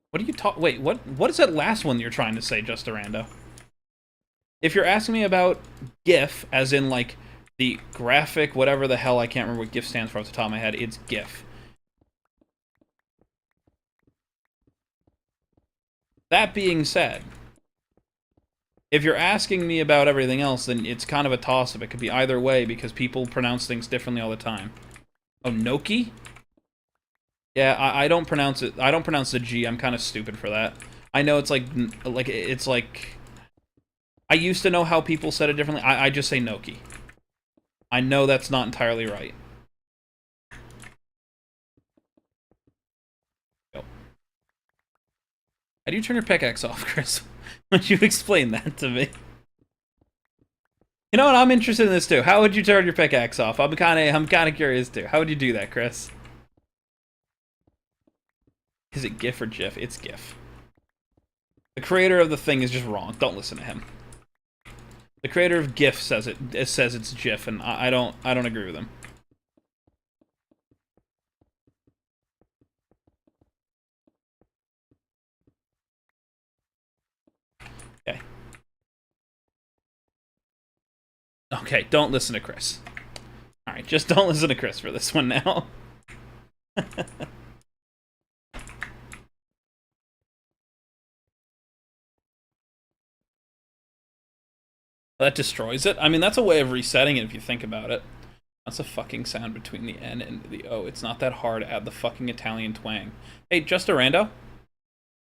What are you wait, what is that last one you're trying to say, Justarando? If you're asking me about GIF, as in, like, the graphic, whatever the hell, I can't remember what GIF stands for off the top of my head, it's GIF. That being said, if you're asking me about everything else, then it's kind of a toss-up. It could be either way, because people pronounce things differently all the time. Oh, Noki? Yeah, I don't pronounce it. I don't pronounce the G. I'm kind of stupid for that. I know it's like it's like... I used to know how people said it differently. I just say Noki. I know that's not entirely right. Go. How do you turn your pickaxe off, Chris? Why don't you explain that to me? You know what? I'm interested in this too. How would you turn your pickaxe off? I'm kind of curious too. How would you do that, Chris? Is it GIF or GIF? It's GIF. The creator of the thing is just wrong. Don't listen to him. The creator of GIF says it says it's GIF, and I don't agree with him. Okay. Okay, don't listen to Chris. Alright, just don't listen to Chris for this one now. That destroys it? I mean, that's a way of resetting it if you think about it. That's a fucking sound between the N and the O. It's not that hard to add the fucking Italian twang. Hey, just a rando?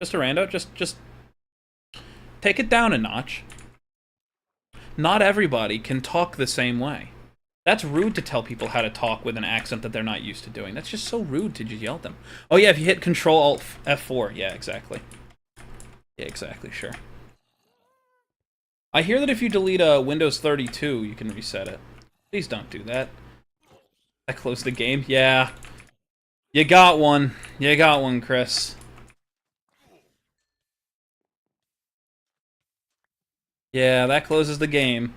Just a rando? Just... take it down a notch. Not everybody can talk the same way. That's rude to tell people how to talk with an accent that they're not used to doing. That's just so rude to just yell at them. Oh yeah, if you hit Control-Alt-F4. Yeah, exactly. Yeah, exactly, sure. I hear that if you delete a Windows 32, you can reset it. Please don't do that. I closed the game? Yeah. You got one. You got one, Chris. Yeah, that closes the game.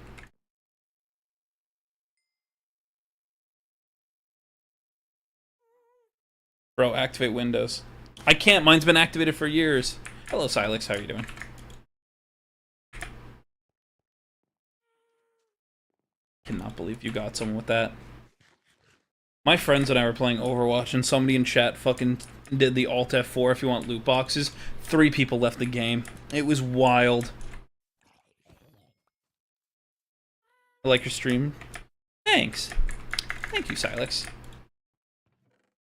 Bro, activate Windows. I can't. Mine's been activated for years. Hello, Silex. How are you doing? Cannot believe you got someone with that. My friends and I were playing Overwatch, and somebody in chat fucking did the Alt F4 if you want loot boxes. 3 people left the game. It was wild. I like your stream. Thanks. Thank you, Silex.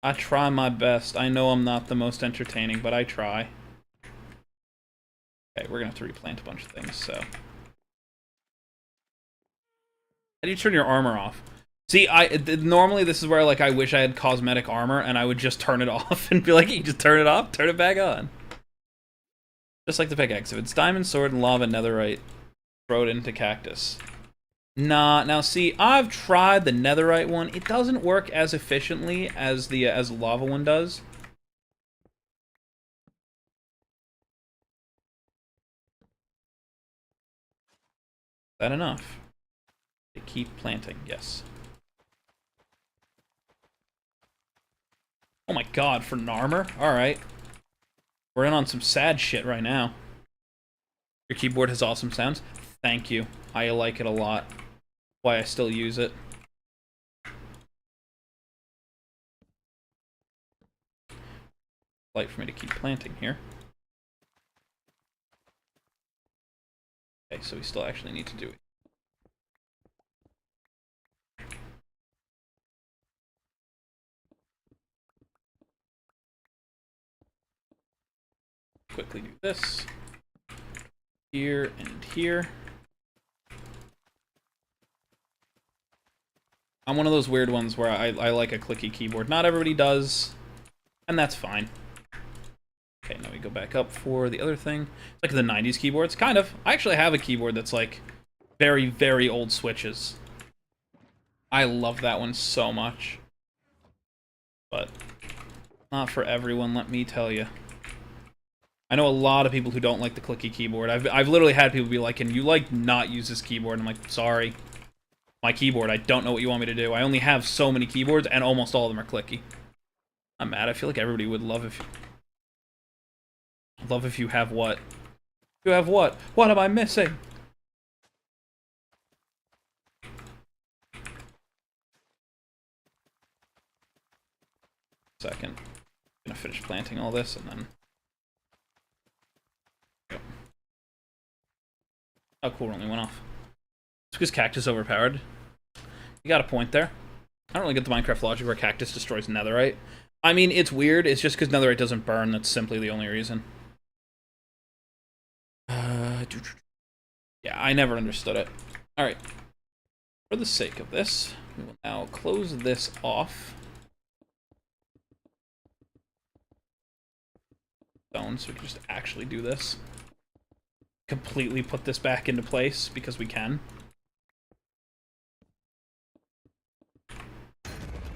I try my best. I know I'm not the most entertaining, but I try. Okay, we're gonna have to replant a bunch of things, so... How do you turn your armor off? See, normally this is where, like, I wish I had cosmetic armor, and I would just turn it off and be like, you just turn it off, turn it back on. Just like the pickaxe. If it's diamond, sword, and lava netherite, throw it into cactus. Nah, now see, I've tried the netherite one. It doesn't work as efficiently as the lava one does. Is that enough? To keep planting, yes. Oh my god, for Narmer? Alright. We're in on some sad shit right now. Your keyboard has awesome sounds. Thank you. I like it a lot. Why I still use it. Light for me to keep planting here. Okay, so we still actually need to do it. Quickly do this. Here and here. I'm one of those weird ones where I like a clicky keyboard. Not everybody does, and that's fine. Okay, now we go back up for the other thing. It's like the 90s keyboards, kind of. I actually have a keyboard that's like very, very old switches. I love that one so much. But not for everyone, let me tell you. I know a lot of people who don't like the clicky keyboard. I've literally had people be like, can you, like, not use this keyboard? I'm like, sorry. My keyboard, I don't know what you want me to do. I only have so many keyboards, and almost all of them are clicky. I'm mad. I feel like everybody would love if... Love if you have what? You have what? What am I missing? Second. I'm gonna finish planting all this, and then... Oh, cool, it only went off. It's because cactus overpowered. You got a point there. I don't really get the Minecraft logic where cactus destroys netherite. I mean, it's weird. It's just because netherite doesn't burn. That's simply the only reason. Yeah, I never understood it. Alright. For the sake of this, we will now close this off. So we can just actually do this. Completely put this back into place because we can.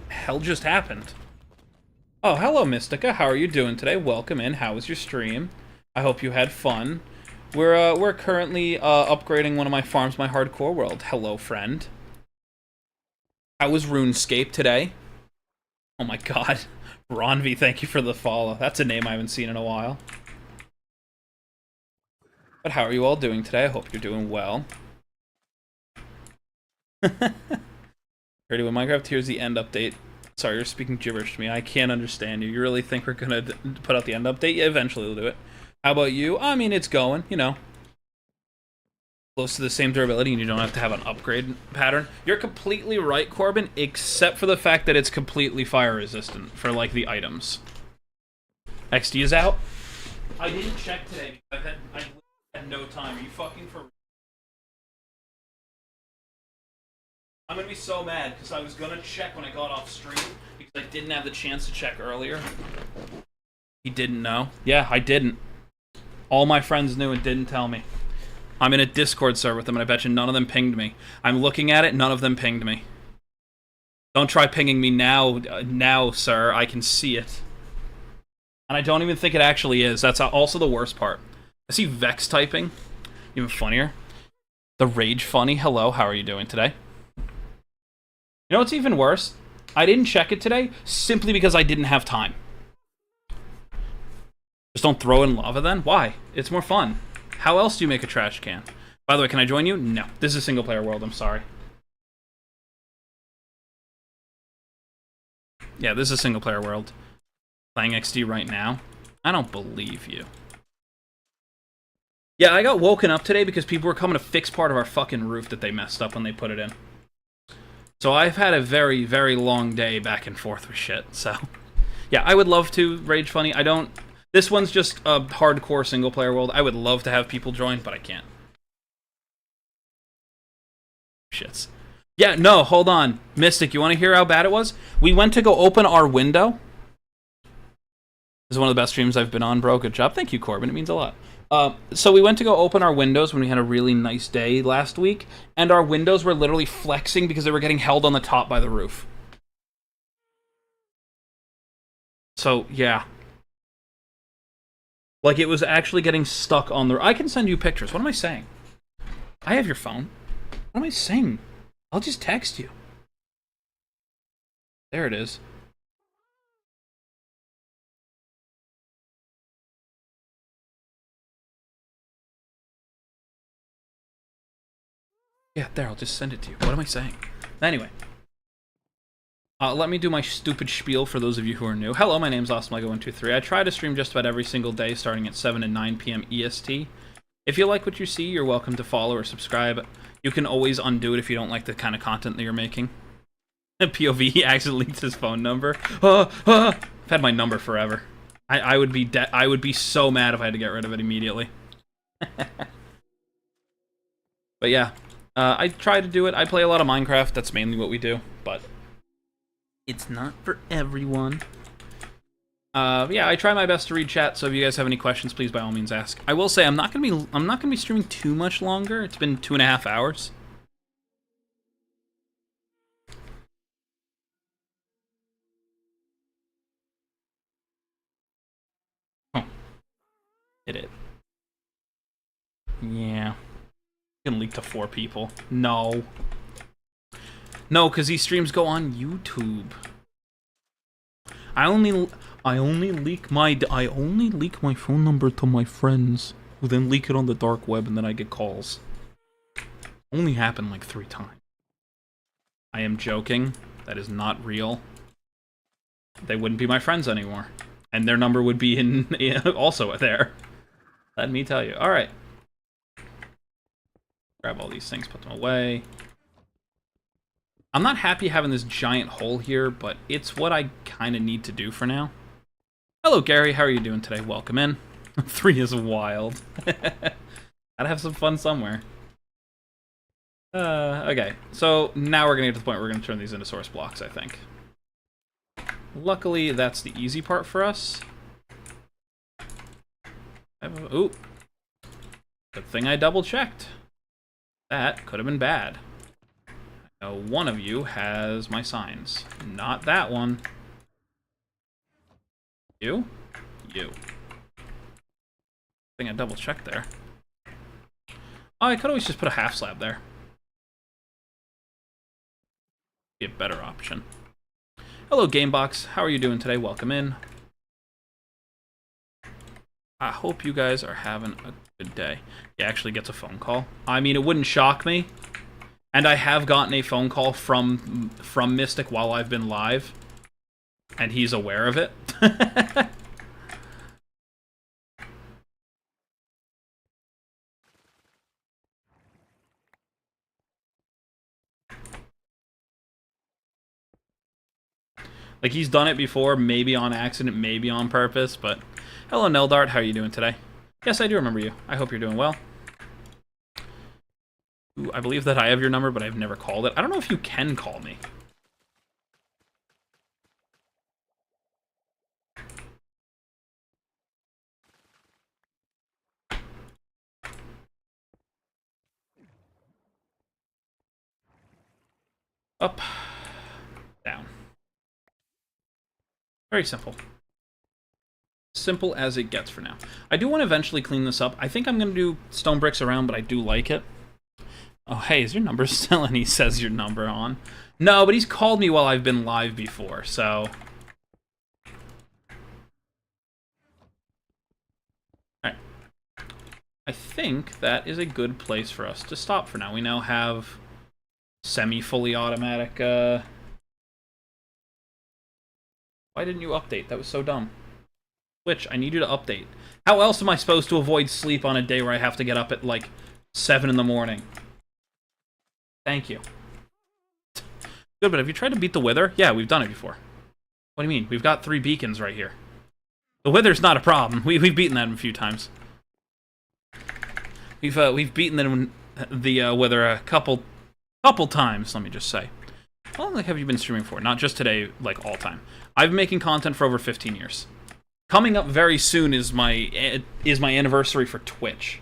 Hell just happened. Oh, hello, Mystica. How are you doing today? Welcome in. How was your stream? I hope you had fun. We're currently upgrading one of my farms, my hardcore world. Hello, friend. How was RuneScape today? Oh my god. Ronvi, thank you for the follow. That's a name I haven't seen in a while. But how are you all doing today? I hope you're doing well. Ready when Minecraft here's the end update. Sorry, you're speaking gibberish to me. I can't understand you. You really think we're gonna put out the end update? Yeah, eventually we'll do it. How about you? I mean, it's going, you know. Close to the same durability, and you don't have to have an upgrade pattern. You're completely right, Corbin, except for the fact that it's completely fire resistant for, like, the items. XD is out? I didn't check today because I had no time. Are you fucking for... I'm gonna be so mad because I was gonna check when I got off stream because I didn't have the chance to check earlier. He didn't know. Yeah, I didn't. All my friends knew and didn't tell me. I'm in a Discord server with them, and I bet you none of them pinged me. I'm looking at it, none of them pinged me. Don't try pinging me now, sir. I can see it. And I don't even think it actually is. That's also the worst part. I see Vex typing. Even funnier. The Rage Funny. Hello, how are you doing today? You know what's even worse? I didn't check it today simply because I didn't have time. Just don't throw in lava then? Why? It's more fun. How else do you make a trash can? By the way, can I join you? No. This is a single player world, I'm sorry. Yeah, this is a single player world. Playing XD right now? I don't believe you. Yeah, I got woken up today because people were coming to fix part of our fucking roof that they messed up when they put it in. So I've had a very, very long day back and forth with shit, so... Yeah, I would love to, Rage Funny. I don't... This one's just a hardcore single-player world. I would love to have people join, but I can't. Shits. Yeah, no, hold on. Mystic, you want to hear how bad it was? We went to go open our window. This is one of the best streams I've been on, bro. Good job. Thank you, Corbin. It means a lot. So we went to go open our windows when we had a really nice day last week, and our windows were literally flexing because they were getting held on the top by the roof. So, yeah. Like, it was actually getting stuck on the... I can send you pictures. What am I saying? I have your phone. What am I saying? I'll just text you. There it is. Yeah, there, I'll just send it to you. What am I saying? Anyway. Let me do my stupid spiel for those of you who are new. Hello, my name's Awsomelego123. I try to stream just about every single day, starting at 7 and 9 p.m. EST. If you like what you see, you're welcome to follow or subscribe. You can always undo it if you don't like the kind of content that you're making. POV, he accidentally leaked his phone number. I've had my number forever. I would be so mad if I had to get rid of it immediately. But yeah. I try to do it. I play a lot of Minecraft. That's mainly what we do. But it's not for everyone. Yeah, I try my best to read chat. So if you guys have any questions, please by all means ask. I will say I'm not gonna be streaming too much longer. It's been 2.5 hours. Oh, hit it. Yeah. Can leak to 4 people. No. No, because these streams go on YouTube. I only leak my phone number to my friends, who then leak it on the dark web, and then I get calls. Only happened like 3 times. I am joking. That is not real. They wouldn't be my friends anymore, and their number would be in also there. Let me tell you. All right. Grab all these things, put them away. I'm not happy having this giant hole here, but it's what I kind of need to do for now. Hello, Gary. How are you doing today? Welcome in. 3 is wild. Gotta have some fun somewhere. Okay. So now we're gonna get to the point where we're gonna turn these into source blocks, I think. Luckily, that's the easy part for us. Ooh. Good thing I double-checked. That could have been bad. I know one of you has my signs. Not that one. You? You. I think I double-checked there. Oh, I could always just put a half slab there. Be a better option. Hello, Gamebox. How are you doing today? Welcome in. I hope you guys are having a good day. He actually gets a phone call. I mean, it wouldn't shock me And I have gotten a phone call from Mystic while I've been live, and he's aware of it. Like, he's done it before, maybe on accident, maybe on purpose, but... Hello, Neldart, how are you doing today? Yes, I do remember you. I hope you're doing well. Ooh, I believe that I have your number, but I've never called it. I don't know if you can call me. Up. Down. Very simple. Simple as it gets for now. I do want to eventually clean this up. I think I'm going to do stone bricks around, but I do like it. Oh, hey, is your number still? And he says your number on. No, but he's called me while I've been live before, so... Alright. I think that is a good place for us to stop for now. We now have semi-fully automatic, Why didn't you update? That was so dumb. Twitch, I need you to update. How else am I supposed to avoid sleep on a day where I have to get up at, like, 7 in the morning? Thank you. Good, but have you tried to beat the Wither? Yeah, we've done it before. What do you mean? We've got 3 beacons right here. The Wither's not a problem. We've beaten that a few times. We've beaten the Wither a couple times, let me just say. How long have you been streaming for? Not just today, like, all time. I've been making content for over 15 years. Coming up very soon is my anniversary for Twitch.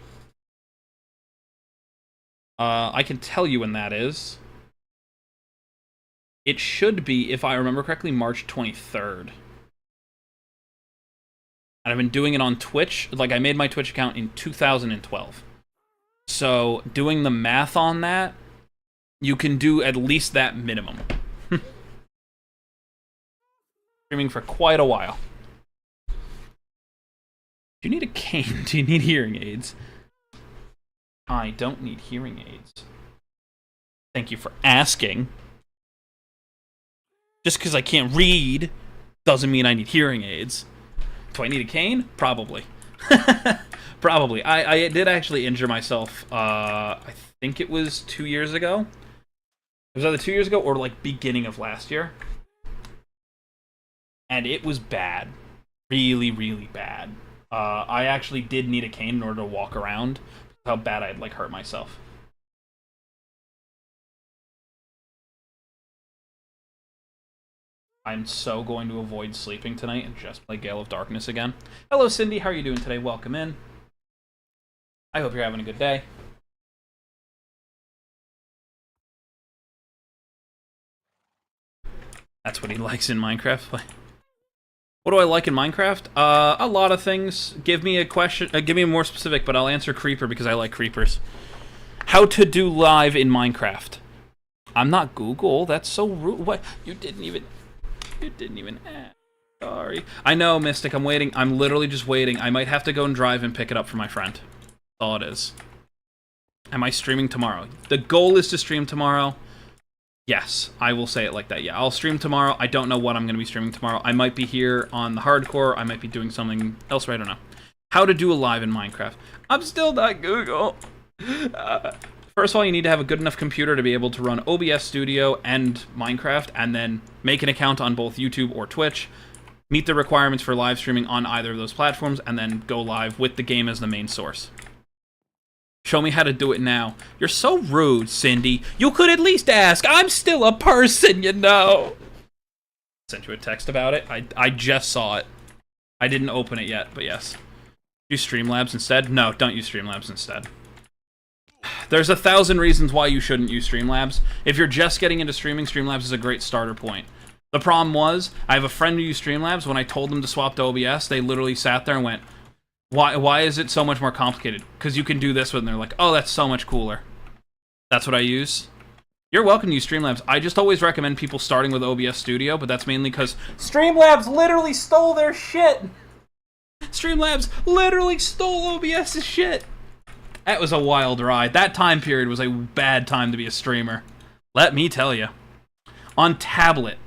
I can tell you when that is. It should be, if I remember correctly, March 23rd. And I've been doing it on Twitch. Like, I made my Twitch account in 2012. So, doing the math on that, you can do at least that minimum. Streaming for quite a while. Do you need a cane? Do you need hearing aids? I don't need hearing aids. Thank you for asking. Just because I can't read doesn't mean I need hearing aids. Do I need a cane? Probably. Probably. I did actually injure myself, I think it was 2 years ago. It was either 2 years ago or, like, beginning of last year. And it was bad. Really, really bad. I actually did need a cane in order to walk around. How bad I'd, like, hurt myself. I'm so going to avoid sleeping tonight and just play Gale of Darkness again. Hello, Cindy. How are you doing today? Welcome in. I hope you're having a good day. That's what he likes in Minecraft. What do I like in Minecraft? A lot of things. Give me a question. Give me a more specific, but I'll answer Creeper because I like creepers. How to do live in Minecraft. I'm not Google. That's so rude. What? You didn't even ask. Sorry. I know, Mystic. I'm waiting. I'm literally just waiting. I might have to go and drive and pick it up for my friend. That's all it is. Am I streaming tomorrow? The goal is to stream tomorrow. Yes, I will say it like that. Yeah, I'll stream tomorrow. I don't know what I'm going to be streaming tomorrow. I might be here on the hardcore. I might be doing something else. I don't know. How to do a live in Minecraft. I'm still not Google. First of all, you need to have a good enough computer to be able to run OBS Studio and Minecraft, and then make an account on both YouTube or Twitch, meet the requirements for live streaming on either of those platforms, and then go live with the game as the main source. Show me how to do it now. You're so rude, Cindy. You could at least ask. I'm still a person, you know. Sent you a text about it. I just saw it. I didn't open it yet, but yes. Use Streamlabs instead? No, don't use Streamlabs instead. There's 1,000 reasons why you shouldn't use Streamlabs. If you're just getting into streaming, Streamlabs is a great starter point. The problem was, I have a friend who used Streamlabs. When I told them to swap to OBS, they literally sat there and went, Why is it so much more complicated? Because you can do this with, and they're like, oh, that's so much cooler. That's what I use. You're welcome to use Streamlabs. I just always recommend people starting with OBS Studio, but that's mainly because Streamlabs literally stole their shit. Streamlabs literally stole OBS's shit. That was a wild ride. That time period was a bad time to be a streamer. Let me tell you. On tablet,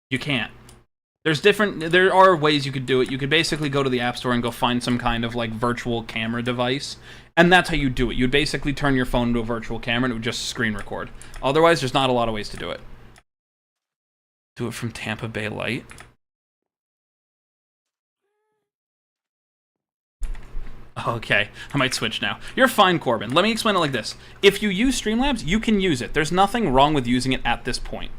you can't. There are ways you could do it. You could basically go to the App Store and go find some kind of, like, virtual camera device. And that's how you do it. You'd basically turn your phone into a virtual camera and it would just screen record. Otherwise, there's not a lot of ways to do it. Do it from Tampa Bay Light. Okay, I might switch now. You're fine, Corbin. Let me explain it like this. If you use Streamlabs, you can use it. There's nothing wrong with using it at this point.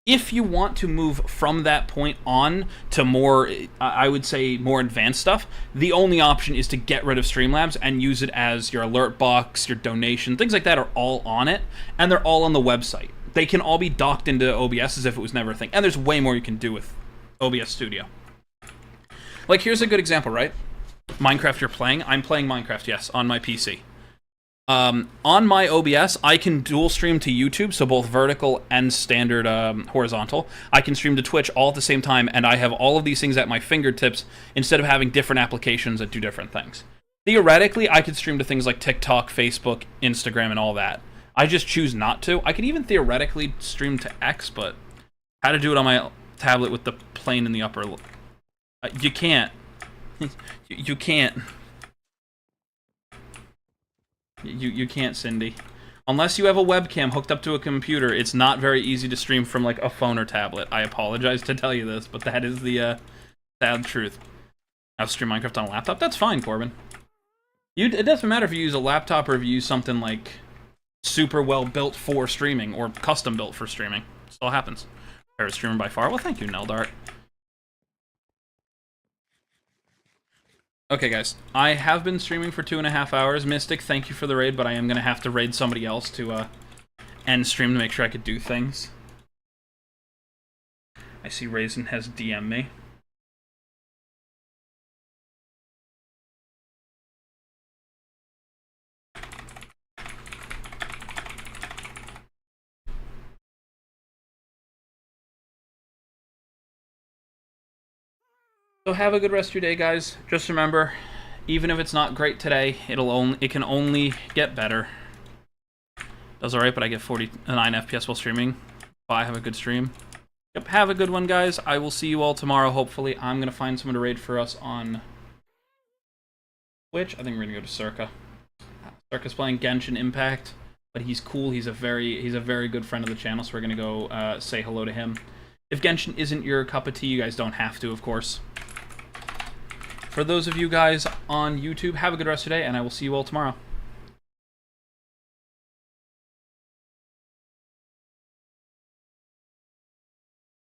If you want to move from that point on to more, I would say, more advanced stuff, the only option is to get rid of Streamlabs and use it as your alert box, your donation, things like that are all on it, and they're all on the website. They can all be docked into OBS as if it was never a thing, and there's way more you can do with OBS Studio. Like, here's a good example, right? Minecraft you're playing. I'm playing Minecraft, yes, on my PC. On my OBS, I can dual stream to YouTube, so both vertical and standard horizontal. I can stream to Twitch all at the same time, and I have all of these things at my fingertips instead of having different applications that do different things. Theoretically, I could stream to things like TikTok, Facebook, Instagram, and all that. I just choose not to. I could even theoretically stream to X, but how to do it on my tablet with the plane in the upper... you can't. You can't. You can't, Cindy. Unless you have a webcam hooked up to a computer, it's not very easy to stream from, like, a phone or tablet. I apologize to tell you this, but that is the sad truth. I'll stream Minecraft on a laptop? That's fine, Corbin. It doesn't matter if you use a laptop or if you use something, like, super well built for streaming or custom built for streaming. It still happens. Favorite streamer by far? Well, thank you, Neldart. Okay, guys, I have been streaming for 2.5 hours. Mystic, thank you for the raid, but I am going to have to raid somebody else to end stream to make sure I could do things. I see Raisin has DM'd me. So have a good rest of your day, guys. Just remember, even if it's not great today, it can only get better. Does alright, but I get 49 FPS while streaming. Bye, have a good stream. Yep, have a good one, guys. I will see you all tomorrow, hopefully. I'm going to find someone to raid for us on Twitch. I think we're going to go to Circa. Circa's playing Genshin Impact, but he's cool. He's a very good friend of the channel, so we're going to go say hello to him. If Genshin isn't your cup of tea, you guys don't have to, of course. For those of you guys on YouTube, have a good rest of your day, and I will see you all tomorrow.